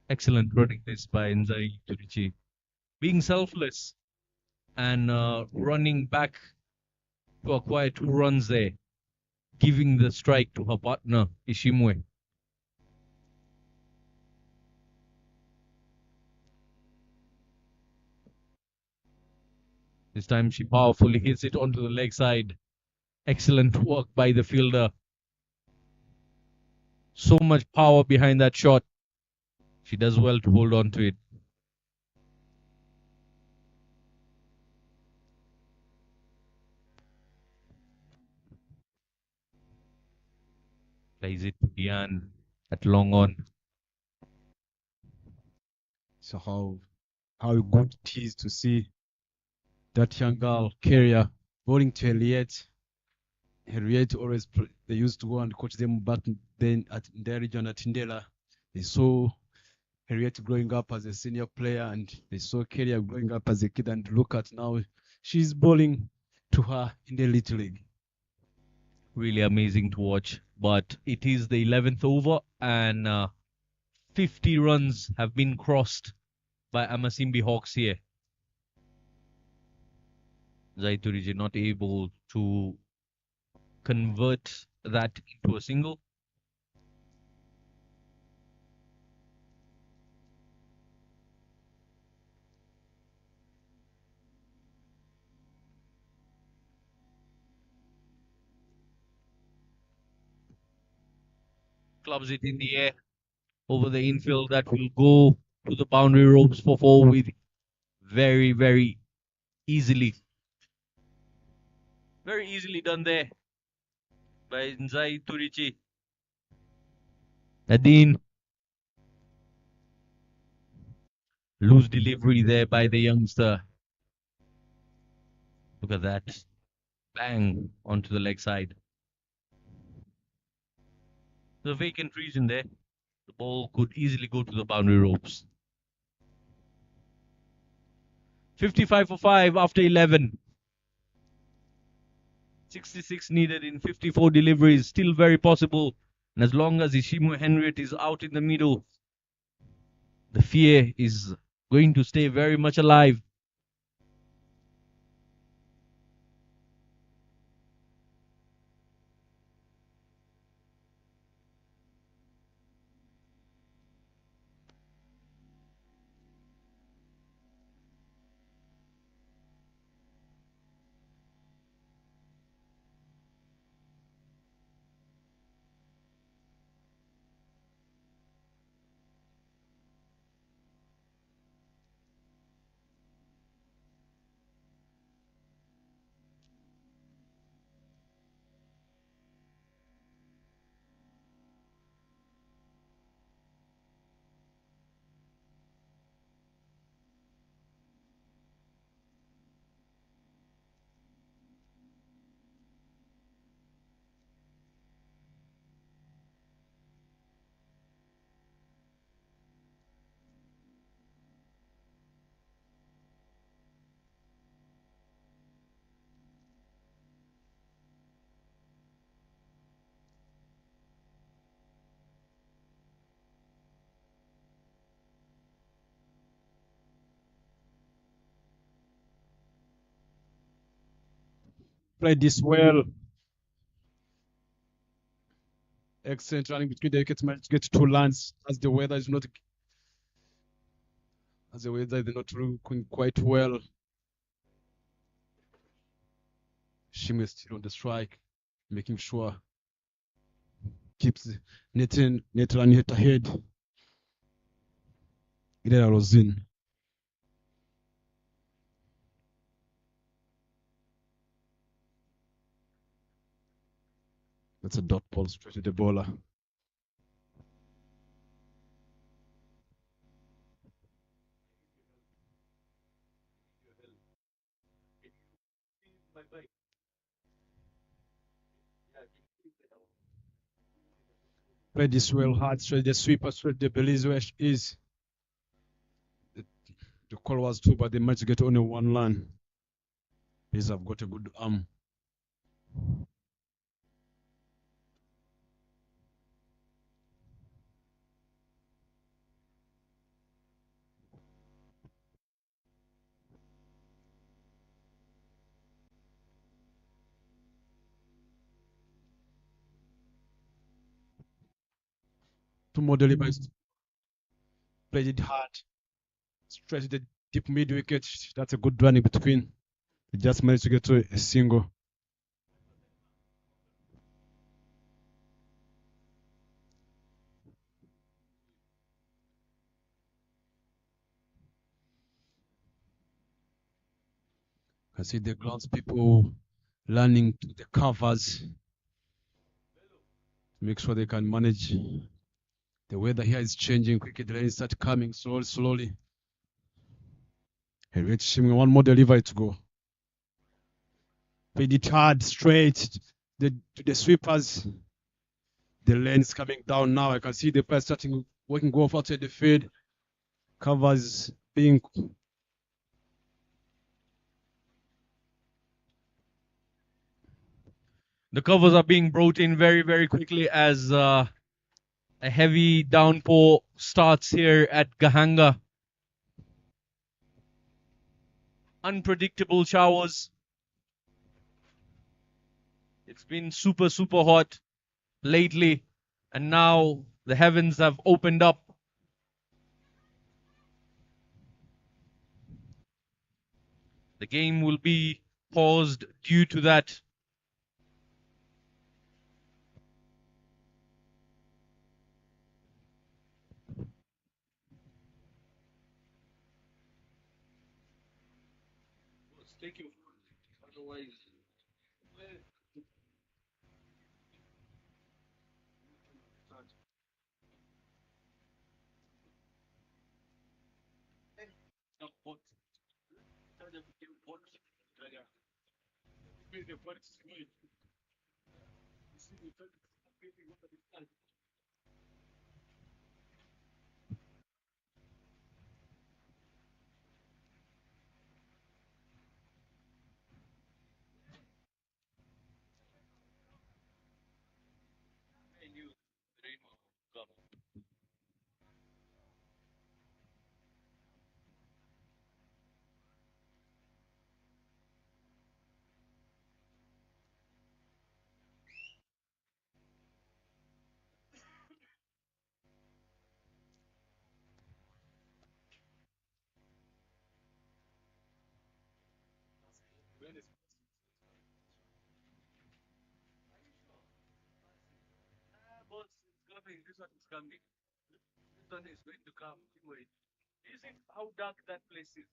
Excellent running this by Nzai Turichi. Being selfless and running back to acquire 2 runs there, giving the strike to her partner, Ishimwe. This time she powerfully hits it onto the leg side. Excellent work by the fielder. So much power behind that shot. She does well to hold on to it. Plays it to Dian at long on. So how good it is to see that young girl carrier bowling to Harriet. Harriet always they used to go and coach them back then at their region at Indela. They saw Harriet growing up as a senior player, and they saw Keria growing up as a kid. And look at now, she's bowling to her in the Little League. Really amazing to watch. But it is the 11th over, and 50 runs have been crossed by Masimi Hawks here. Zaituriji not able to convert that into a single. Clubs it in the air over the infield that will go to the boundary ropes for four with very, very easily. Very easily done there by Nzai Turichi. Nadine. Loose delivery there by the youngster. Look at that. Bang onto the leg side. The vacant region there. The ball could easily go to the boundary ropes. 55 for 5 after 11. 66 needed in 54 deliveries. Still very possible. And as long as Ishimu Henriette is out in the middle, the fear is going to stay very much alive. Played this well. Excellent running between the wickets. Managed to get two lands as the weather is not looking quite well. Shim is still on the strike, making sure keeps Nathan hit ahead. Ilera Rosin. That's a dot ball straight to the bowler. Played this well hard, straight the sweeper, straight the bellies where she is. The call was two, but they managed to get only one run. These have got a good arm. Two more delivers. Played it hard. Straight to the deep mid wicket. That's a good run in between. They just managed to get to a single. I see the grounds people learning to the covers to make sure they can manage. The weather here is changing quickly. The rain starts coming slowly. And we're one more delivery to go. Played it hard, straight. To the sweepers. The lane is coming down now. I can see the players starting working off outside the field. Covers being The covers are being brought in very, very quickly as A heavy downpour starts here at Gahanga. Unpredictable showers. It's been super, super hot lately, and now the heavens have opened up. The game will be paused due to that. This one is coming. This one is going to come. Wait. You see how dark that place is?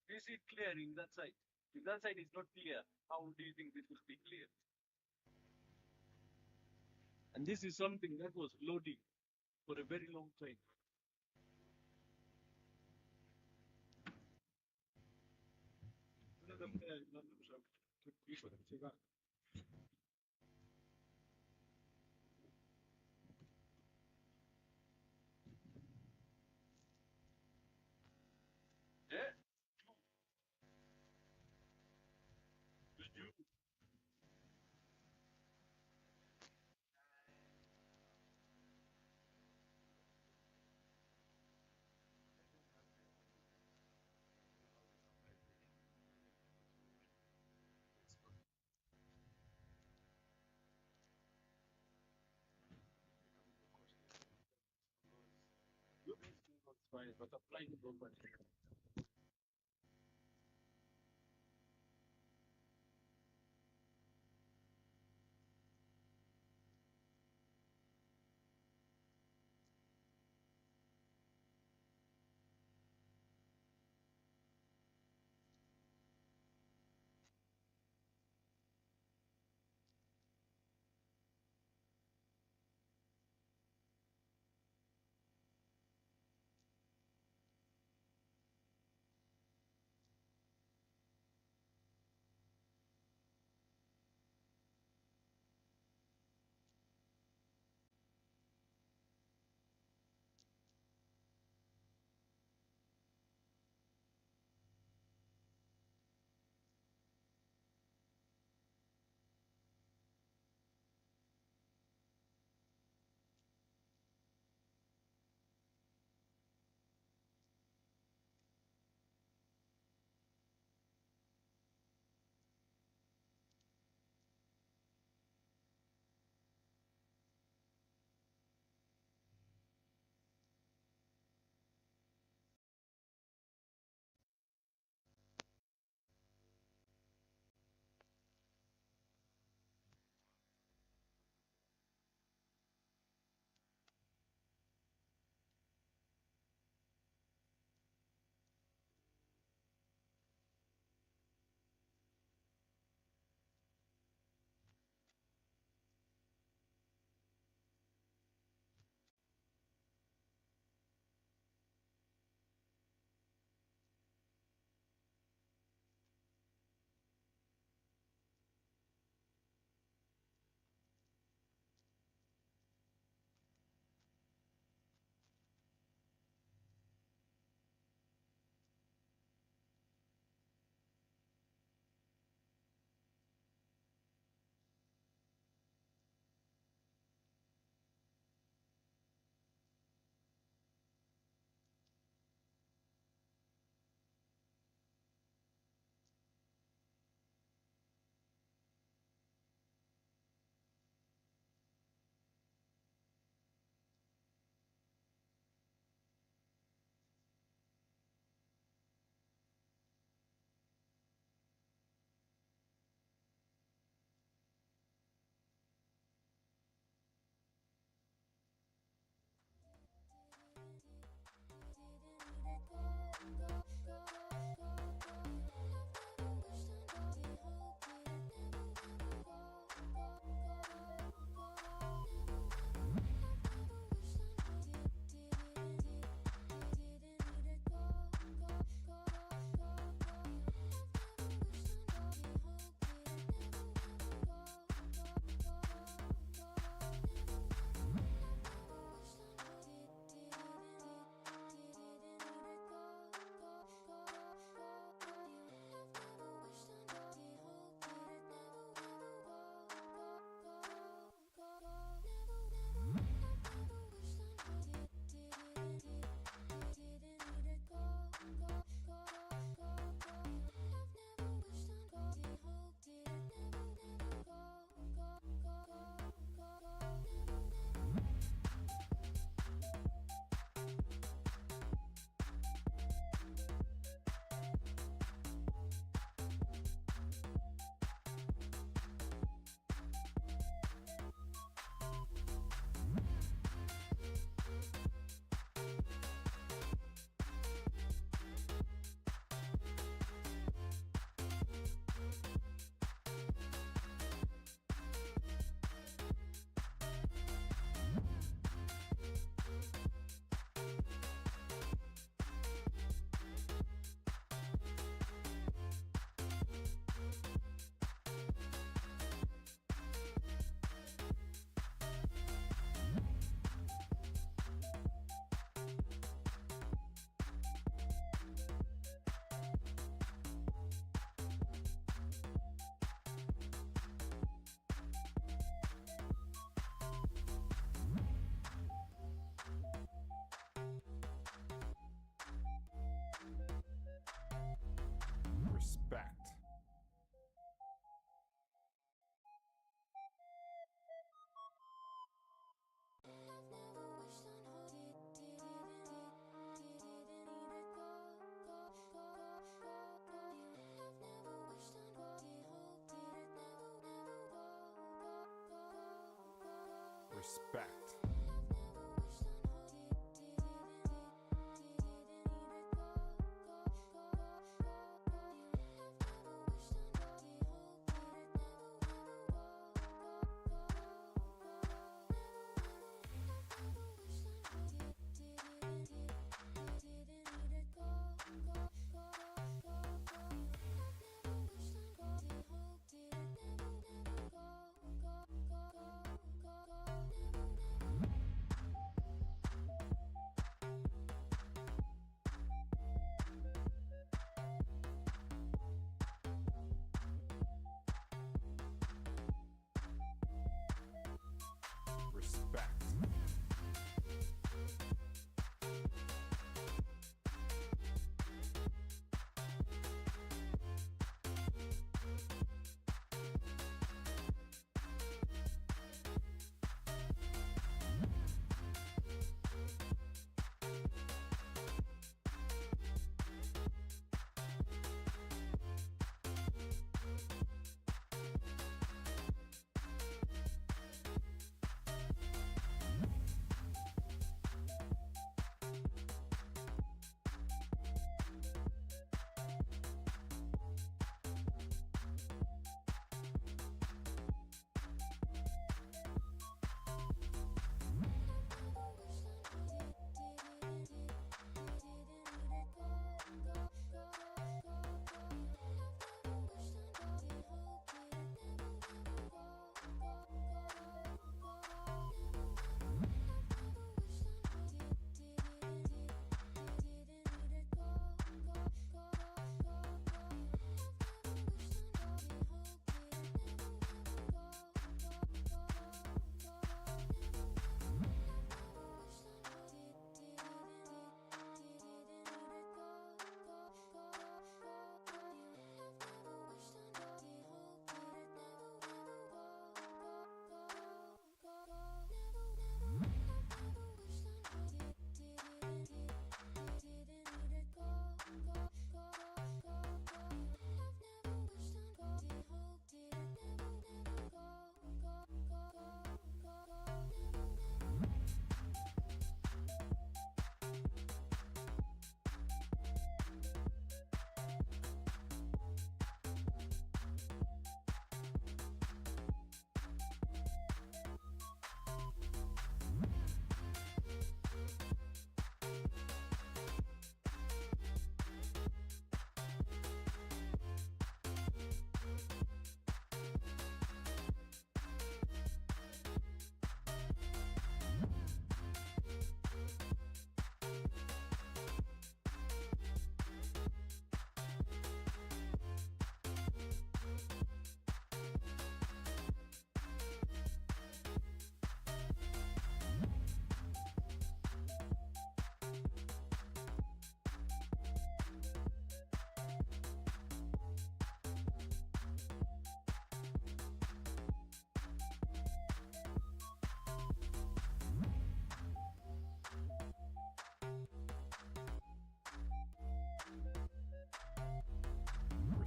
Do you see it clearing that side? If that side is not clear, how do you think this will be clear? And this is something that was loading for a very long time. Yeah. Fine, but applying properly. Respect. Respect.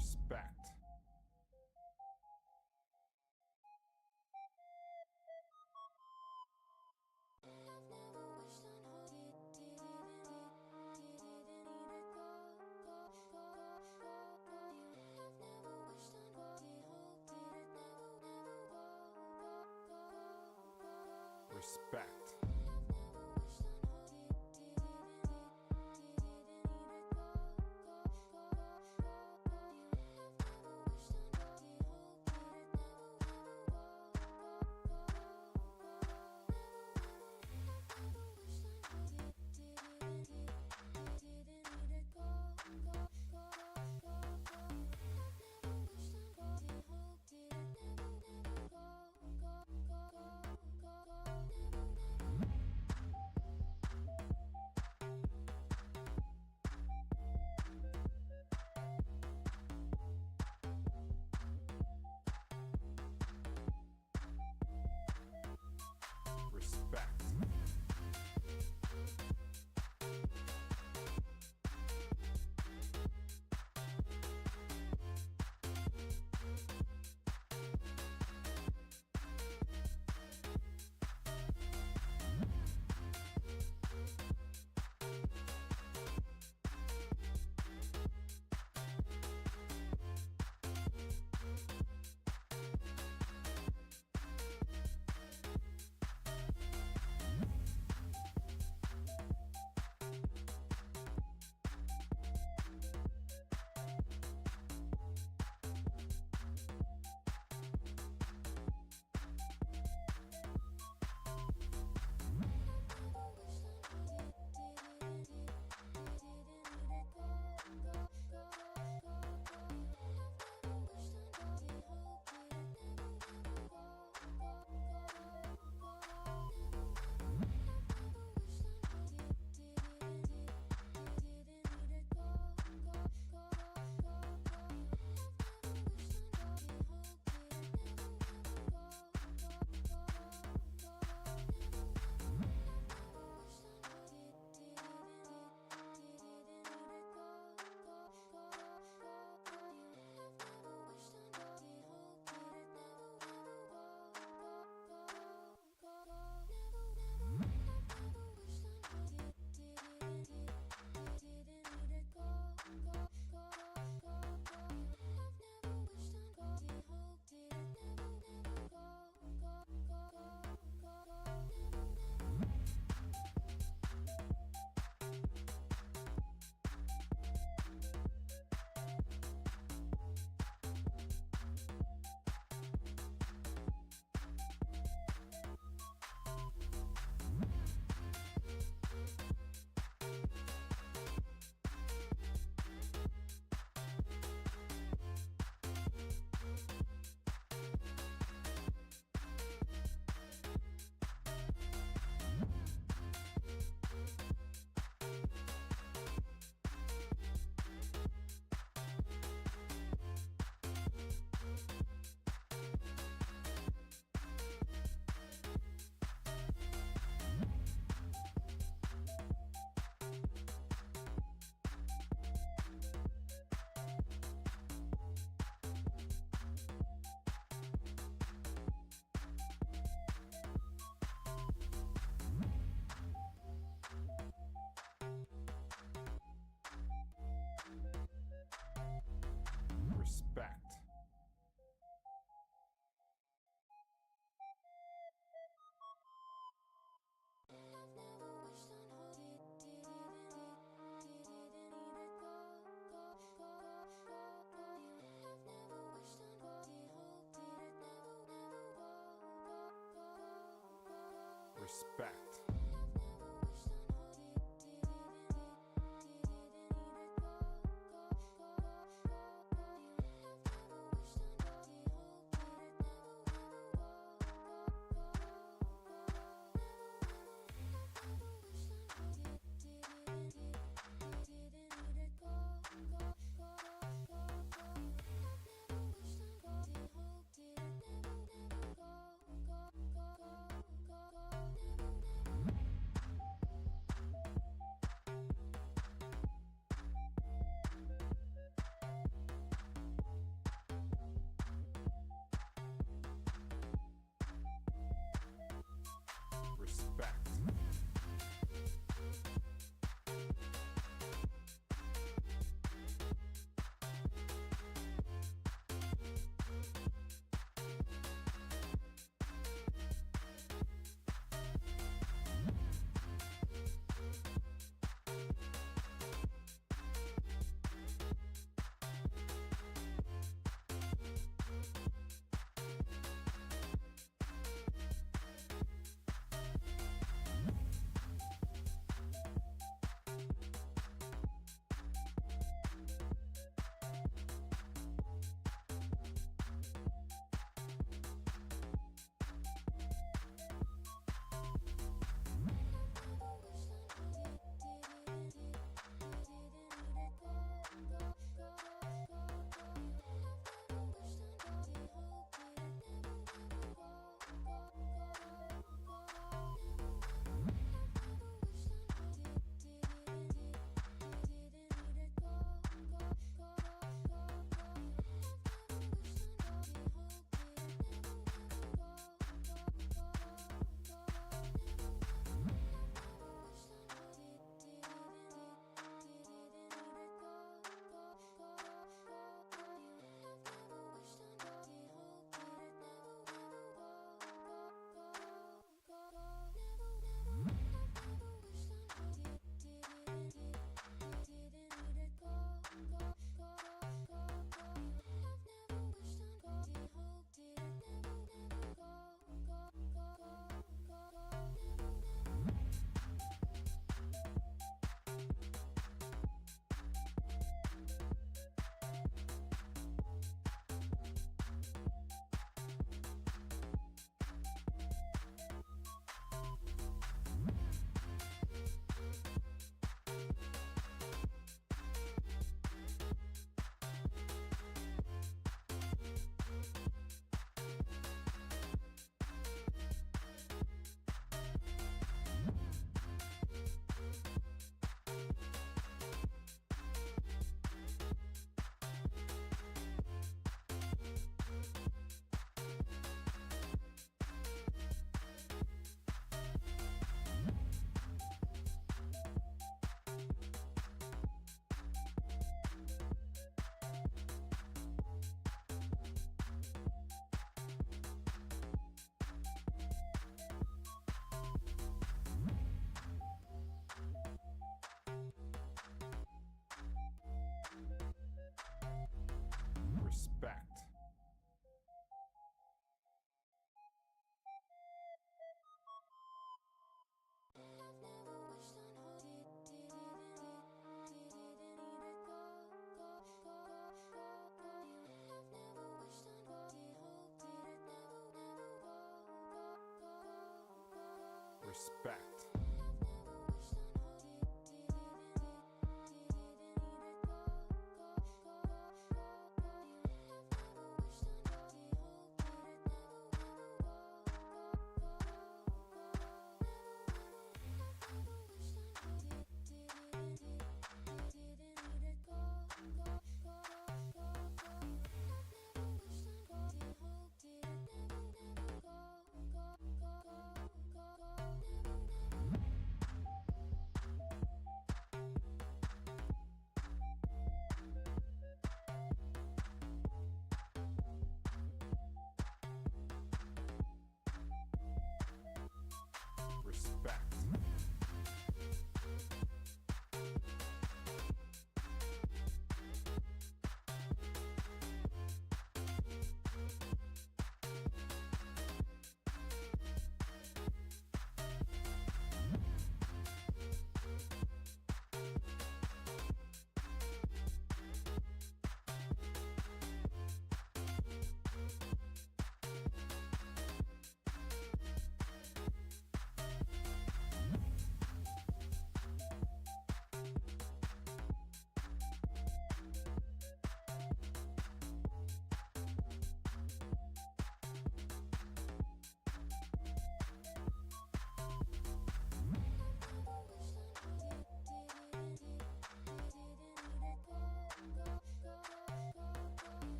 Respect. Respect.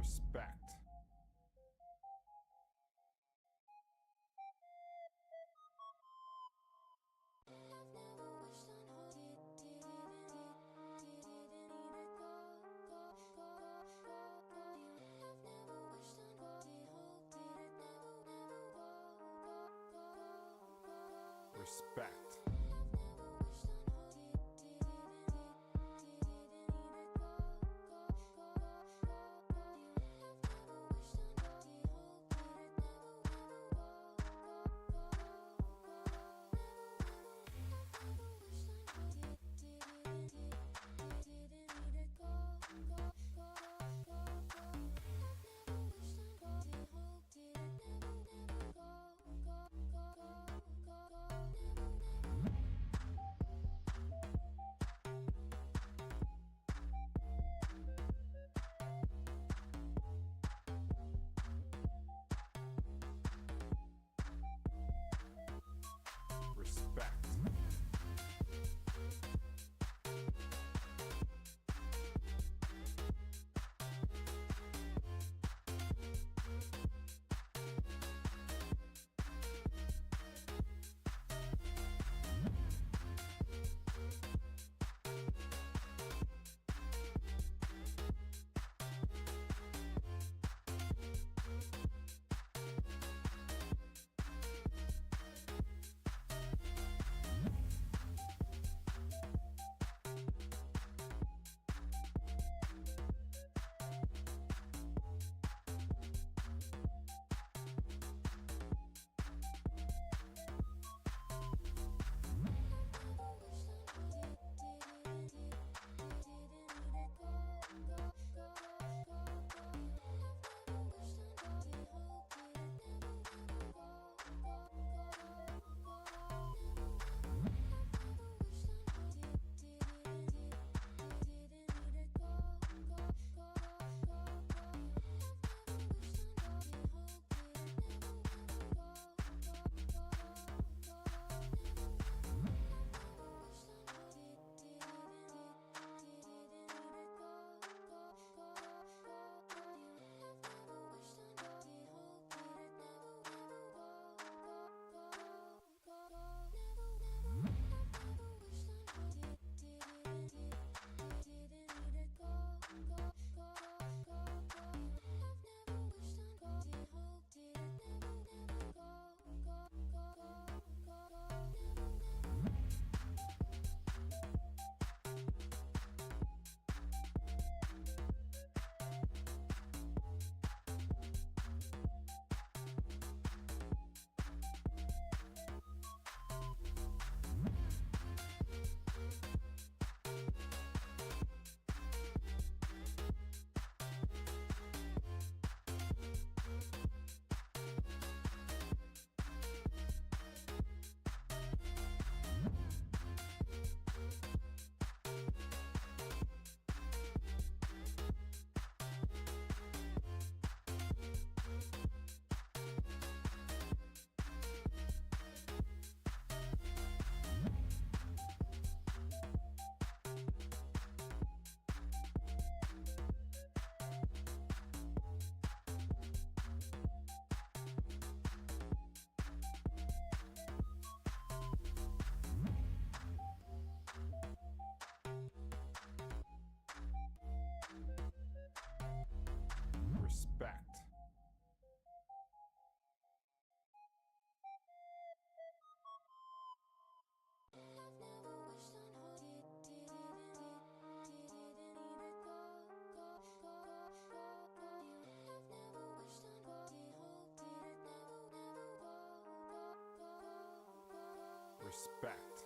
Respect. Respect. Respect. Respect. Respect.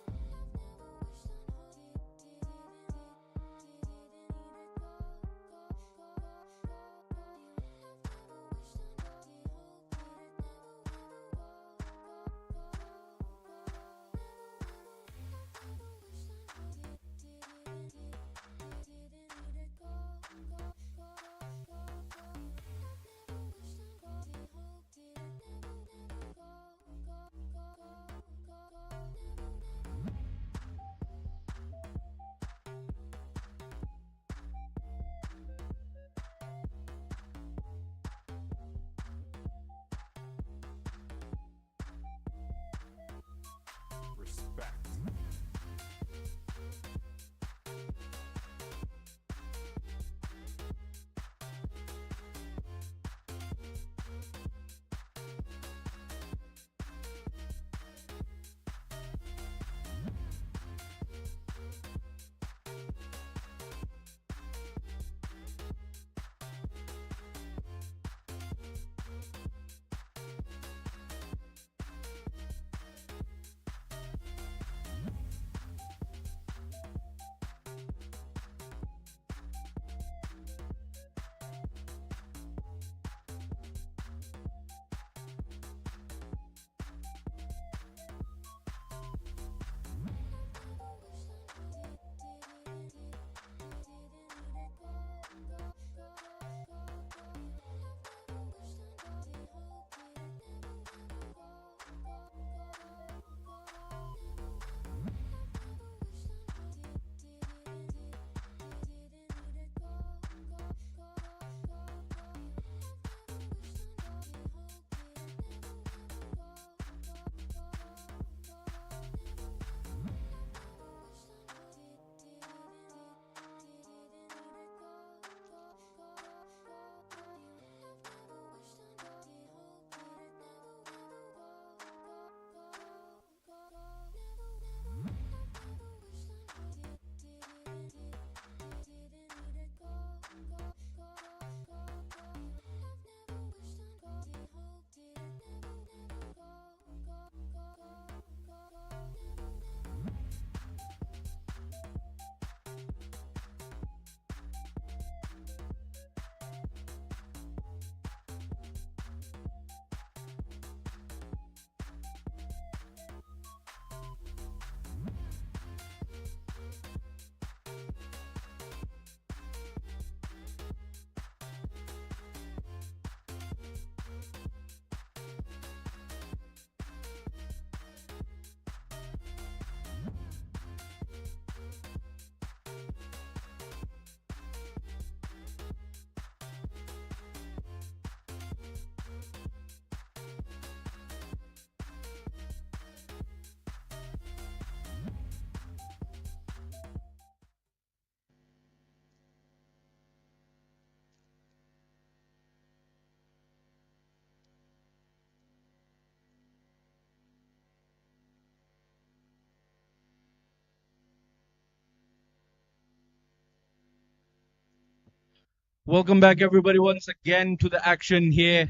Welcome back, everybody, once again to the action here.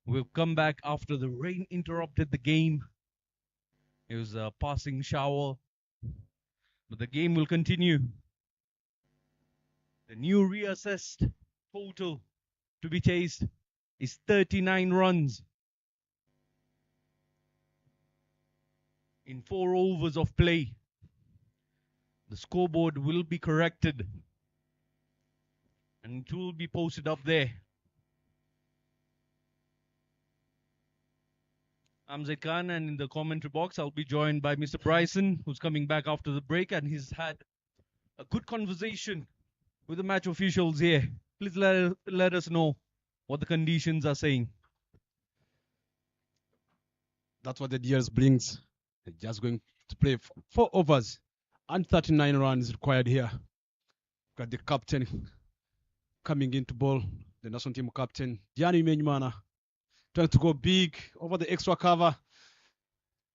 We've come back after the rain interrupted the game. It was a passing shower, but the game will continue. The new reassessed total to be chased is 39 runs in 4 overs of play. The scoreboard will be corrected and it will be posted up there. I'm Zaid Khan, and in the commentary box, I'll be joined by Mr. Bryson, who's coming back after the break, and he's had a good conversation with the match officials here. Please let us know what the conditions are saying. That's what the Deers brings. They're just going to play 4 overs and 39 runs required here. Got the captain coming into ball, the national team captain, Gianni Menyumana, trying to go big over the extra cover.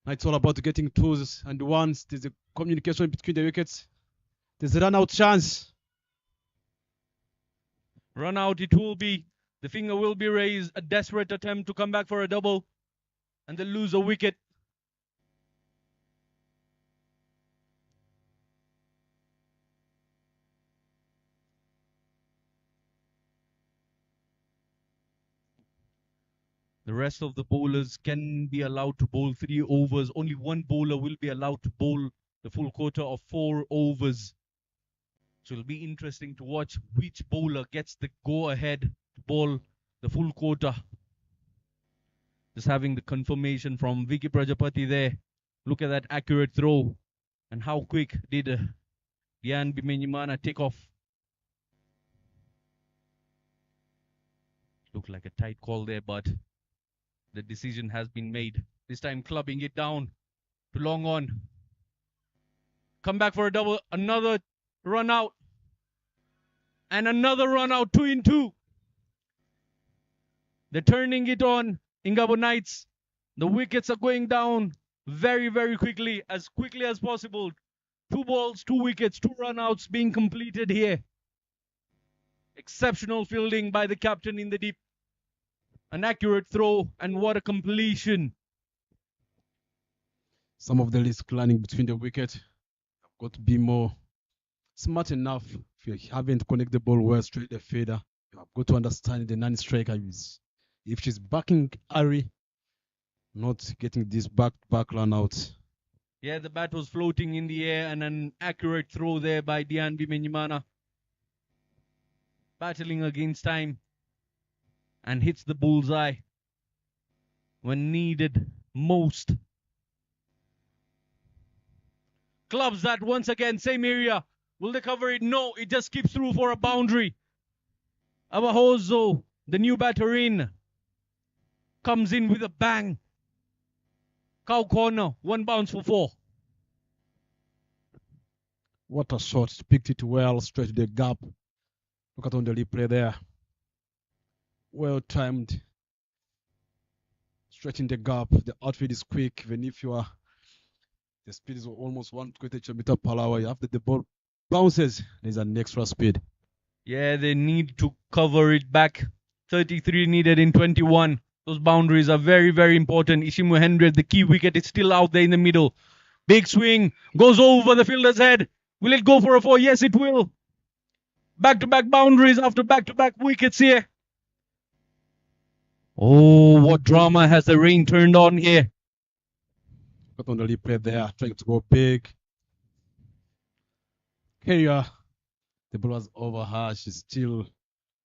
Now it's all about getting twos and ones. There's a communication between the wickets. There's a run-out chance. Run out it will be. The finger will be raised. A desperate attempt to come back for a double. And they lose a wicket. The rest of the bowlers can be allowed to bowl 3 overs. Only one bowler will be allowed to bowl the full quota of 4 overs. So it'll be interesting to watch which bowler gets the go-ahead to bowl the full quota. Just having the confirmation from Vicky Prajapati there. Look at that accurate throw. And how quick did Dian Bimenyimana take off. Looked like a tight call there, but the decision has been made. This time clubbing it down to long on. Come back for a double. Another run out. And another run out. 2 in 2. They're turning it on. Ingabo Knights. The wickets are going down very, very quickly as possible. 2 balls, 2 wickets, 2 run outs being completed here. Exceptional fielding by the captain in the deep. An accurate throw, and what a completion. Some of the risk planning between the wicket. I've got to be more smart enough. If you haven't connected the ball well straight the fader, you have got to understand the non-striker is, if she's backing Ari, not getting this back run out. Yeah, the bat was floating in the air, and an accurate throw there by Dian Bimenyimana. Battling against time. And hits the bullseye when needed most. Clubs that once again, same area. Will they cover it? No, it just skips through for a boundary. Abahozo, the new batter in, comes in with a bang. Cow corner, 1 bounce for 4. What a shot. Picked it well, straight to the gap. Look at on the replay there. Well timed. Straight in the gap. The outfield is quick. Even if the speed is almost 120 km per hour, you have the ball bounces. There's an extra speed. Yeah, they need to cover it back. 33 needed in 21. Those boundaries are very, very important. Ishimu 100, the key wicket, is still out there in the middle. Big swing. Goes over the fielder's head. Will it go for a 4? Yes, it will. Back-to-back boundaries after back-to-back wickets here. Oh, what drama has the rain turned on here? Got on the replay there, trying to go big. Here, the ball was over her. She's still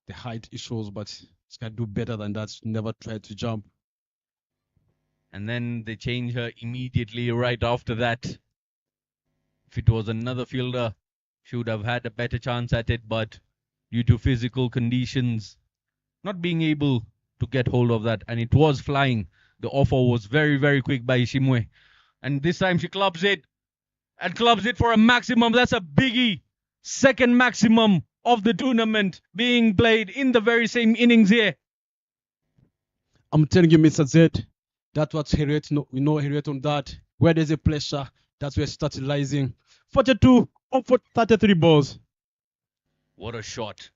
the height issues, but she can do better than that. She never tried to jump. And then they change her immediately right after that. If it was another fielder, she would have had a better chance at it, but due to physical conditions, not being able to get hold of that, and it was flying. The offer was very, very quick by Ishimwe. And this time she clubs it, and clubs it for a maximum. That's a biggie. Second maximum of the tournament being played in the very same innings here. I'm telling you, Mr. Z, that's what we know Harriet on that. Where there's a pressure, that's where she started rising. 42 of 33 balls. What a shot.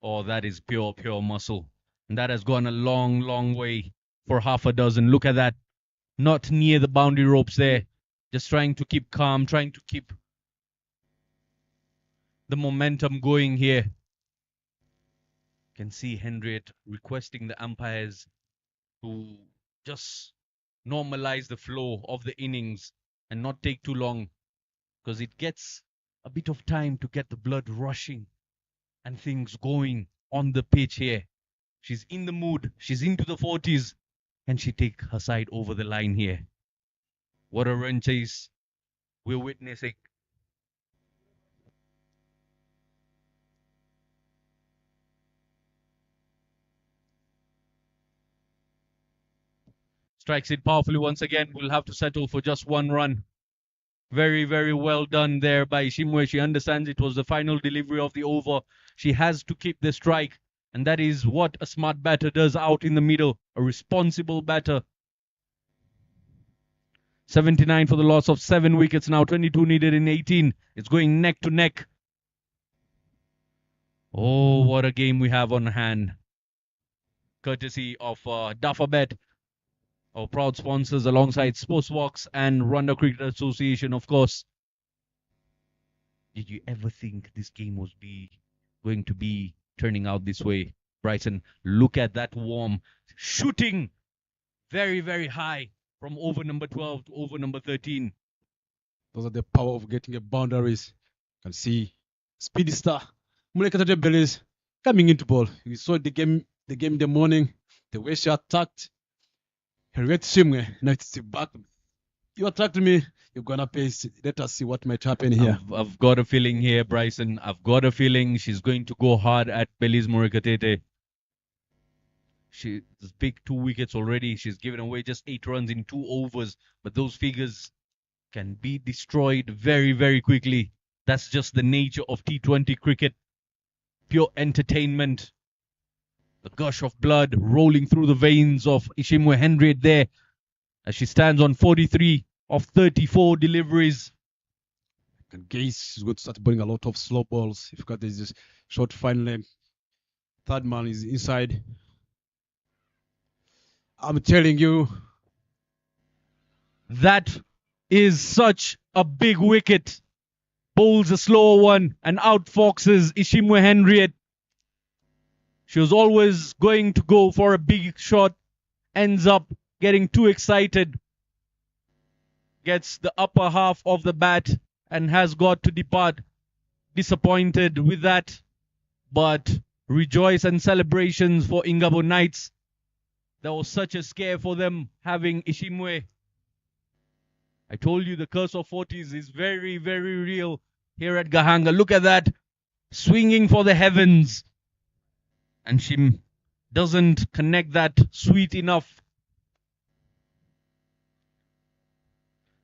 Oh, that is pure, pure muscle. And that has gone a long, long way for half a dozen. Look at that. Not near the boundary ropes there. Just trying to keep calm, trying to keep the momentum going here. Can see Henriette requesting the umpires to just normalize the flow of the innings and not take too long, because it gets a bit of time to get the blood rushing and things going on the pitch here. She's in the mood. She's into the 40s. Can she take her side over the line here? What a run chase we're witnessing. Strikes it powerfully once again. We'll have to settle for just one run. Very, very well done there by Ishimwe. She understands it was the final delivery of the over. She has to keep the strike. And that is what a smart batter does out in the middle. A responsible batter. 79 for the loss of 7 wickets now. 22 needed in 18. It's going neck to neck. Oh, what a game we have on hand. Courtesy of Dufferbet, our proud sponsors alongside Sportswalks and Ronda Cricket Association, of course. Did you ever think this game was going to be turning out this way? Bryson, look at that warm shooting very, very high from over number 12 to over number 13. Those are the power of getting a boundaries. You can see Speedy Star, Mulekata Bellies coming into ball. We saw the game in the morning, the way she attacked. Henriette Shimwe, now it's back. You attacked me, you're gonna pay. Let us see what might happen here. I've got a feeling here, Bryson. I've got a feeling she's going to go hard at Belize Morikatete. She's picked 2 wickets already. She's given away just 8 runs in 2 overs. But those figures can be destroyed very, very quickly. That's just the nature of T20 cricket. Pure entertainment. The gush of blood rolling through the veins of Ishimwe Henriette there as she stands on 43 of 34 deliveries. And Gaze is going to start bowling a lot of slow balls. If you got this short fine length, third man is inside. I'm telling you, that is such a big wicket. Bowls a slower one and outfoxes Ishimwe Henriette. She was always going to go for a big shot, ends up getting too excited, gets the upper half of the bat and has got to depart. Disappointed with that, but rejoice and celebrations for Ingabo Knights. That was such a scare for them having Ishimwe. I told you the curse of 40s is very, very real here at Gahanga. Look at that, swinging for the heavens. And she doesn't connect that sweet enough.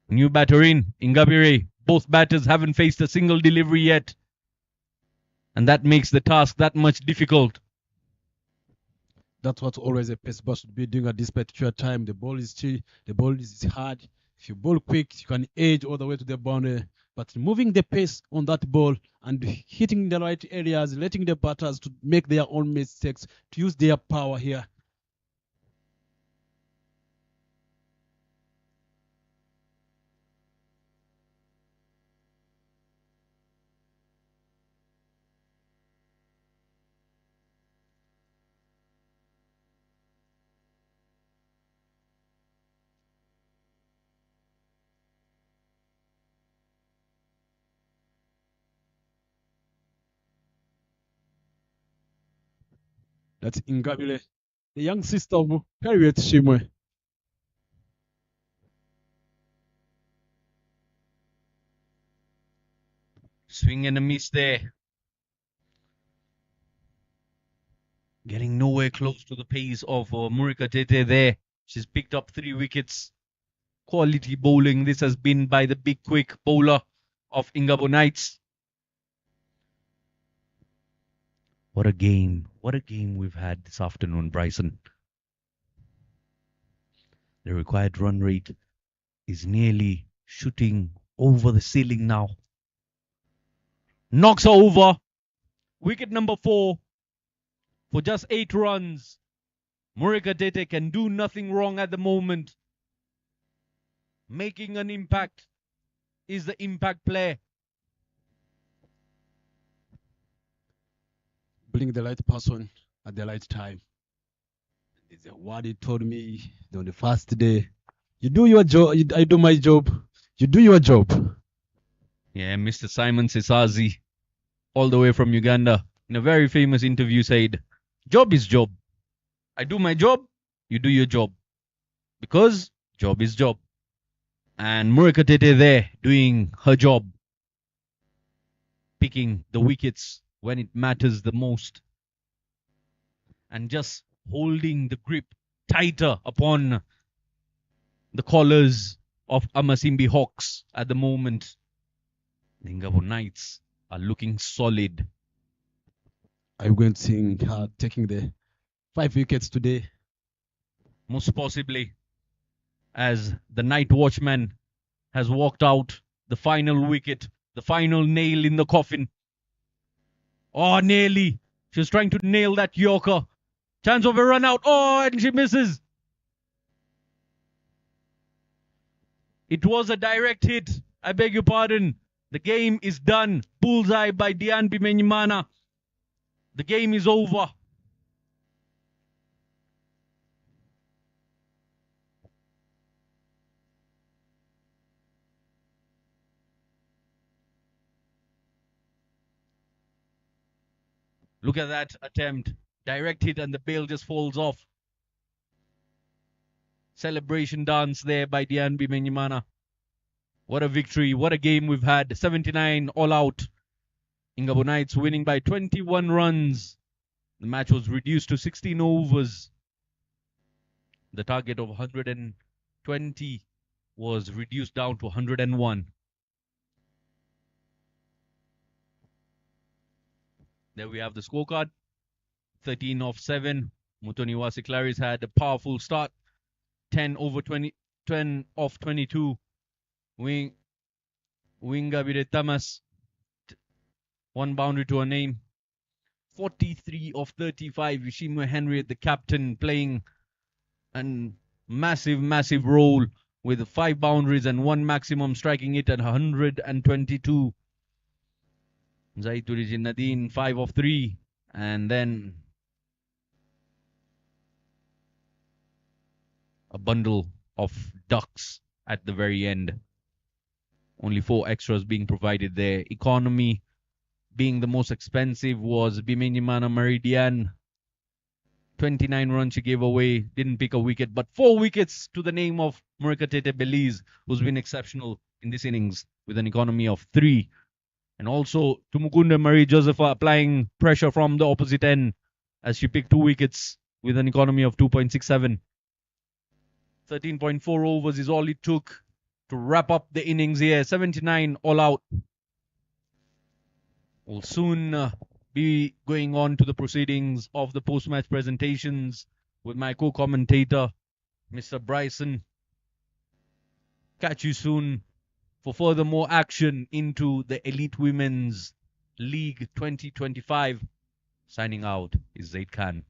New batter in, Ingabire. Both batters haven't faced a single delivery yet. And that makes the task that much difficult. That's what always a pace ball should be doing at this particular time. The ball is hard. If you bowl quick, you can edge all the way to the boundary. But moving the pace on that ball and hitting the right areas, letting the batters to make their own mistakes, to use their power here. That's Ingabile, the young sister of Henriette Shimwe. Swing and a miss there. Getting nowhere close to the pace of Morikatete there. She's picked up 3 wickets. Quality bowling. This has been by the big quick bowler of Ingabo Knights. What a game. What a game we've had this afternoon, Bryson. The required run rate is nearly shooting over the ceiling now. Knocks her over. Wicket number 4 for just 8 runs. Murekatete can do nothing wrong at the moment. Making an impact is the impact player. Bring the right person at the right time. It's what he told me on the first day. You do your job, I do my job. You do your job. Yeah, Mr. Simon Sisazi, all the way from Uganda, in a very famous interview said, job is job. I do my job, you do your job. Because job is job. And Murekatete there doing her job. Picking the wickets when it matters the most. And just holding the grip tighter upon the collars of Masimi Hawks at the moment. The Ingabo Knights are looking solid. I'm going to see her taking the 5 wickets today. Most possibly, as the night watchman has walked out the final wicket, the final nail in the coffin. Oh, nearly. She was trying to nail that Yorker. Chance of a run out. Oh, and she misses. It was a direct hit. I beg your pardon. The game is done. Bullseye by Dian Bimenyimana. The game is over. Look at that attempt. Direct hit and the bail just falls off. Celebration dance there by Dian Bimenyimana. What a victory. What a game we've had. 79 all out. Ingabo Knights winning by 21 runs. The match was reduced to 16 overs. The target of 120 was reduced down to 101. There we have the scorecard. 13 off 7. Mutoni Wasiklaris had a powerful start. 10 off 22. Winga Tamas, 1 boundary to her name. 43 of 35. Yushimu Henry, the captain, playing a massive role with 5 boundaries and 1 maximum, striking it at 122. Zaituri Nadine, 5 of 3. And then a bundle of ducks at the very end. Only 4 extras being provided there. Economy being the most expensive was Bimenyimana Meridian. 29 runs she gave away, didn't pick a wicket, but 4 wickets to the name of Murekatete Belize, who's been exceptional in this innings with an economy of 3. And also Tumukunde Marie Josepha applying pressure from the opposite end as she picked 2 wickets with an economy of 2.67. 13.4 overs is all it took to wrap up the innings here. 79 all out. We'll soon be going on to the proceedings of the post-match presentations with my co-commentator, Mr. Bryson. Catch you soon for further more action into the Elite Women's League 2025. Signing out is Zaid Khan.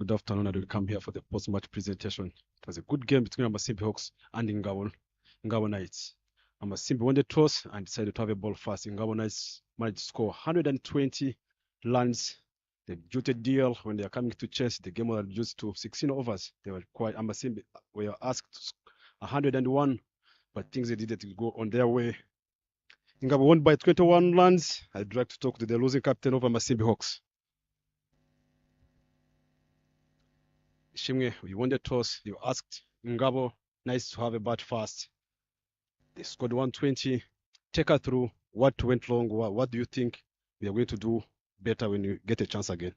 Good afternoon. I will come here for the post-match presentation. It was a good game between Masimi Hawks and Ingabo Knights. Masimi won the toss and decided to have a ball first. Ingabo Knights managed to score 120 runs. The jotted deal when they are coming to chase, the game was reduced to 16 overs. They were quite Masimi were asked to score 101, but things they did to go on their way. Ingabo won by 21 runs. I'd like to talk to the losing captain of Masimi Hawks. Shimwe, you won the toss. You asked Ingabo Knights to have a bat first. They scored 120. Take her through what went wrong. What do you think we are going to do better when you get a chance again?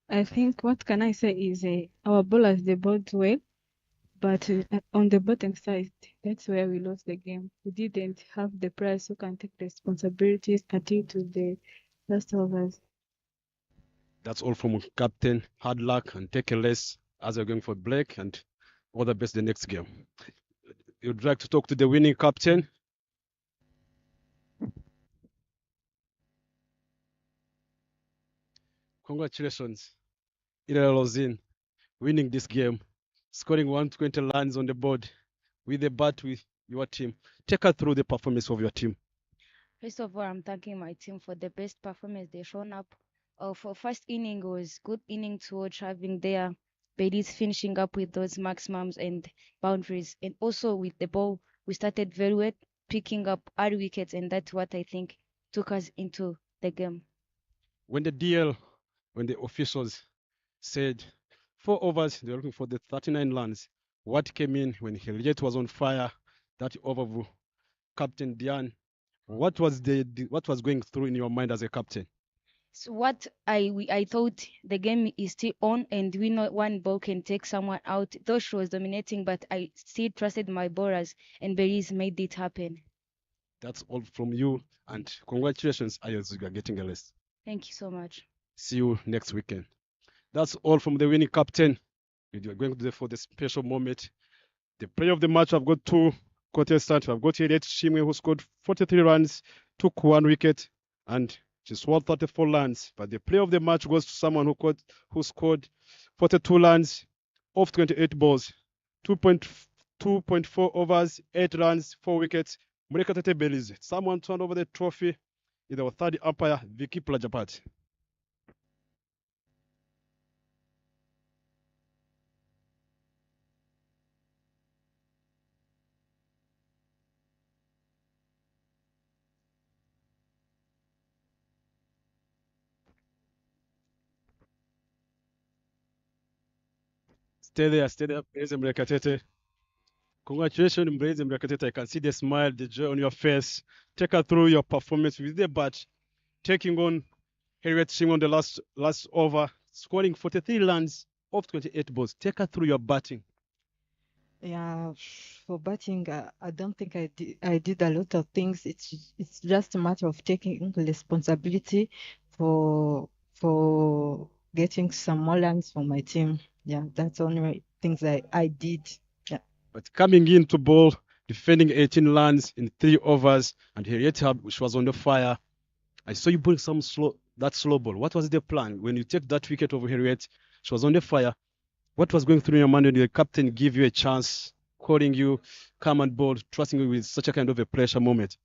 I think what can I say is our bowlers they bowled well, but on the bottom side, that's where we lost the game. We didn't have the players who can take responsibilities until to the last overs. That's all from captain. Hard luck and take a rest as you're going for break, and all the best the next game. You'd like to talk to the winning captain? Congratulations, Ilal Lozin, winning this game, scoring 120 runs on the board with a bat with your team. Take us through the performance of your team. First of all, I'm thanking my team for the best performance they shown up. For first inning was good inning to watch, having their Baileys finishing up with those maximums and boundaries, and also with the ball we started very well, picking up our wickets, and that's what I think took us into the game. When the officials said 4 overs, they were looking for the 39 runs. What came in when Hilliet was on fire, that over Captain Diane, what was going through in your mind as a captain? So what I thought the game is still on, and we know one ball can take someone out. Though she was dominating, but I still trusted my bowlers, and Baileys made it happen. That's all from you, and congratulations, Ayaz, you are getting a rest. Thank you so much. See you next weekend. That's all from the winning captain. We are going to for the special moment. The player of the match, I've got 2 contestants. I've got Hilliet Shimwe, who scored 43 runs, took 1 wicket, and she scored 34 runs. But the player of the match goes to someone who scored 42 runs off 28 balls, 2.4 overs, 8 runs, 4 wickets. Murekatete Baileys. Someone turned over the trophy is our third umpire, Vicky Plajapat. Stay there, Mbreze Murekatete. Congratulations, Mbreze Murekatete. I can see the smile, the joy on your face. Take her through your performance with the bat, taking on Harriet Singh on the last over, scoring 43 runs off 28 balls. Take her through your batting. Yeah, for batting, I don't think I did a lot of things. It's just a matter of taking responsibility for getting some more runs for my team. Yeah, that's the only things I did. Yeah. But coming in to bowl, defending 18 runs in 3 overs, and Harriet, which was on the fire. I saw you bring some slow ball. What was the plan? When you take that wicket over Harriet, she was on the fire. What was going through your mind when the captain gave you a chance, calling you, come and bowl, trusting you with such a kind of a pressure moment?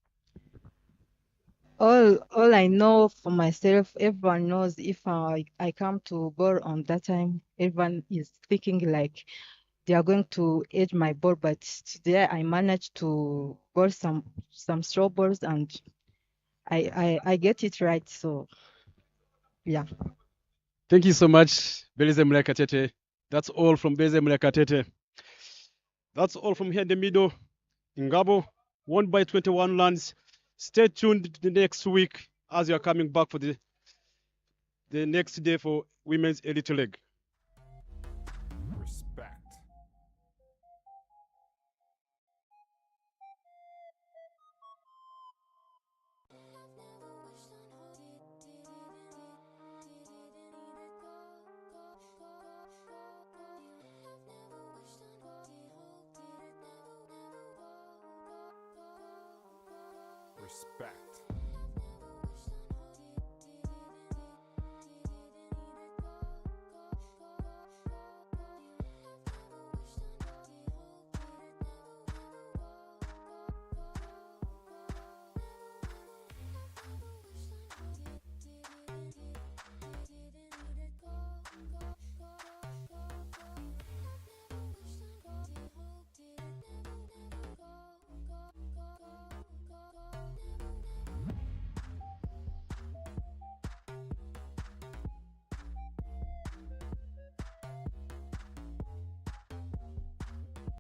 All I know for myself, everyone knows if I come to bowl on that time, everyone is thinking like they are going to edge my ball, but today I managed to bowl some straw balls and I get it right. So yeah. Thank you so much, Baileys Murekatete. That's all from Baileys Murekatete. That's all from here in the middle. Ingabo won by 21 runs. Stay tuned the next week as you are coming back for the next day for Women's Elite League.